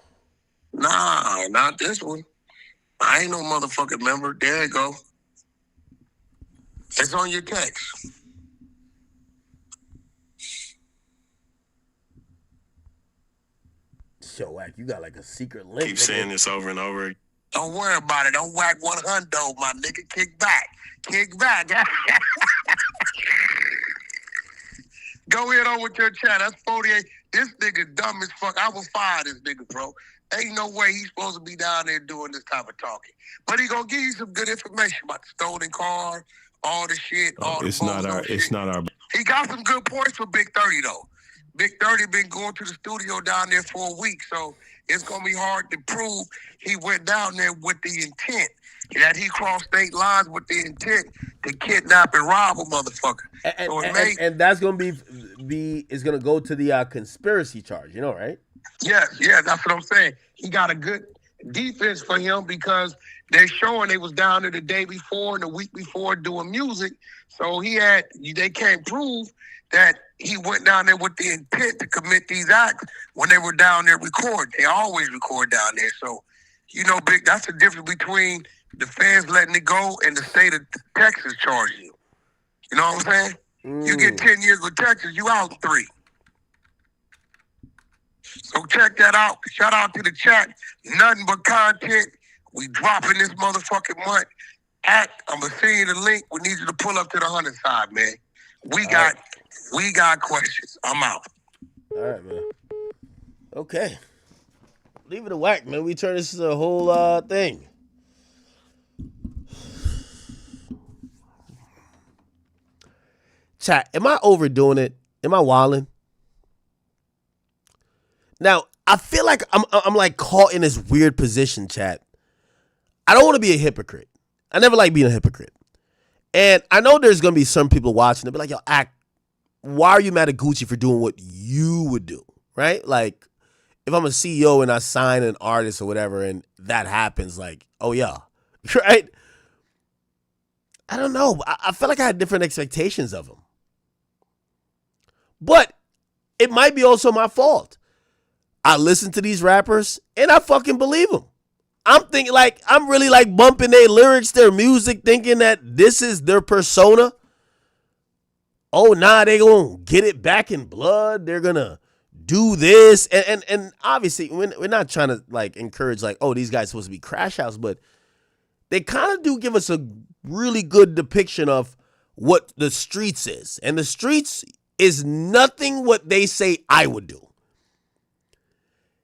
Nah, not this one. I ain't no motherfucking member. There you go. It's on your text. Yo, Wack, you got like a secret link. Keep saying this over and over. Don't worry about it. Don't whack 100, my nigga. Kick back. Kick back. Go ahead on with your chat. That's 48. This nigga dumb as fuck. I will fire this nigga, bro. Ain't no way he's supposed to be down there doing this type of talking. But he gonna give you some good information about the stolen car, all the shit, all the It's not our. He got some good points for Big 30 though. Big 30 been going to the studio down there for a week, so it's gonna be hard to prove he went down there with the intent. That he crossed state lines with the intent to kidnap and rob a motherfucker. And that's gonna be is gonna go to the conspiracy charge, you know, right? Yeah, that's what I'm saying. He got a good defense for him because they're showing they was down there the day before and the week before doing music. So they can't prove that he went down there with the intent to commit these acts when they were down there recording. They always record down there. So, you know, Big, that's the difference between the fans letting it go and the state of Texas charging you. You know what I'm saying? You get 10 years with Texas, you out in 3. So check that out. Shout out to the chat. Nothing but content. We dropping this motherfucking month. I'm gonna send you the link. We need you to pull up to the 100 side, man. We got questions. I'm out. All right, man. Okay. Leave it a Wack, man. We turn this into a whole thing. Chat, am I overdoing it? Am I wilding? Now, I feel like I'm like caught in this weird position, chat. I don't want to be a hypocrite. I never like being a hypocrite. And I know there's going to be some people watching. They'll be like, yo, Act, why are you mad at Gucci for doing what you would do? Right? Like, if I'm a CEO and I sign an artist or whatever and that happens, like, oh, yeah. Right? I don't know. I feel like I had different expectations of him. But it might be also my fault. I listen to these rappers and I fucking believe them. I'm thinking like, I'm really like bumping their lyrics, their music, thinking that this is their persona. Oh, nah, they gonna get it back in blood. They're gonna do this. And obviously, we're not trying to like encourage like, oh, these guys supposed to be crash outs, but they kind of do give us a really good depiction of what the streets is. And the streets is nothing what they say I would do.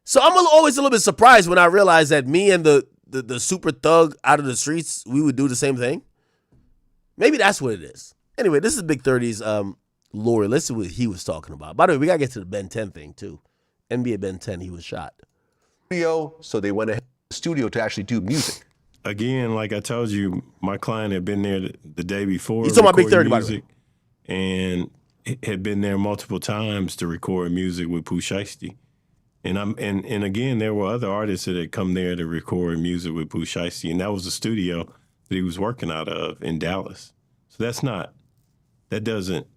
So I'm always a little bit surprised when I realize that me and the super thug out of the streets, we would do the same thing. Maybe that's what it is. Anyway, this is Big 30's lore. Listen to what he was talking about. By the way, we got to get to the Ben 10 thing, too. NBA Ben 10, he was shot. So they went ahead to the studio to actually do music. again, like I told you, my client had been there the day before. You talking about Big 30, recording by the way? music, and had been there multiple times to record music with Pooh Shiesty. And again, there were other artists that had come there to record music with Pooh Shiesty, and that was the studio that he was working out of in Dallas. So that doesn't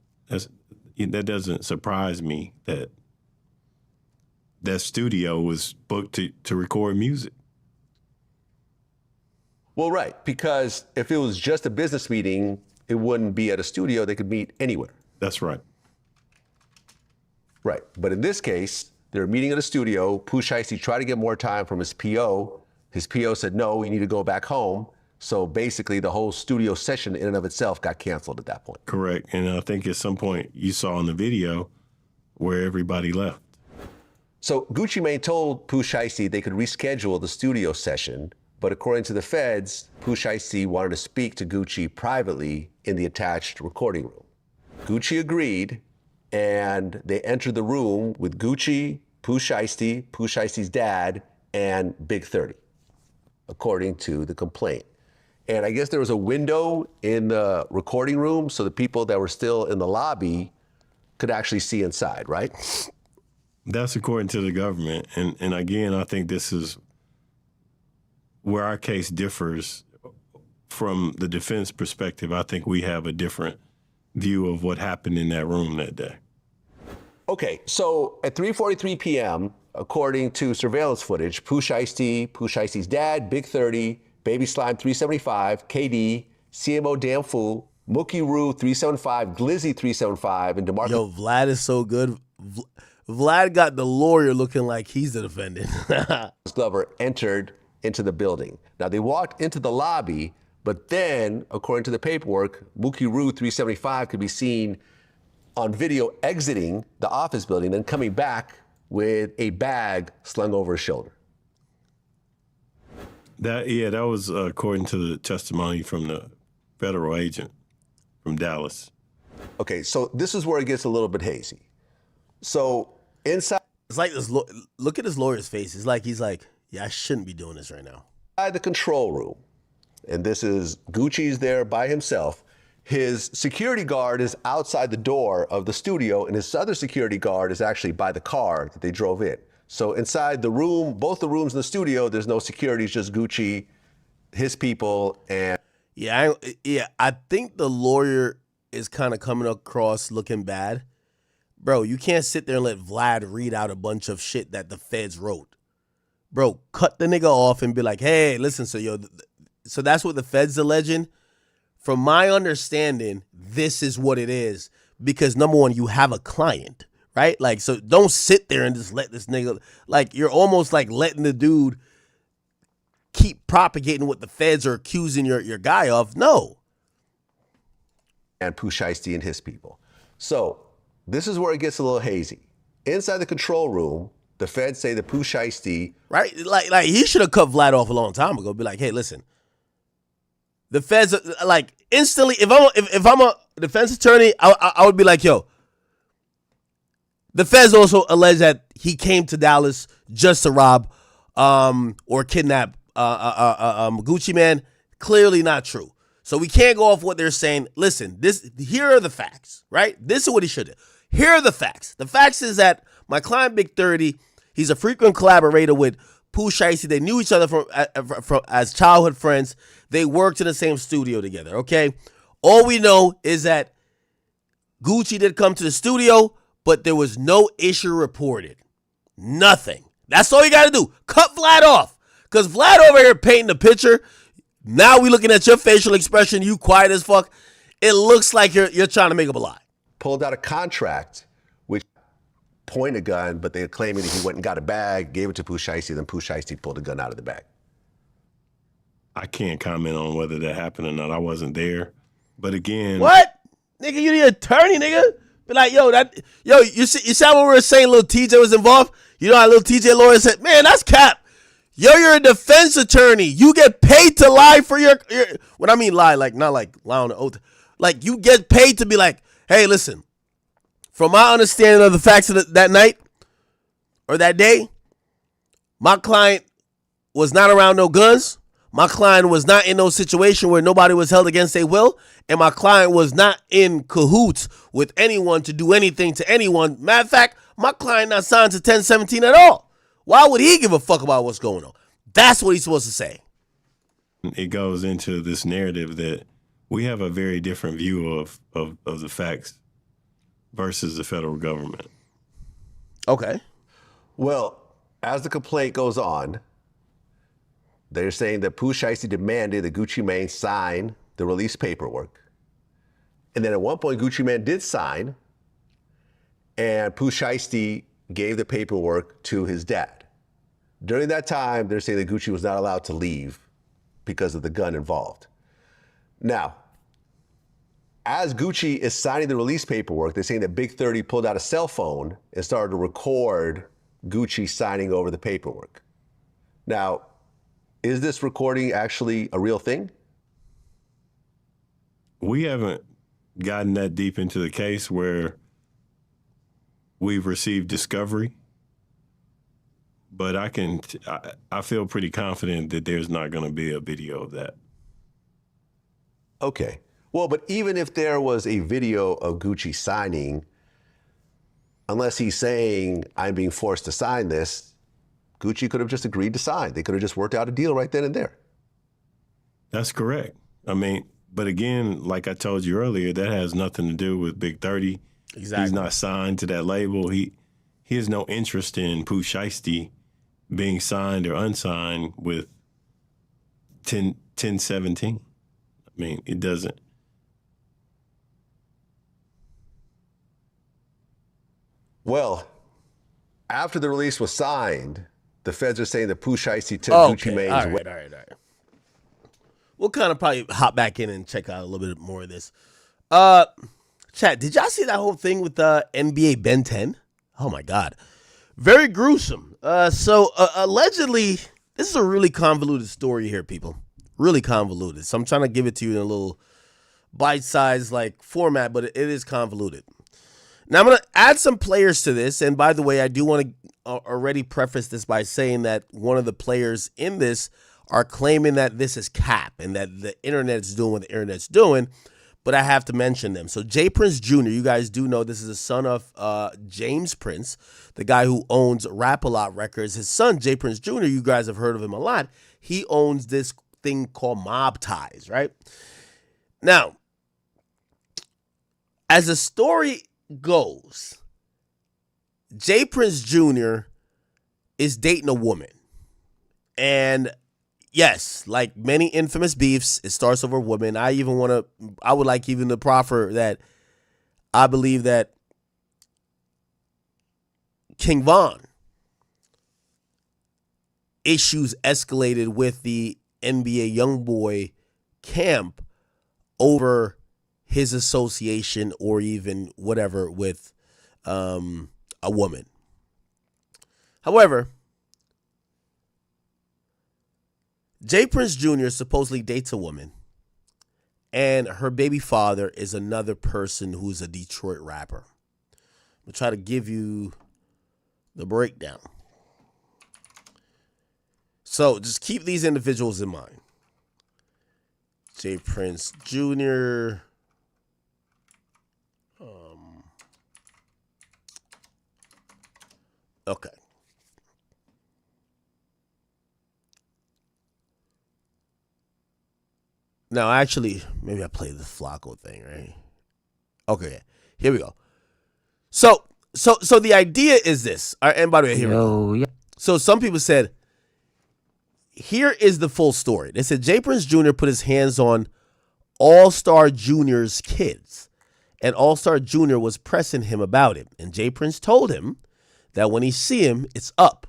surprise me that that studio was booked to record music. Well, right, because if it was just a business meeting, it wouldn't be at a studio. They could meet anywhere. That's right. Right, but in this case, they're meeting at a studio. Pooh Shiesty tried to get more time from his PO. His PO said, no, you need to go back home. So basically, the whole studio session in and of itself got canceled at that point. Correct, and I think at some point you saw in the video where everybody left. So Gucci Mane told Pooh Shiesty they could reschedule the studio session, but according to the feds, Pooh Shiesty wanted to speak to Gucci privately in the attached recording room. Gucci agreed, and they entered the room with Gucci, Pooh Shiesty's dad, and Big 30, according to the complaint. And I guess there was a window in the recording room so the people that were still in the lobby could actually see inside, right? That's according to the government. And again, I think this is where our case differs from the defense perspective. I think we have a different view of what happened in that room that day. Okay, so at 3:43 p.m., according to surveillance footage, Pooh Shiesty's dad, Big 30, Baby Slime 375, KD, CMO Damn Fool, Mookie Roo 375, Glizzy 375, and DeMarcus. Yo, Vlad is so good. Vlad got the lawyer looking like he's the defendant. Glover entered into the building. Now, they walked into the lobby, but then, according to the paperwork, Mookie Roo 375 could be seen on video exiting the office building, then coming back with a bag slung over his shoulder. That was according to the testimony from the federal agent from Dallas. Okay, so this is where it gets a little bit hazy. So inside, it's like this. Look at his lawyer's face. He's like, yeah, I shouldn't be doing this right now. Inside the control room, and this is Gucci's there by himself. His security guard is outside the door of the studio, and his other security guard is actually by the car that they drove in. So inside the room, both the rooms in the studio, there's no security, it's just Gucci, his people, and... I think the lawyer is kind of coming across looking bad. Bro, you can't sit there and let Vlad read out a bunch of shit that the feds wrote. Bro, cut the nigga off and be like, hey, listen, so that's what the feds alleging? From my understanding, this is what it is. Because number one, you have a client, right? Like, so don't sit there and just let this nigga, like, you're almost like letting the dude keep propagating what the feds are accusing your guy of. No. And Pooh Shiesty and his people. So this is where it gets a little hazy. Inside the control room, the feds say that Pooh Shiesty... Right? Like he should have cut Vlad off a long time ago. Be like, hey, listen. The feds, like, instantly, if I'm a defense attorney, I would be like, yo, the feds also allege that he came to Dallas just to rob or kidnap Gucci Mane. Clearly not true. So we can't go off what they're saying. Listen, here are the facts, right? This is what he should do. Here are the facts. The facts is that my client, Big 30, he's a frequent collaborator with Pooh Shiesty. They knew each other from as childhood friends. They worked in the same studio together, okay? All we know is that Gucci did come to the studio, but there was no issue reported. Nothing. That's all you got to do. Cut Vlad off. Because Vlad over here painting the picture. Now we looking at your facial expression. You quiet as fuck. It looks like you're trying to make up a lie. Pulled out a contract, which point a gun, but they're claiming that he went and got a bag, gave it to Pooh Shiesty, then Pooh Shiesty pulled a gun out of the bag. I can't comment on whether that happened or not. I wasn't there. But again... What? Nigga, you the attorney, nigga? Be like, you see how we were saying Lil TJ was involved? You know how Lil TJ lawyer said, man, that's cap. You're a defense attorney. You get paid to lie for your when I mean lie, like not like lie on the oath. Like you get paid to be like, hey, listen, from my understanding of the facts of that night or that day, my client was not around no guns. My client was not in no situation where nobody was held against their will, and my client was not in cahoots with anyone to do anything to anyone. Matter of fact, my client not signed to 1017 at all. Why would he give a fuck about what's going on? That's what he's supposed to say. It goes into this narrative that we have a very different view of the facts versus the federal government. Okay. Well, as the complaint goes on, they're saying that Pooh Shiesty demanded that Gucci Mane sign the release paperwork. And then at one point, Gucci Mane did sign, and Pooh Shiesty gave the paperwork to his dad. During that time, they're saying that Gucci was not allowed to leave because of the gun involved. Now, as Gucci is signing the release paperwork, they're saying that Big 30 pulled out a cell phone and started to record Gucci signing over the paperwork. Now, is this recording actually a real thing? We haven't gotten that deep into the case where we've received discovery, but I feel pretty confident that there's not going to be a video of that. Okay. Well, but even if there was a video of Gucci signing, unless he's saying, I'm being forced to sign this, Gucci could have just agreed to sign. They could have just worked out a deal right then and there. That's correct. I mean, but again, like I told you earlier, that has nothing to do with Big 30. Exactly. He's not signed to that label. He has no interest in Pooh Shiesty being signed or unsigned with 1017. I mean, it doesn't. Well, after the release was signed, the feds are saying that Pooh Shiesty took Gucci Mane's all right. We'll kind of probably hop back in and check out a little bit more of this. Chat, did y'all see that whole thing with NBA Ben 10? Oh, my God. Very gruesome. Allegedly, this is a really convoluted story here, people. Really convoluted. So I'm trying to give it to you in a little bite-sized format, but it is convoluted. Now, I'm going to add some players to this. And by the way, I do want to already preface this by saying that one of the players in this are claiming that this is cap and that the internet is doing what the internet's doing. But I have to mention them. So J. Prince Jr., you guys do know this is the son of James Prince, the guy who owns Rap-A-Lot Records. His son, J. Prince Jr., you guys have heard of him a lot. He owns this thing called Mob Ties, right? Now, as the story goes, J. Prince Jr. is dating a woman. And yes, like many infamous beefs, it starts over a woman. I would like even to proffer that I believe that King Von issues escalated with the NBA YoungBoy camp over his association or even whatever with a woman. However, J. Prince Jr. supposedly dates a woman, and her baby father is another person who's a Detroit rapper. I'll try to give you the breakdown. So just keep these individuals in mind. J. Prince Jr. Okay. Now, actually, maybe I played the Flacco thing, right? Okay, here we go. So the idea is this. And by the way, here we go. So some people said, here is the full story. They said J. Prince Jr. put his hands on All-Star Jr.'s kids, and All-Star Jr. was pressing him about it. And J. Prince told him that when he see him, it's up.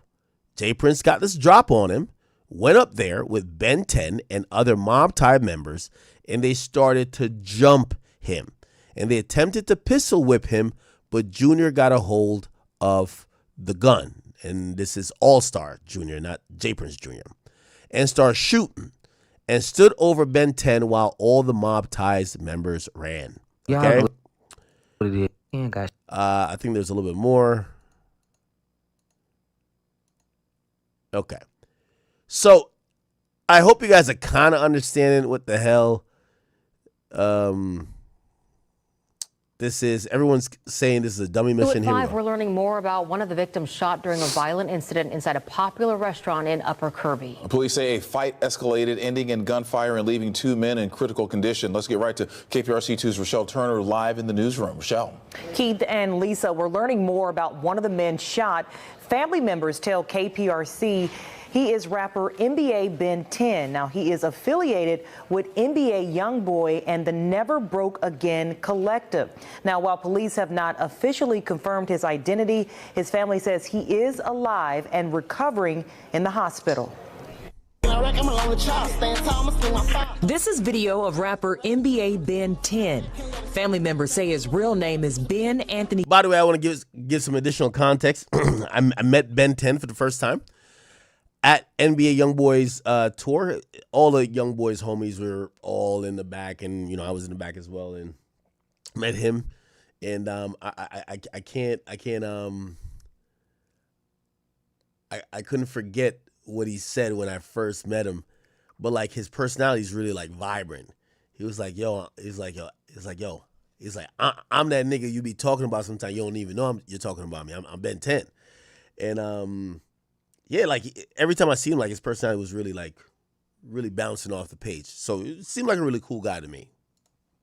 J. Prince got this drop on him, went up there with Ben 10 and other Mob Tie members, and they started to jump him. And they attempted to pistol whip him, but Junior got a hold of the gun. And this is All-Star Jr., not J. Prince Jr. And started shooting and stood over Ben 10 while all the Mob Ties members ran. Okay? I think there's a little bit more. Okay. So I hope you guys are kind of understanding what the hell this is. Everyone's saying this is a dummy mission. Here we go. We're learning more about one of the victims shot during a violent incident inside a popular restaurant in Upper Kirby. Police say a fight escalated, ending in gunfire and leaving 2 men in critical condition. Let's get right to KPRC2's Rochelle Turner live in the newsroom. Rochelle. Keith and Lisa, we're learning more about one of the men shot. Family members tell KPRC he is rapper NBA Ben 10. Now, he is affiliated with NBA Youngboy and the Never Broke Again collective. Now, while police have not officially confirmed his identity, his family says he is alive and recovering in the hospital. This is video of rapper NBA Ben 10. Family members say his real name is Ben Anthony. By the way, I want to give some additional context. I met Ben 10 for the first time at NBA Youngboy's tour. All the Youngboy's homies were all in the back, and I was in the back as well, and met him. And I couldn't forget what he said when I first met him, but like his personality is really like vibrant. He was like, I'm that nigga you be talking about sometimes. You don't even know you're talking about me. I'm Ben 10. And yeah, like every time I see him, like his personality was really bouncing off the page. So it seemed like a really cool guy to me.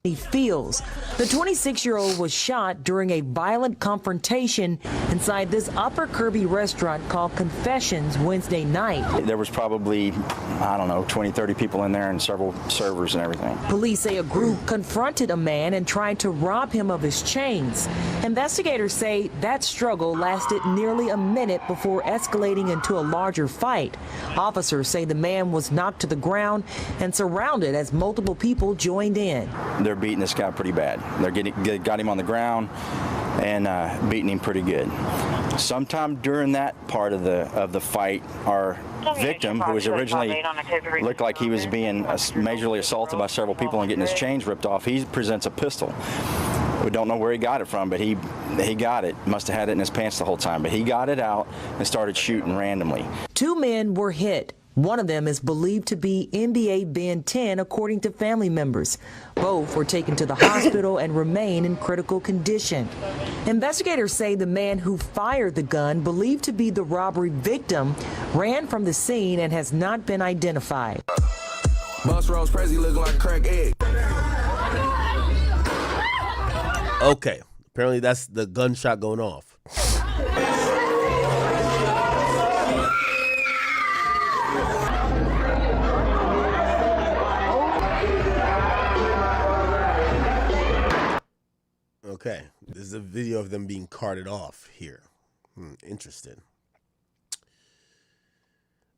He feels the 26-year-old was shot during a violent confrontation inside this Upper Kirby restaurant called Confessions Wednesday night. There was probably, 20, 30 people in there and several servers and everything. Police say a group confronted a man and tried to rob him of his chains. Investigators say that struggle lasted nearly a minute before escalating into a larger fight. Officers say the man was knocked to the ground and surrounded as multiple people joined in. They're beating this guy pretty bad. They got him on the ground and beating him pretty good. Sometime during that part of the fight, our victim, who was originally looked like he was being majorly assaulted by several people and getting his chains ripped off, he presents a pistol. We don't know where he got it from, but he got it. Must have had it in his pants the whole time, but he got it out and started shooting randomly. 2 men were hit. One of them is believed to be NBA Ben 10, according to family members. Both were taken to the hospital and remain in critical condition. Investigators say the man who fired the gun, believed to be the robbery victim, ran from the scene and has not been identified. Bus Rose Prezi looking like a crack egg. Okay, apparently that's the gunshot going off. Okay, this is a video of them being carted off here. Interesting.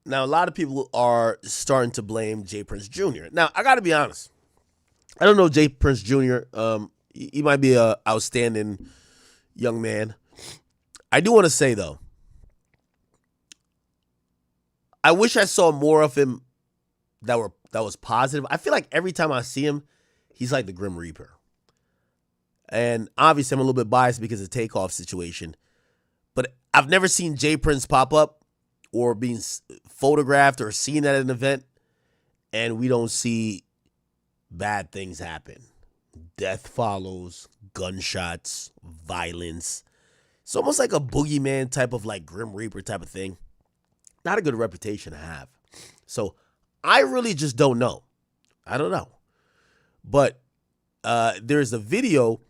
Now, a lot of people are starting to blame J. Prince Jr. Now, I got to be honest. I don't know J. Prince Jr. He might be an outstanding young man. I do want to say, though, I wish I saw more of him that was positive. I feel like every time I see him, he's like the Grim Reaper. And obviously, I'm a little bit biased because of the Takeoff situation. But I've never seen J. Prince pop up or being photographed or seen at an event, and we don't see bad things happen. Death follows, gunshots, violence. It's almost like a boogeyman type of like Grim Reaper type of thing. Not a good reputation to have. So I really just don't know. I don't know. But there's a video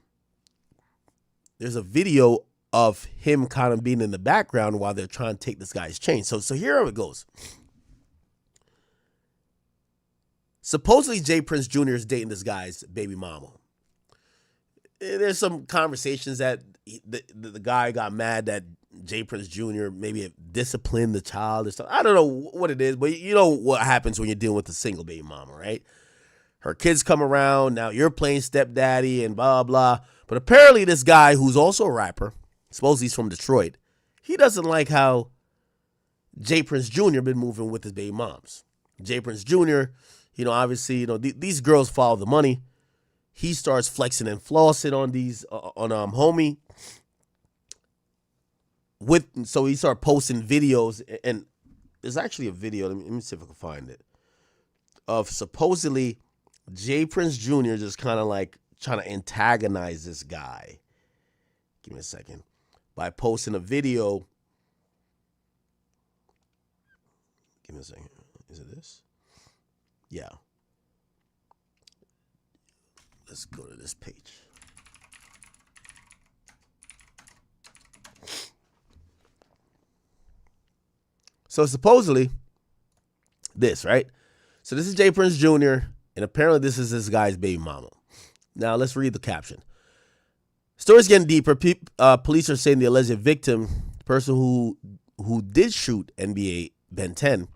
of him kind of being in the background while they're trying to take this guy's chain. So here it goes. Supposedly J. Prince Jr. is dating this guy's baby mama. There's some conversations that the guy got mad that J. Prince Jr. maybe disciplined the child or something. I don't know what it is, but you know what happens when you're dealing with a single baby mama, right? Her kids come around, now you're playing stepdaddy and blah, blah. But apparently this guy, who's also a rapper, suppose he's from Detroit, he doesn't like how J. Prince Jr. been moving with his baby moms. J. Prince Jr., obviously, these girls follow the money. He starts flexing and flossing on homie. So he started posting videos, and there's actually a video. Let me see if I can find it. of supposedly Jay Prince Jr. just kind of like trying to antagonize this guy. Give me a second. By posting a video. Give me a second. Is it this? Yeah. Let's go to this page. So supposedly, this, right? So this is Jay Prince Jr., and apparently this is this guy's baby mama. Now let's read the caption. Story's getting deeper. Police are saying the alleged victim, the person who did shoot NBA Ben 10,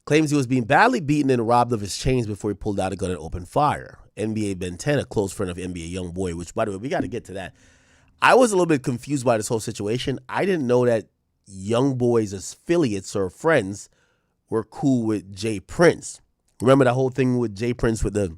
claims he was being badly beaten and robbed of his chains before he pulled out a gun and opened fire. NBA Ben 10, a close friend of NBA Youngboy, which, by the way, we got to get to that. I was a little bit confused by this whole situation. I didn't know that Youngboy's affiliates or friends were cool with Jay Prince. Remember that whole thing with Jay Prince with the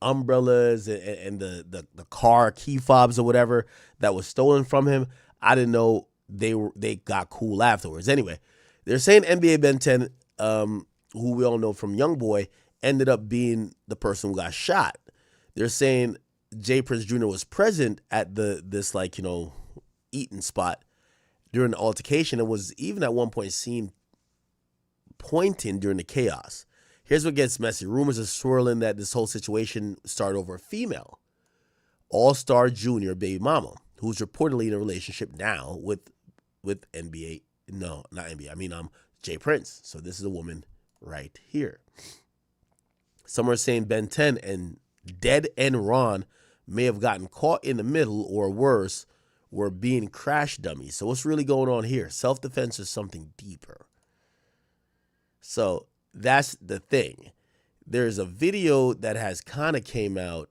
umbrellas and the car key fobs or whatever that was stolen from him? I didn't know they got cool afterwards. Anyway, they're saying NBA Ben 10, who we all know from Youngboy, ended up being the person who got shot. They're saying Jay Prince Jr. was present at this eating spot during the altercation and was even at one point seen pointing during the chaos. Here's what gets messy. Rumors are swirling that this whole situation started over a female, All-Star Junior baby mama, who's reportedly in a relationship now with NBA. No, not NBA. I mean, Jay Prince. So this is a woman right here. Some are saying Ben 10 and Dead and Ron may have gotten caught in the middle, or worse, were being crash dummies. So what's really going on here? Self-defense is something deeper. So that's the thing. There's a video that has kind of came out.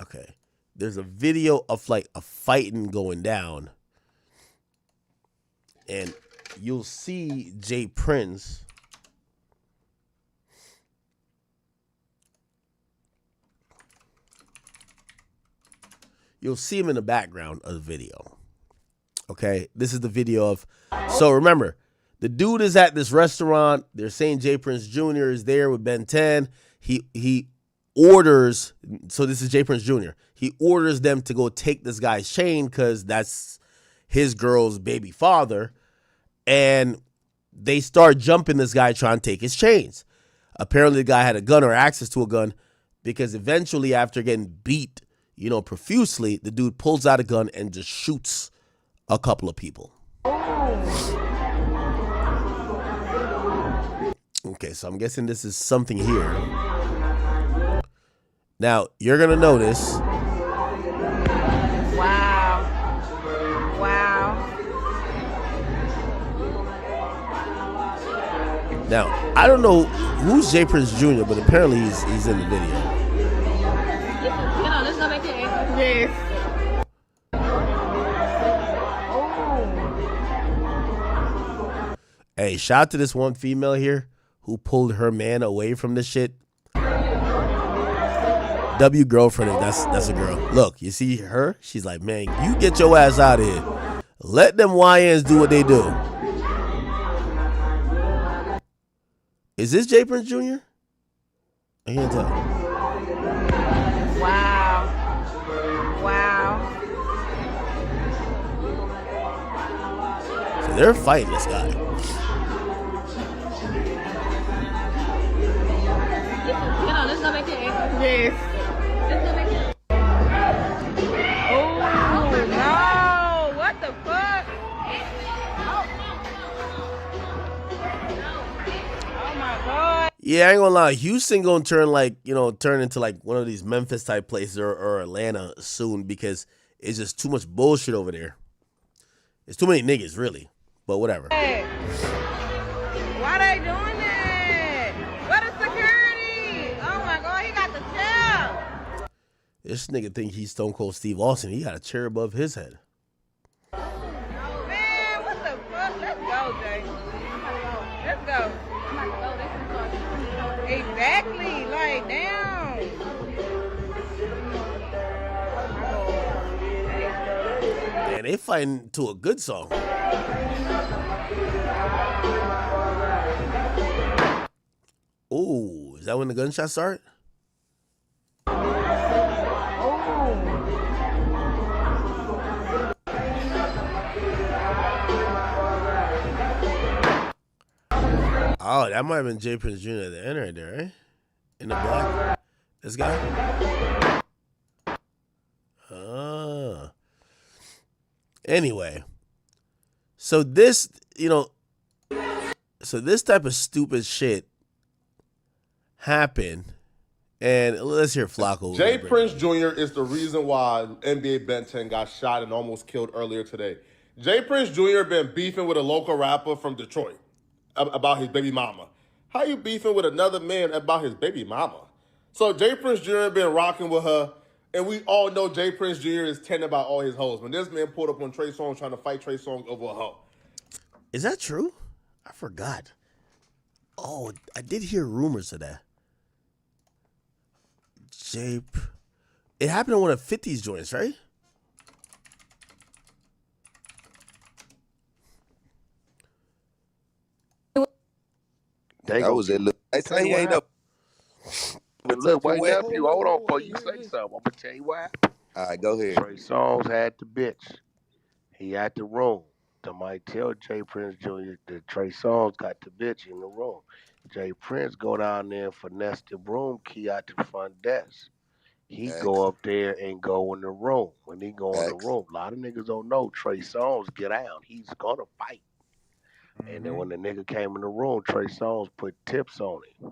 Okay. There's a video of like a fighting going down, and you'll see Jay Prince. You'll see him in the background of the video. Okay, this is the video of. So remember, the dude is at this restaurant. They're saying Jay Prince Jr. is there with Ben 10. He orders. So this is Jay Prince Jr. He orders them to go take this guy's chain because that's his girl's baby father, and they start jumping this guy trying to take his chains. Apparently, the guy had a gun or access to a gun, because eventually, after getting beat, profusely, the dude pulls out a gun and just shoots a couple of people. Okay, so I'm guessing this is something here. Now, you're going to notice. Wow. Now, I don't know who's Jay Prince Jr., but apparently he's in the video. Let's go back to it. Yes. Hey, shout out to this one female here who pulled her man away from this shit. W girlfriend, that's a girl. Look, you see her? She's like, man, you get your ass out of here. Let them YNs do what they do. Is this Jay Prince Jr.? I can't tell. Wow. So they're fighting this guy. Let's go back to it. Yes. Let's go back to it. Oh no! What the fuck? Oh my god! Yeah, I ain't gonna lie. Houston gonna turn into like one of these Memphis type places or Atlanta soon, because it's just too much bullshit over there. It's too many niggas, really. But whatever. Hey. Why they doing that? What is security? Oh my god, he got the chair. This nigga think he's Stone Cold Steve Austin. He got a chair above his head. Man, what the fuck? Let's go, Jay. Let's go. Exactly. Like, damn. Man, they fighting to a good song. Oh, is that when the gunshots start? Oh, that might have been J. Prince Jr. at the end right there, right? In the black. This guy? Anyway. So this, so this type of stupid shit happened. And let's hear Flacco. J. Prince Jr. is the reason why NBA Ben 10 got shot and almost killed earlier today. J. Prince Jr. been beefing with a local rapper from Detroit about his baby mama. How you beefing with another man about his baby mama? So J. Prince Jr. been rocking with her, and we all know J. Prince Jr. is tending about all his hoes. When this man pulled up on Trey Songz trying to fight Trey Songz over a hoe. Is that true? I forgot. Oh, I did hear rumors of that. It happened on one of 50's joints, right? That was it. Look, I say he ain't up. But look, wait, nephew, hold on before you say something. I'm gonna tell you why. All right, go ahead. Trey Songz had the bitch. He had the room. Somebody tell J. Prince Jr. that Trey Songz got the bitch in the room. J. Prince go down there and finesse the room key out the front desk. He go up there and go in the room. When he go in the room, a lot of niggas don't know Trey Songz get out. He's gonna fight. And then when the nigga came in the room, Trey Songz put tips on him.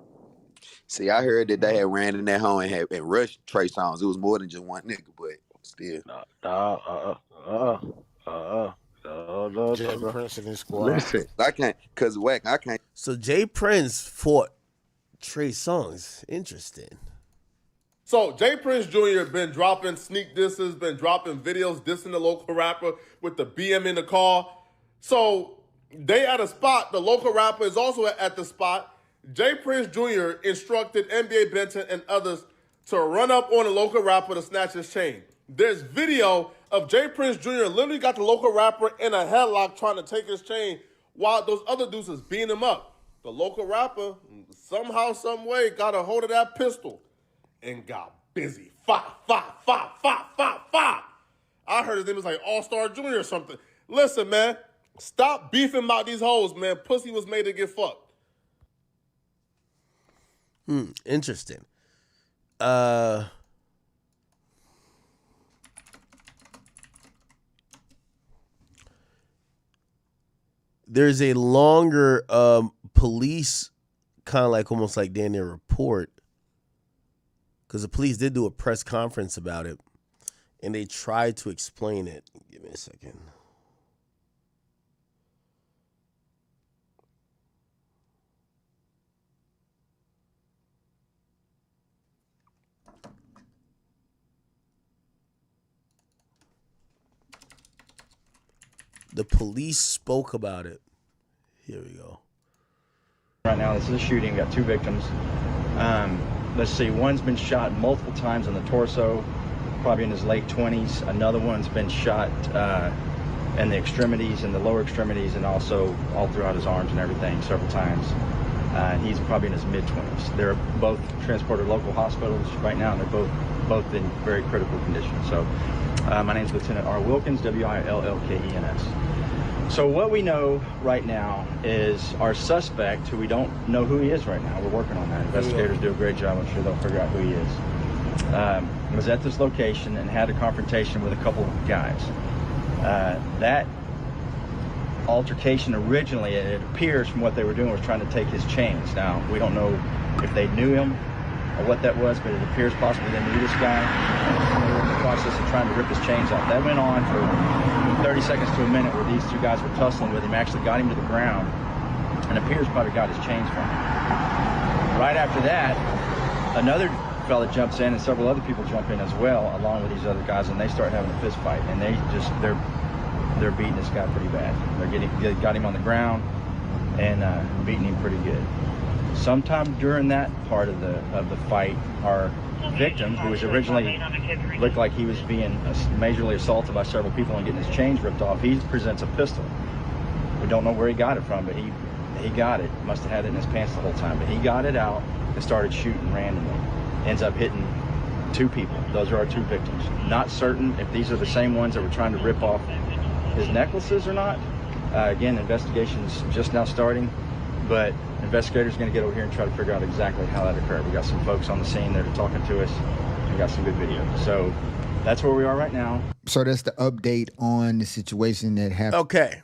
See, I heard that they had ran in that home and had rushed Trey Songz. It was more than just one nigga, but still. J. Prince and his squad. Listen, I can't, cause Wack, I can't. So J. Prince fought Trey Songz. Interesting. So J. Prince Jr. been dropping sneak disses, been dropping videos dissing the local rapper with the BM in the car. So they at a spot. The local rapper is also at the spot. J. Prince Jr. instructed NBA Benton and others to run up on the local rapper to snatch his chain. There's video of J. Prince Jr. literally got the local rapper in a headlock trying to take his chain while those other dudes is beating him up. The local rapper somehow, some way got a hold of that pistol and got busy. Fop. I heard his name was like All-Star Jr. or something. Listen, man, stop beefing about these hoes, man. Pussy was made to get fucked. Interesting. There's a longer police kind of like almost like damn near report, because the police did do a press conference about it and they tried to explain it. Give me a second. The police spoke about it. Here we go. Right now, this is a shooting. We've got 2 victims. Let's see, one's been shot multiple times on the torso, probably in his late 20s. Another one's been shot in the extremities, in the lower extremities, and also all throughout his arms and everything several times. He's probably in his mid-20s. They're both transported to local hospitals right now, and they're both in very critical condition. So my name's Lieutenant R. Wilkins, Willkens. So what we know right now is our suspect, who we don't know who he is right now. We're working on that. Investigators do a great job. I'm sure they'll figure out who he is. Was at this location and had a confrontation with a couple of guys. That altercation originally, it appears from what they were doing, was trying to take his chains. Now, we don't know if they knew him or what that was, but it appears possibly they knew this guy. They were in the process of trying to rip his chains off. That went on for 30 seconds to a minute where these 2 guys were tussling with him, actually got him to the ground, and appears probably got his chains from him. Right after that, another fella jumps in and several other people jump in as well, along with these other guys, and they start having a fist fight, and they're beating this guy pretty bad. They got him on the ground and beating him pretty good. Sometime during that part of the fight, our victim, who was originally looked like he was being majorly assaulted by several people and getting his chains ripped off, he presents a pistol. We don't know where he got it from, but he got it. Must have had it in his pants the whole time, but he got it out and started shooting randomly. Ends up hitting 2 people. Those are our 2 victims. Not certain if these are the same ones that were trying to rip off his necklaces or not. Again, investigation's just now starting, but investigators are going to get over here and try to figure out exactly how that occurred. We got some folks on the scene that are talking to us. We got some good video. So that's where we are right now. So that's the update on the situation that happened. Okay.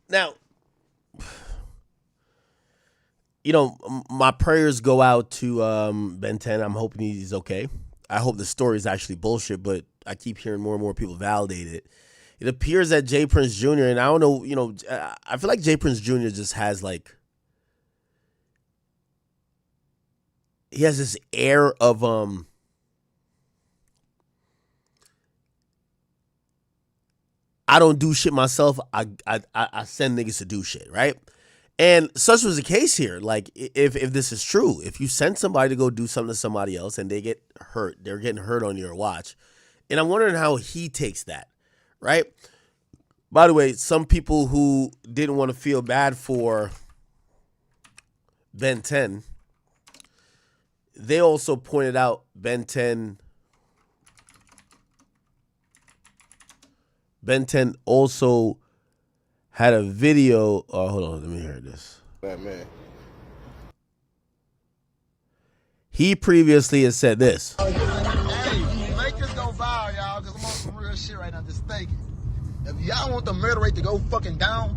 Now, you know, my prayers go out to Ben 10. I'm hoping he's okay. I hope the story is actually bullshit, but I keep hearing more and more people validate it. It appears that Jay Prince Jr., and I don't know, you know, I feel like Jay Prince Jr. just has like, he has this air of, I don't do shit myself. I send niggas to do shit, right? And such was the case here. Like, if this is true, if you send somebody to go do something to somebody else and they get hurt, they're getting hurt on your watch. And I'm wondering how he takes that, right? By the way, some people who didn't want to feel bad for Ben 10, they also pointed out Ben 10 also had a video. Oh, hold on. Let me hear this. Man. He previously has said this. Hey, make this go viral, y'all, because I'm on some real shit right now, just thinking. If y'all want the murder rate to go fucking down,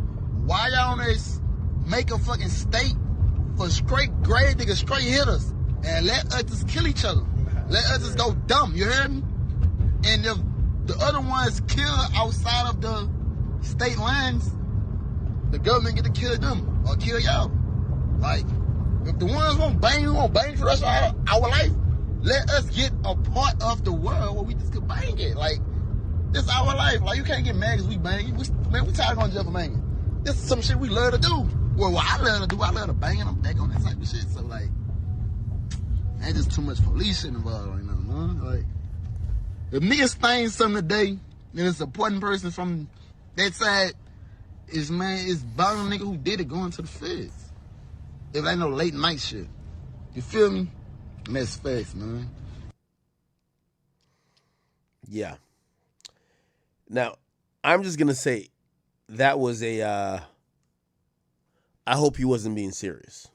why y'all on this make a fucking state for straight grade niggas, straight hitters, and let us just kill each other? Let us just go dumb, you heard me? And if the other ones kill outside of the state lines, the government get to kill them or kill y'all. Like, if the ones won't bang for the rest of our life, let us get a part of the world where we just could bang it. Like, this our life. Like, you can't get mad because we bang. Man, we tired of going to jail for banging. This is some shit we love to do. Well, what I love to do, I love to bang and I'm back on that type of shit. So, like, ain't just too much police shit involved right now, man. Like, if niggas find something today, then it's a important person from that side, it's bound a nigga who did it going to the feds. If ain't no late night shit. You feel me? And that's facts, man. Yeah. Now, I'm just going to say that was a, I hope he wasn't being serious.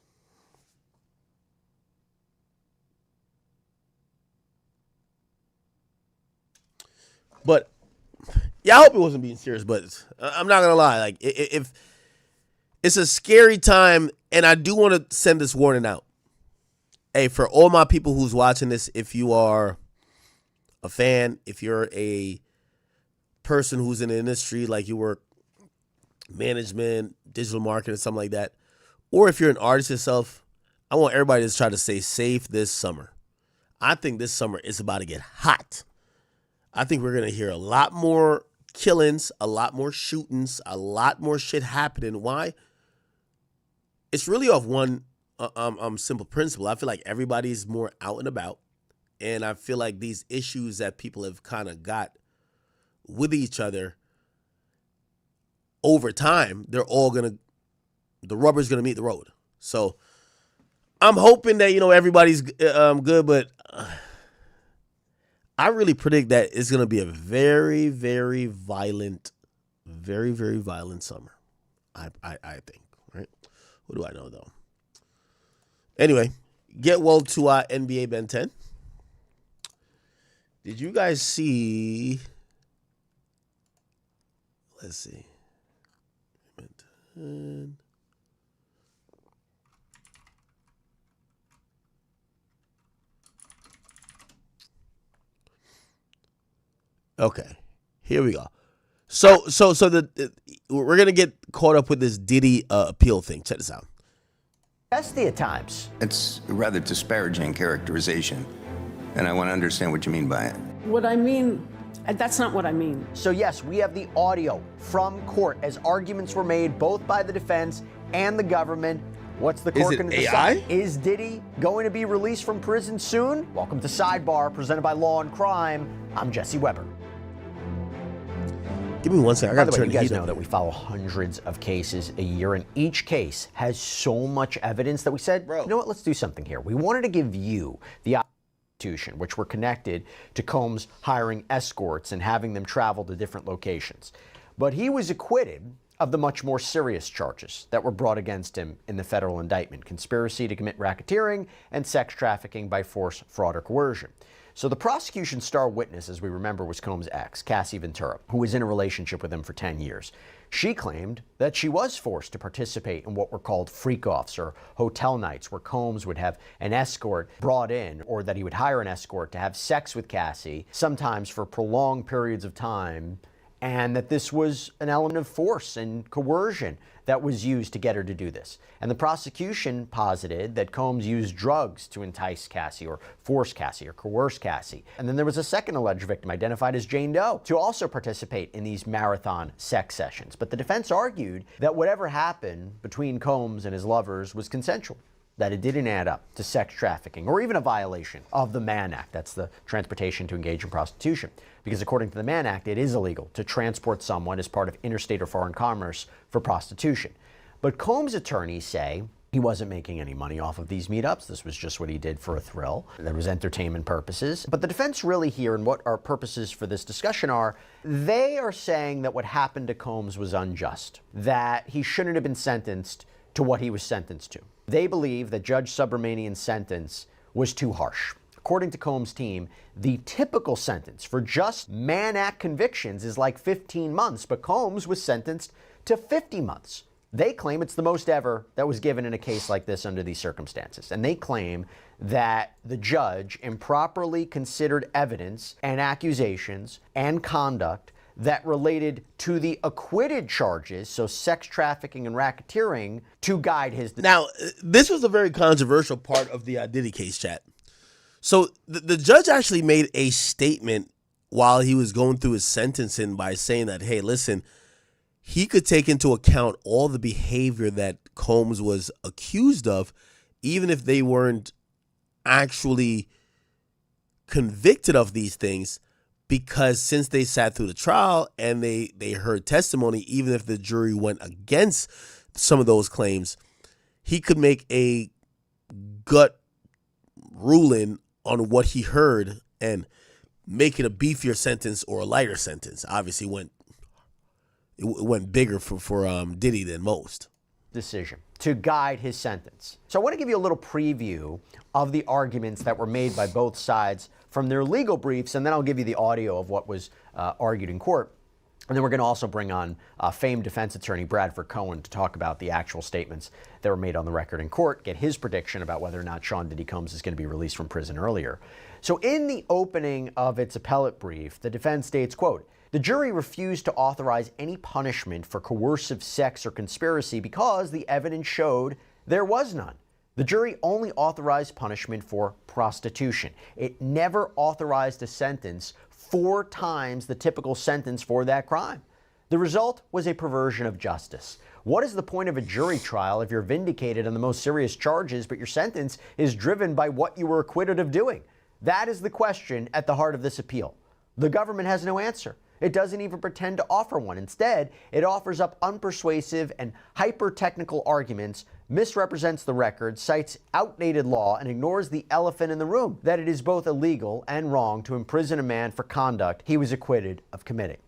But, yeah, I hope he wasn't being serious, but I'm not going to lie. Like, if it's a scary time, and I do want to send this warning out. Hey, for all my people who's watching this, if you are a fan, if you're a person who's in the industry, like you work management, digital marketing, something like that, or if you're an artist yourself, I want everybody to try to stay safe this summer. I think this summer is about to get hot. I think we're going to hear a lot more killings, a lot more shootings, a lot more shit happening. Why? It's really off one simple principle. I feel like everybody's more out and about, and I feel like these issues that people have kind of got with each other over time, the rubber's gonna meet the road. So I'm hoping that, everybody's good, but I really predict that it's gonna be a very, very violent summer. I think, right? What do I know though? Anyway, get well to NBA Ben 10. Did you guys see? Let's see. Ben 10. Okay, here we go. So we're gonna get caught up with this DIddy appeal thing. Check this out. Bestie at times. It's a rather disparaging characterization, and I want to understand what you mean by it. What I mean, that's not what I mean. So yes, we have the audio from court as arguments were made both by the defense and the government What's the court going to AI? decide? Is Diddy going to be released from prison soon? Welcome to Sidebar, presented by Law and Crime. I'm Jesse Weber. Give me 1 second. I got to turn the the heat heat up. You guys know up. that we follow hundreds of cases a year, and each case has so much evidence that we said, you know what, let's do something here. We wanted to give you the institution, which were connected to Combs hiring escorts and having them travel to different locations. But he was acquitted of the much more serious charges that were brought against him in the federal indictment: conspiracy to commit racketeering and sex trafficking by force, fraud, or coercion. So the prosecution's star witness, as we remember, was Combs' ex, Cassie Ventura, who was in a relationship with him for 10 years. She claimed that she was forced to participate in what were called freak-offs, or hotel nights, where Combs would have an escort brought in, or that he would hire an escort to have sex with Cassie, sometimes for prolonged periods of time, and that this was an element of force and coercion that was used to get her to do this. And the prosecution posited that Combs used drugs to entice Cassie, or force Cassie, or coerce Cassie. And then there was a second alleged victim, identified as Jane Doe, to also participate in these marathon sex sessions. But the defense argued that whatever happened between Combs and his lovers was consensual, that it didn't add up to sex trafficking or even a violation of the Mann Act. That's the transportation to engage in prostitution. Because according to the Mann Act, it is illegal to transport someone as part of interstate or foreign commerce for prostitution. But Combs' attorneys say he wasn't making any money off of these meetups. This was just what he did for a thrill. There was entertainment purposes. But the defense really here, and what our purposes for this discussion are, they are saying that what happened to Combs was unjust, that he shouldn't have been sentenced to what he was sentenced to. They believe that Judge Subramanian's sentence was too harsh. According to Combs' team, the typical sentence for just Mann Act convictions is like 15 months, but Combs was sentenced to 50 months. They claim it's the most ever that was given in a case like this under these circumstances. And they claim that the judge improperly considered evidence and accusations and conduct that related to the acquitted charges, so sex trafficking and racketeering, to guide his... Now, this was a very controversial part of the Diddy case, chat. So the judge actually made a statement while he was going through his sentencing by saying that, hey, listen, he could take into account all the behavior that Combs was accused of, even if they weren't actually convicted of these things, because since they sat through the trial and they heard testimony, even if the jury went against some of those claims, he could make a gut ruling on what he heard and make it a beefier sentence or a lighter sentence. Obviously, it went bigger for Diddy than most. Decision to guide his sentence. So I want to give you a little preview of the arguments that were made by both sides from their legal briefs, and then I'll give you the audio of what was argued in court. And then we're going to also bring on famed defense attorney Bradford Cohen to talk about the actual statements that were made on the record in court, get his prediction about whether or not Sean Diddy Combs is going to be released from prison earlier. So in the opening of its appellate brief, the defense states, quote, "The jury refused to authorize any punishment for coercive sex or conspiracy because the evidence showed there was none. The jury only authorized punishment for prostitution. It never authorized a sentence 4 times the typical sentence for that crime. The result was a perversion of justice. What is the point of a jury trial if you're vindicated on the most serious charges, but your sentence is driven by what you were acquitted of doing? That is the question at the heart of this appeal. The government has no answer. It doesn't even pretend to offer one. Instead, it offers up unpersuasive and hyper-technical arguments, misrepresents the record, cites outdated law, and ignores the elephant in the room, that it is both illegal and wrong to imprison a man for conduct he was acquitted of committing.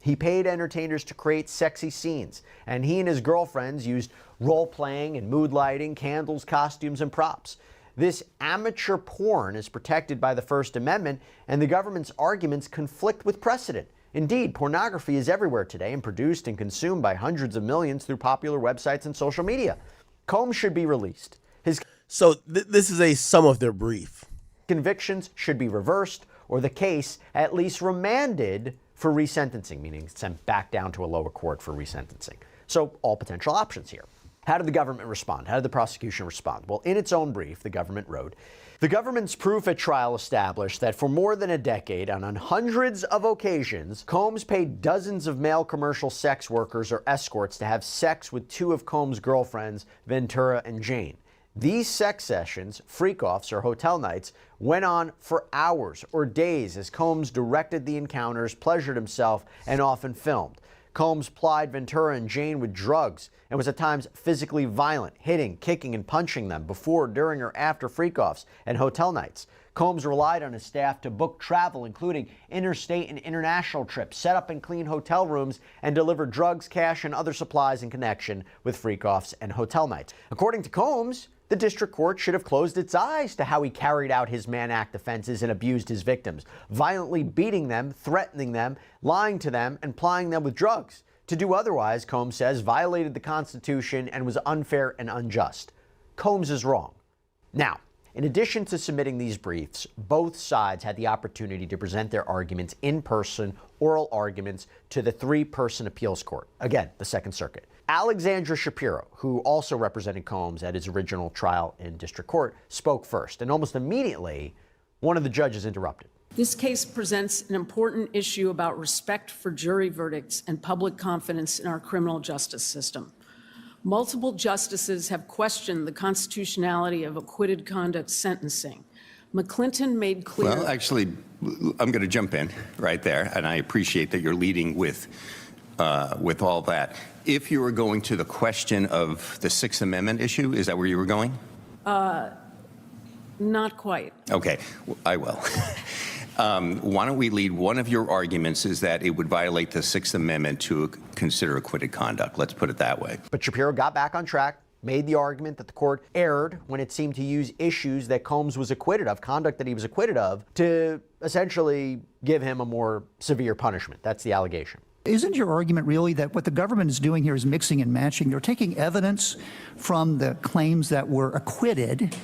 He paid entertainers to create sexy scenes, and he and his girlfriends used role-playing and mood lighting, candles, costumes, and props. This amateur porn is protected by the First Amendment, and the government's arguments conflict with precedent. Indeed, pornography is everywhere today and produced and consumed by hundreds of millions through popular websites and social media. Combs should be released. So this is a sum of their brief. Convictions should be reversed, or the case at least remanded for resentencing, meaning sent back down to a lower court for resentencing. So all potential options here. How did the government respond? How did the prosecution respond? Well, in its own brief, the government wrote, the government's proof at trial established that for more than a decade and on hundreds of occasions, Combs paid dozens of male commercial sex workers or escorts to have sex with two of Combs' girlfriends, Ventura and Jane. These sex sessions, freak-offs or hotel nights, went on for hours or days as Combs directed the encounters, pleasured himself, and often filmed. Combs plied Ventura and Jane with drugs and was at times physically violent, hitting, kicking, and punching them before, during, or after freak-offs and hotel nights. Combs relied on his staff to book travel, including interstate and international trips, set up and clean hotel rooms, and deliver drugs, cash, and other supplies in connection with freak-offs and hotel nights. According to Combs, the district court should have closed its eyes to how he carried out his Mann Act offenses and abused his victims, violently beating them, threatening them, lying to them, and plying them with drugs. To do otherwise, Combs says, violated the Constitution and was unfair and unjust. Combs is wrong. Now, in addition to submitting these briefs, both sides had the opportunity to present their arguments in person, oral arguments, to the three-person appeals court. Again, the Second Circuit. Alexandra Shapiro, who also represented Combs at his original trial in district court, spoke first, and almost immediately, one of the judges interrupted. This case presents an important issue about respect for jury verdicts and public confidence in our criminal justice system. Multiple justices have questioned the constitutionality of acquitted conduct sentencing. McClinton made clear— Well, actually, I'm going to jump in right there, and I appreciate that you're leading with all that. If you were going to the question of the Sixth Amendment issue, is that where you were going? Not quite. Okay, I will. Why don't we lead? One of your arguments is that it would violate the Sixth Amendment to consider acquitted conduct. Let's put it that way. But Shapiro got back on track, made the argument that the court erred when it seemed to use issues that Combs was acquitted of, conduct that he was acquitted of, to essentially give him a more severe punishment. That's the allegation. Isn't your argument really that what the government is doing here is mixing and matching? They're taking evidence from the claims that were acquitted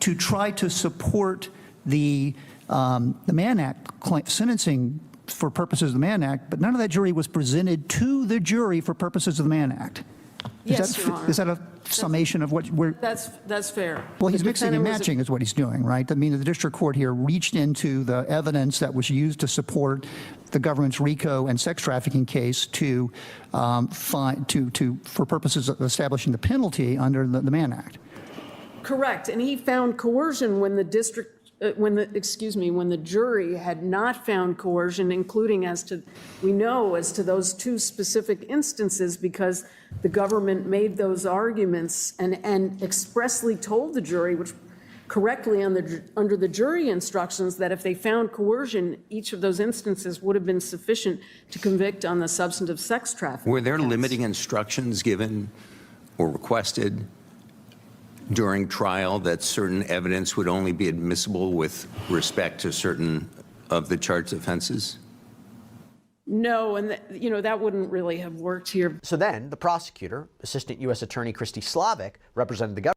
to try to support the Mann Act sentencing for purposes of the Mann Act, but none of that jury was presented to the jury for purposes of the Mann Act. Yes, Your Honor. Is that a summation of what we're— That's fair. Well, he's mixing and matching is what he's doing, right? I mean, the district court here reached into the evidence that was used to support the government's RICO and sex trafficking case to for purposes of establishing the penalty under the Mann Act. Correct, and he found coercion when the jury had not found coercion, including as to those two specific instances, because the government made those arguments and expressly told the jury, which correctly under the jury instructions, that if they found coercion, each of those instances would have been sufficient to convict on the substantive sex trafficking. Were there limiting instructions given or requested during trial that certain evidence would only be admissible with respect to certain of the charged offenses? No, and that wouldn't really have worked here. So then the prosecutor, Assistant U.S. Attorney Christy Slavic, represented the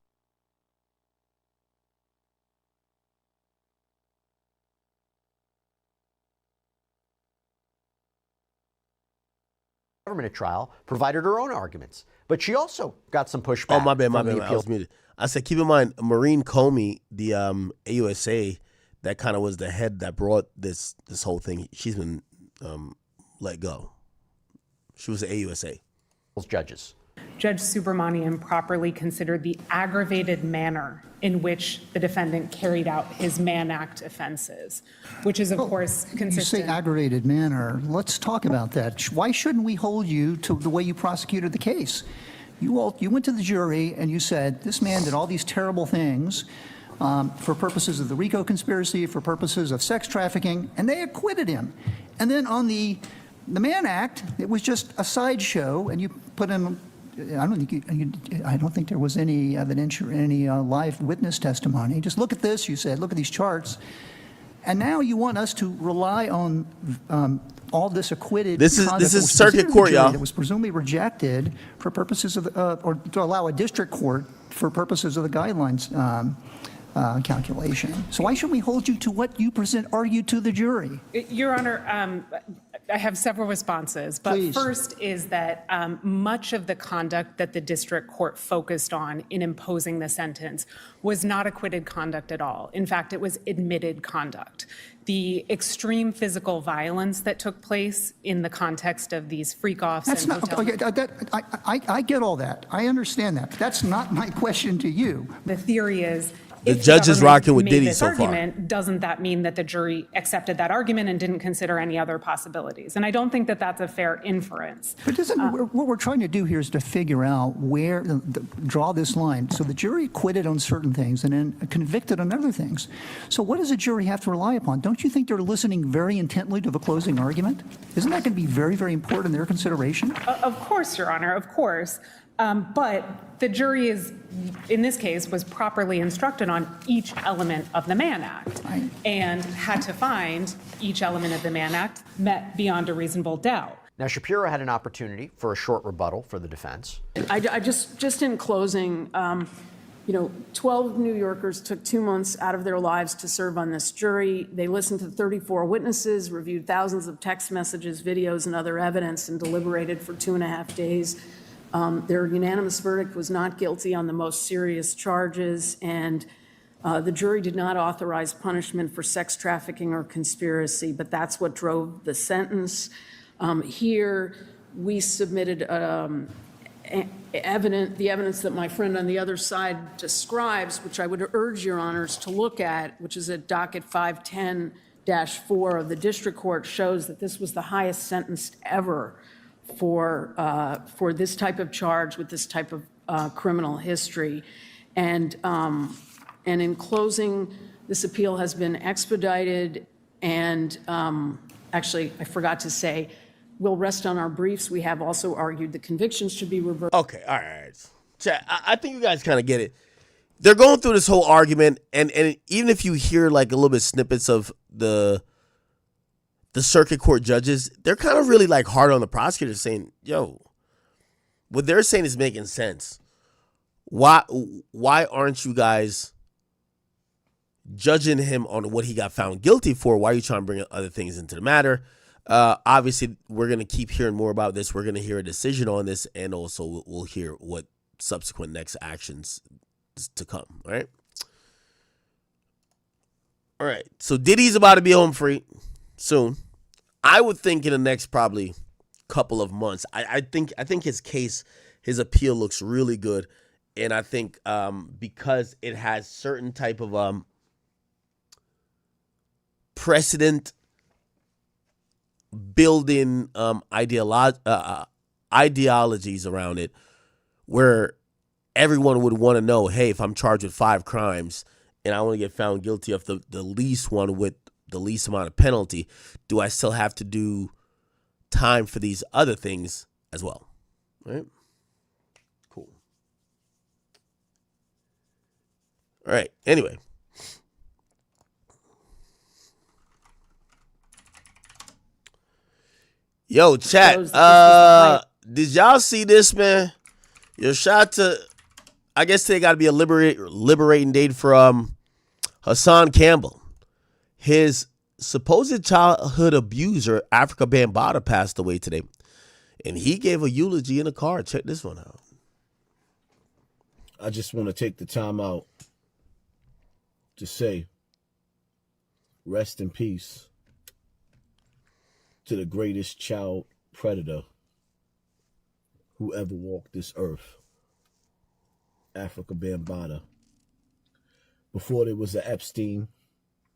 government at trial, provided her own arguments. But she also got some pushback. Oh, my bad. I was muted. I said, keep in mind, Maureen Comey, the AUSA, that kind of was the head that brought this whole thing. She's been let go. She was the AUSA. Judges. Judge Subramanian properly considered the aggravated manner in which the defendant carried out his Mann Act offenses, which is, of course, consistent. You say aggravated manner. Let's talk about that. Why shouldn't we hold you to the way you prosecuted the case? You went to the jury and you said, this man did all these terrible things for purposes of the RICO conspiracy, for purposes of sex trafficking, and they acquitted him. And then on the Mann Act, it was just a sideshow, and you put him— I don't think there was any evidence or any live witness testimony. Just look at this, you said, look at these charts. And now you want us to rely on all this acquitted— This is circuit court, y'all. That was presumably rejected for purposes of, or to allow a district court for purposes of the guidelines calculation. So why should we hold you to what you argued to the jury? Your Honor, I have several responses, but Please. first is that much of the conduct that the district court focused on in imposing the sentence was not acquitted conduct at all. In fact, it was admitted conduct. The extreme physical violence that took place in the context of these freak-offs That's and not, hotel. okay, I get all that. I understand that. But that's not my question to you. The theory is, The if judge is government rocking with made Diddy this so far. argument, doesn't that mean that the jury accepted that argument and didn't consider any other possibilities? And I don't think that that's a fair inference. But what we're trying to do here is to figure out where, draw this line. So the jury acquitted on certain things and then convicted on other things. So what does a jury have to rely upon? Don't you think they're listening very intently to the closing argument? Isn't that going to be very, very important in their consideration? Of course, Your Honor, of course. But the jury in this case, was properly instructed on each element of the Mann Act and had to find each element of the Mann Act met beyond a reasonable doubt. Now, Shapiro had an opportunity for a short rebuttal for the defense. I just in closing, 12 New Yorkers took 2 months out of their lives to serve on this jury. They listened to 34 witnesses, reviewed thousands of text messages, videos, and other evidence, and deliberated for 2.5 days. Their unanimous verdict was not guilty on the most serious charges, and the jury did not authorize punishment for sex trafficking or conspiracy, but that's what drove the sentence. Here, we submitted the evidence that my friend on the other side describes, which I would urge Your Honors to look at, which is at docket 510-4 of the district court, shows that this was the highest sentence ever for this type of charge with this type of criminal history. And in closing, this appeal has been expedited, and actually, I forgot to say, we'll rest on our briefs. We have also argued the convictions should be reversed. Okay, all right. Chat, I think you guys kind of get it. They're going through this whole argument, and even if you hear like a little bit snippets of the circuit court judges, they're kind of really like hard on the prosecutor, saying, yo, what they're saying is making sense. Why aren't you guys judging him on what he got found guilty for? Why are you trying to bring other things into the matter? Obviously, we're going to keep hearing more about this. We're going to hear a decision on this, and also we'll hear what subsequent next actions is to come. All right. All right. So Diddy's about to be home free soon. I would think in the next probably couple of months. I think his case, his appeal looks really good, and I think because it has certain type of precedent building ideologies around it, where everyone would want to know, hey, if I'm charged with 5 crimes and I want to get found guilty of the least one with the least amount of penalty, do I still have to do time for these other things as well? Right? Cool. All right. Anyway. Yo, chat. Did y'all see this, man? Your shot to, I guess today got to be a liberating date for Hassan Campbell. His supposed childhood abuser, Africa Bambaataa, passed away today, and he gave a eulogy in a car. Check this one out. I just want to take the time out to say, rest in peace to the greatest child predator who ever walked this earth, Africa Bambaataa. Before there was an Epstein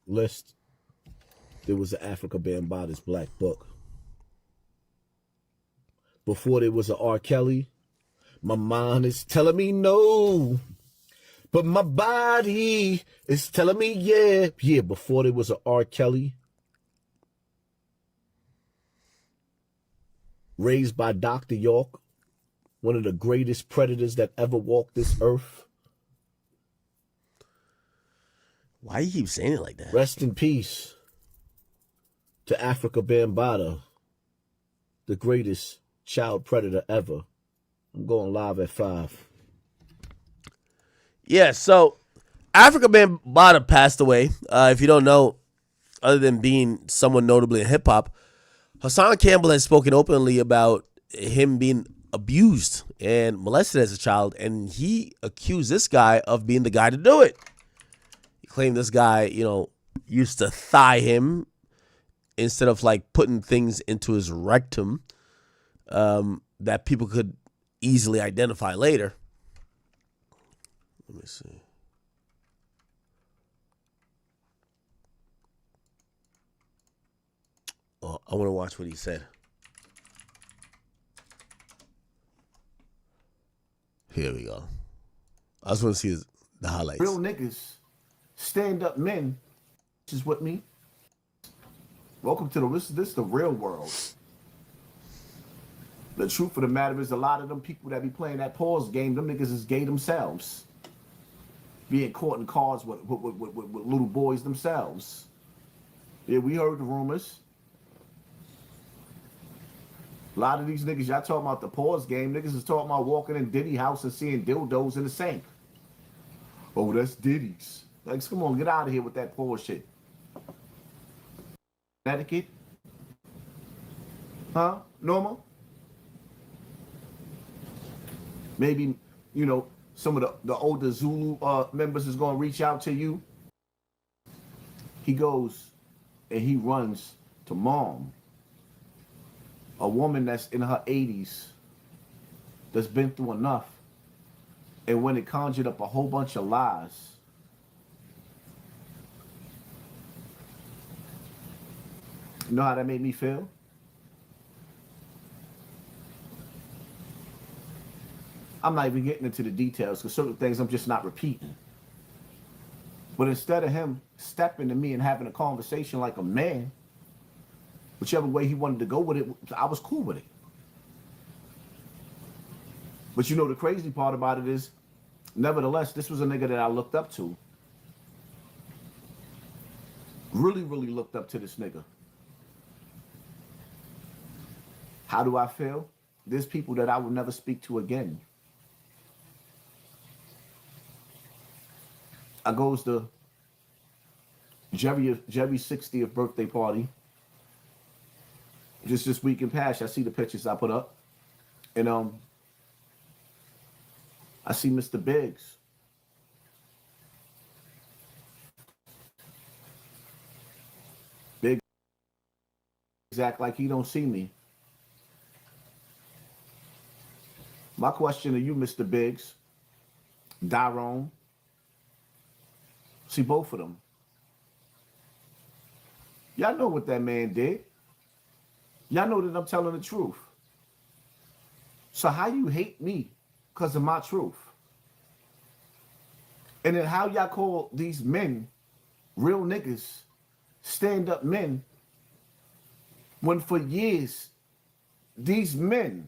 list, there was an Africa Bambaataa's Black Book. Before there was an R. Kelly, my mind is telling me no, but my body is telling me yeah. Yeah, before there was an R. Kelly, raised by Dr. York, one of the greatest predators that ever walked this earth. Why do you keep saying it like that? Rest in peace to Africa Bambaataa, the greatest child predator ever. I'm going live at 5. Yeah, so Africa Bambaataa passed away. If you don't know, other than being someone notably in hip-hop, Hassan Campbell has spoken openly about him being abused and molested as a child, and he accused this guy of being the guy to do it. He claimed this guy, used to thigh him instead of like putting things into his rectum that people could easily identify later. Let me see. Oh, I want to watch what he said. Here we go. I just want to see the highlights. Real niggas, stand-up men, which is with me. Welcome to this is the real world. The truth of the matter is a lot of them people that be playing that pause game, them niggas is gay themselves. Being caught in cars with little boys themselves. Yeah, we heard the rumors. A lot of these niggas, y'all talking about the pause game. Niggas is talking about walking in Diddy house and seeing dildos in the sink. Oh, that's Diddy's. Like, come on, get out of here with that pause shit. Connecticut? Huh? Normal? Maybe, some of the older Zulu members is going to reach out to you. He goes and he runs to mom. A woman that's in her 80s that's been through enough, and when it conjured up a whole bunch of lies. You know how that made me feel? I'm not even getting into the details because certain things I'm just not repeating. But instead of him stepping to me and having a conversation like a man, whichever way he wanted to go with it, I was cool with it. But the crazy part about it is, nevertheless, this was a nigga that I looked up to. Really, really looked up to this nigga. How do I feel? There's people that I will never speak to again. I goes to Jerry's 60th birthday party. Just this week in past, I see the pictures I put up. And I see Mr. Biggs. Biggs act like he don't see me. My question to you, Mr. Biggs, Dyrone, see both of them. Y'all know what that man did. Y'all know that I'm telling the truth. So how you hate me because of my truth? And then how y'all call these men real niggas, stand-up men, when for years these men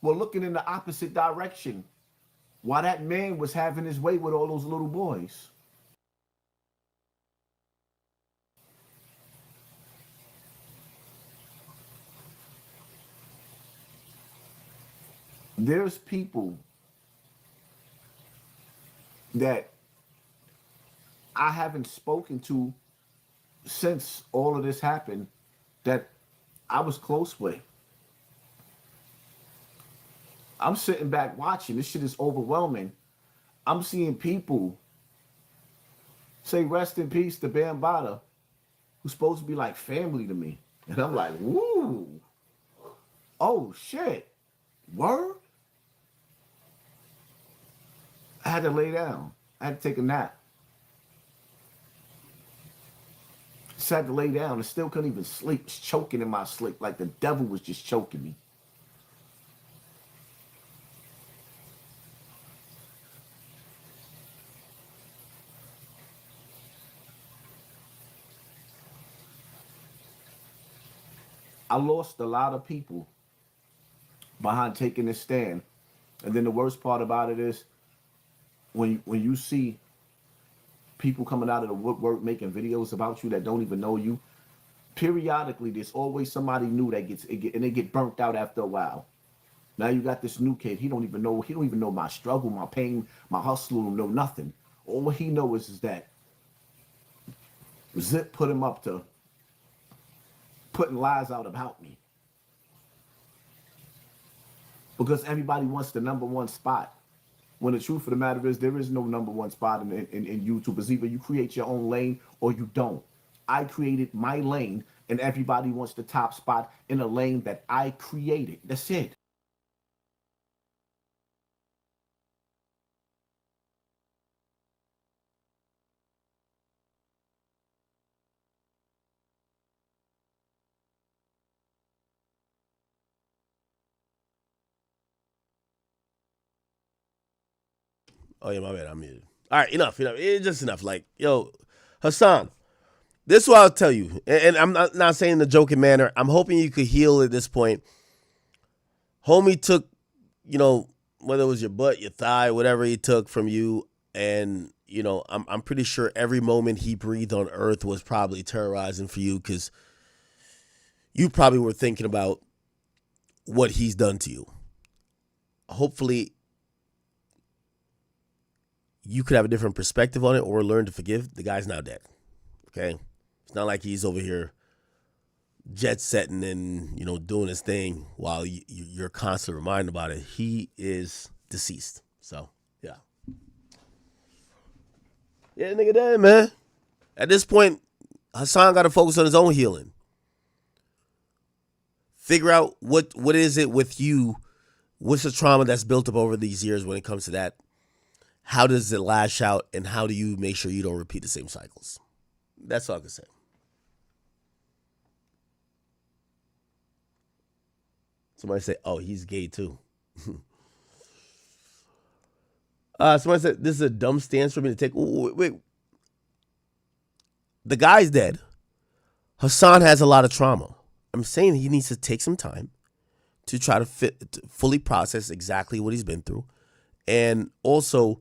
were looking in the opposite direction while that man was having his way with all those little boys? There's people that I haven't spoken to since all of this happened that I was close with. I'm sitting back watching. This shit is overwhelming. I'm seeing people say rest in peace to Bambaataa, who's supposed to be like family to me. And I'm like, woo. Oh, shit. Word? I had to lay down. I had to take a nap. Just had to lay down and still couldn't even sleep. Just choking in my sleep like the devil was just choking me. I lost a lot of people behind taking this stand. And then the worst part about it is when you see people coming out of the woodwork making videos about you that don't even know you, periodically there's always somebody new that and they get burnt out after a while. Now you got this new kid. He don't even know my struggle, my pain, my hustle, no nothing. All he knows is that Zip put him up to putting lies out about me. Because everybody wants the number one spot. When the truth of the matter is, there is no number one spot in YouTube. It's either you create your own lane or you don't. I created my lane, and everybody wants the top spot in a lane that I created. That's it. Oh, yeah, my bad. I'm muted. All right, enough. It's just enough. Like, yo, Hassan, this is what I'll tell you. And I'm not saying in a joking manner. I'm hoping you could heal at this point. Homie took, whether it was your butt, your thigh, whatever he took from you. And, I'm pretty sure every moment he breathed on earth was probably terrorizing for you because you probably were thinking about what he's done to you. Hopefully, you could have a different perspective on it or learn to forgive. The guy's now dead. Okay? It's not like he's over here jet setting and, doing his thing while you're constantly reminded about it. He is deceased. So, yeah. Yeah, nigga dead, man. At this point, Hassan got to focus on his own healing. Figure out what is it with you. What's the trauma that's built up over these years when it comes to that? How does it lash out, and how do you make sure you don't repeat the same cycles? That's all I can say. Somebody say, oh, he's gay too. Somebody said, this is a dumb stance for me to take. Wait. The guy's dead. Hassan has a lot of trauma. I'm saying he needs to take some time to try to fully process exactly what he's been through. And also,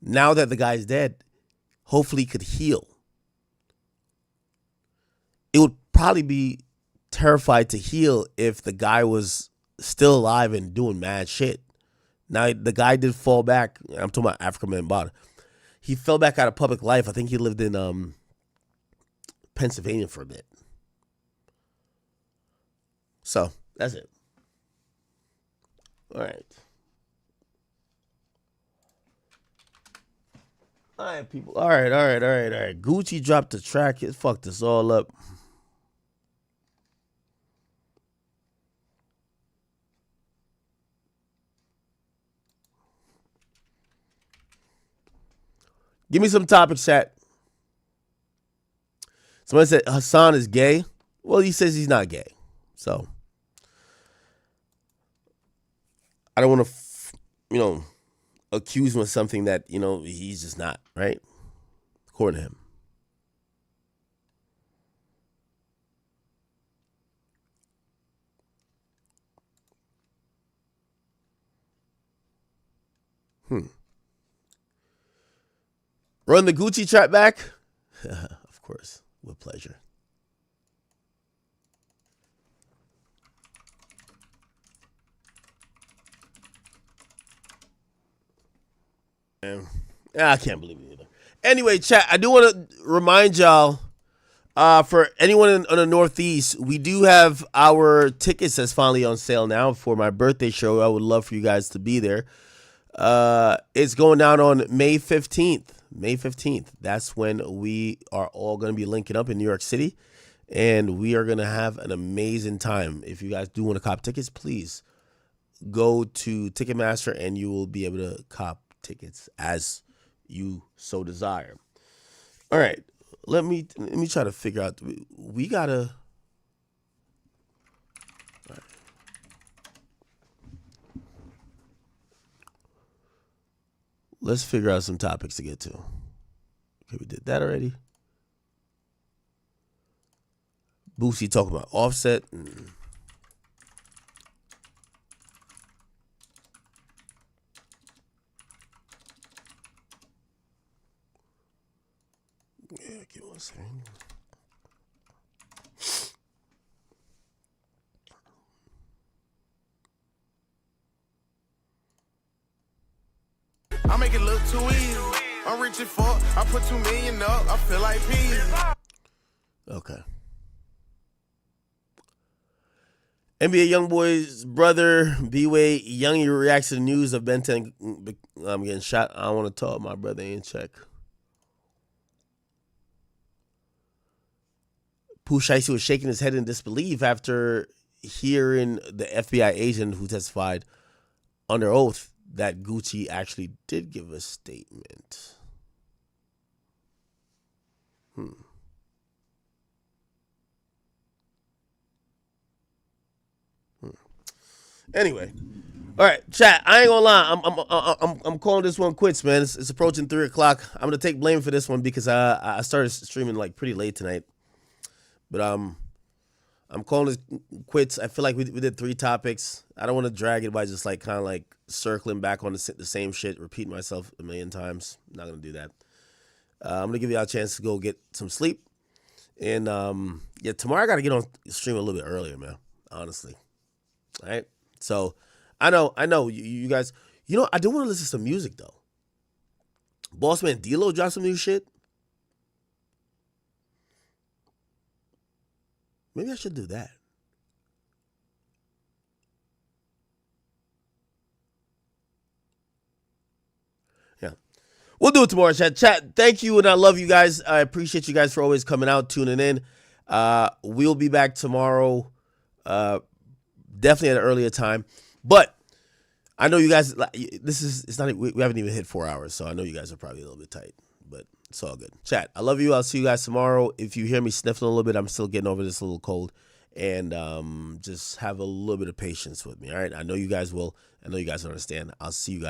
now that the guy's dead, hopefully he could heal. It would probably be terrified to heal if the guy was still alive and doing mad shit. Now, the guy did fall back. I'm talking about African man Bout. He fell back out of public life. I think he lived in Pennsylvania for a bit. So, that's it. All right. All right, people. All right. Gucci dropped the track. It fucked us all up. Give me some topics, chat. Somebody said Hassan is gay. Well, he says he's not gay. So, I don't want to, accuse him of something that, he's just not, right? According to him. Run the Gucci trap back? Of course, with pleasure. Yeah, I can't believe it either. Anyway, chat, I do want to remind y'all, for anyone in the Northeast, we do have our tickets that's finally on sale now for my birthday show. I would love for you guys to be there. It's going down on May 15th. May 15th. That's when we are all going to be linking up in New York City, and we are going to have an amazing time. If you guys do want to cop tickets, please go to Ticketmaster, and you will be able to cop tickets as you so desire. All right, let me try to figure out. We gotta. All right. Let's figure out some topics to get to. Okay, we did that already. Boosie talking about Offset. Yeah, give me one second. I make it look too easy. I'm rich as fuck. I put 2 million up. I feel like peas. Okay. NBA YoungBoy's brother, B-Way Young, reacts to the news of Ben 10 getting shot. I don't want to talk. My brother ain't check. Pooh Shiesty was shaking his head in disbelief after hearing the FBI agent who testified under oath that Gucci actually did give a statement. Anyway, all right, chat. I ain't gonna lie. I'm calling this one quits, man. It's approaching 3 o'clock. I'm gonna take blame for this one because I started streaming like pretty late tonight. But I'm calling this quits. I feel like we did 3 topics. I don't want to drag it by just like kind of like circling back on the same shit, repeating myself a million times. I'm not gonna do that. I'm gonna give y'all a chance to go get some sleep. And yeah, tomorrow I gotta get on stream a little bit earlier, man. Honestly, all right. So I know you guys. You know, I do want to listen to some music though. Bossman D-Lo dropped some new shit. Maybe I should do that. Yeah. We'll do it tomorrow, chat. Chat, thank you, and I love you guys. I appreciate you guys for always coming out, tuning in. We'll be back tomorrow, definitely at an earlier time. But I know you guys, it's not, we haven't even hit 4 hours, so I know you guys are probably a little bit tight, but it's all good. Chat, I love you. I'll see you guys tomorrow. If you hear me sniffling a little bit, I'm still getting over this little cold. And just have a little bit of patience with me, all right? I know you guys will. I know you guys understand. I'll see you guys.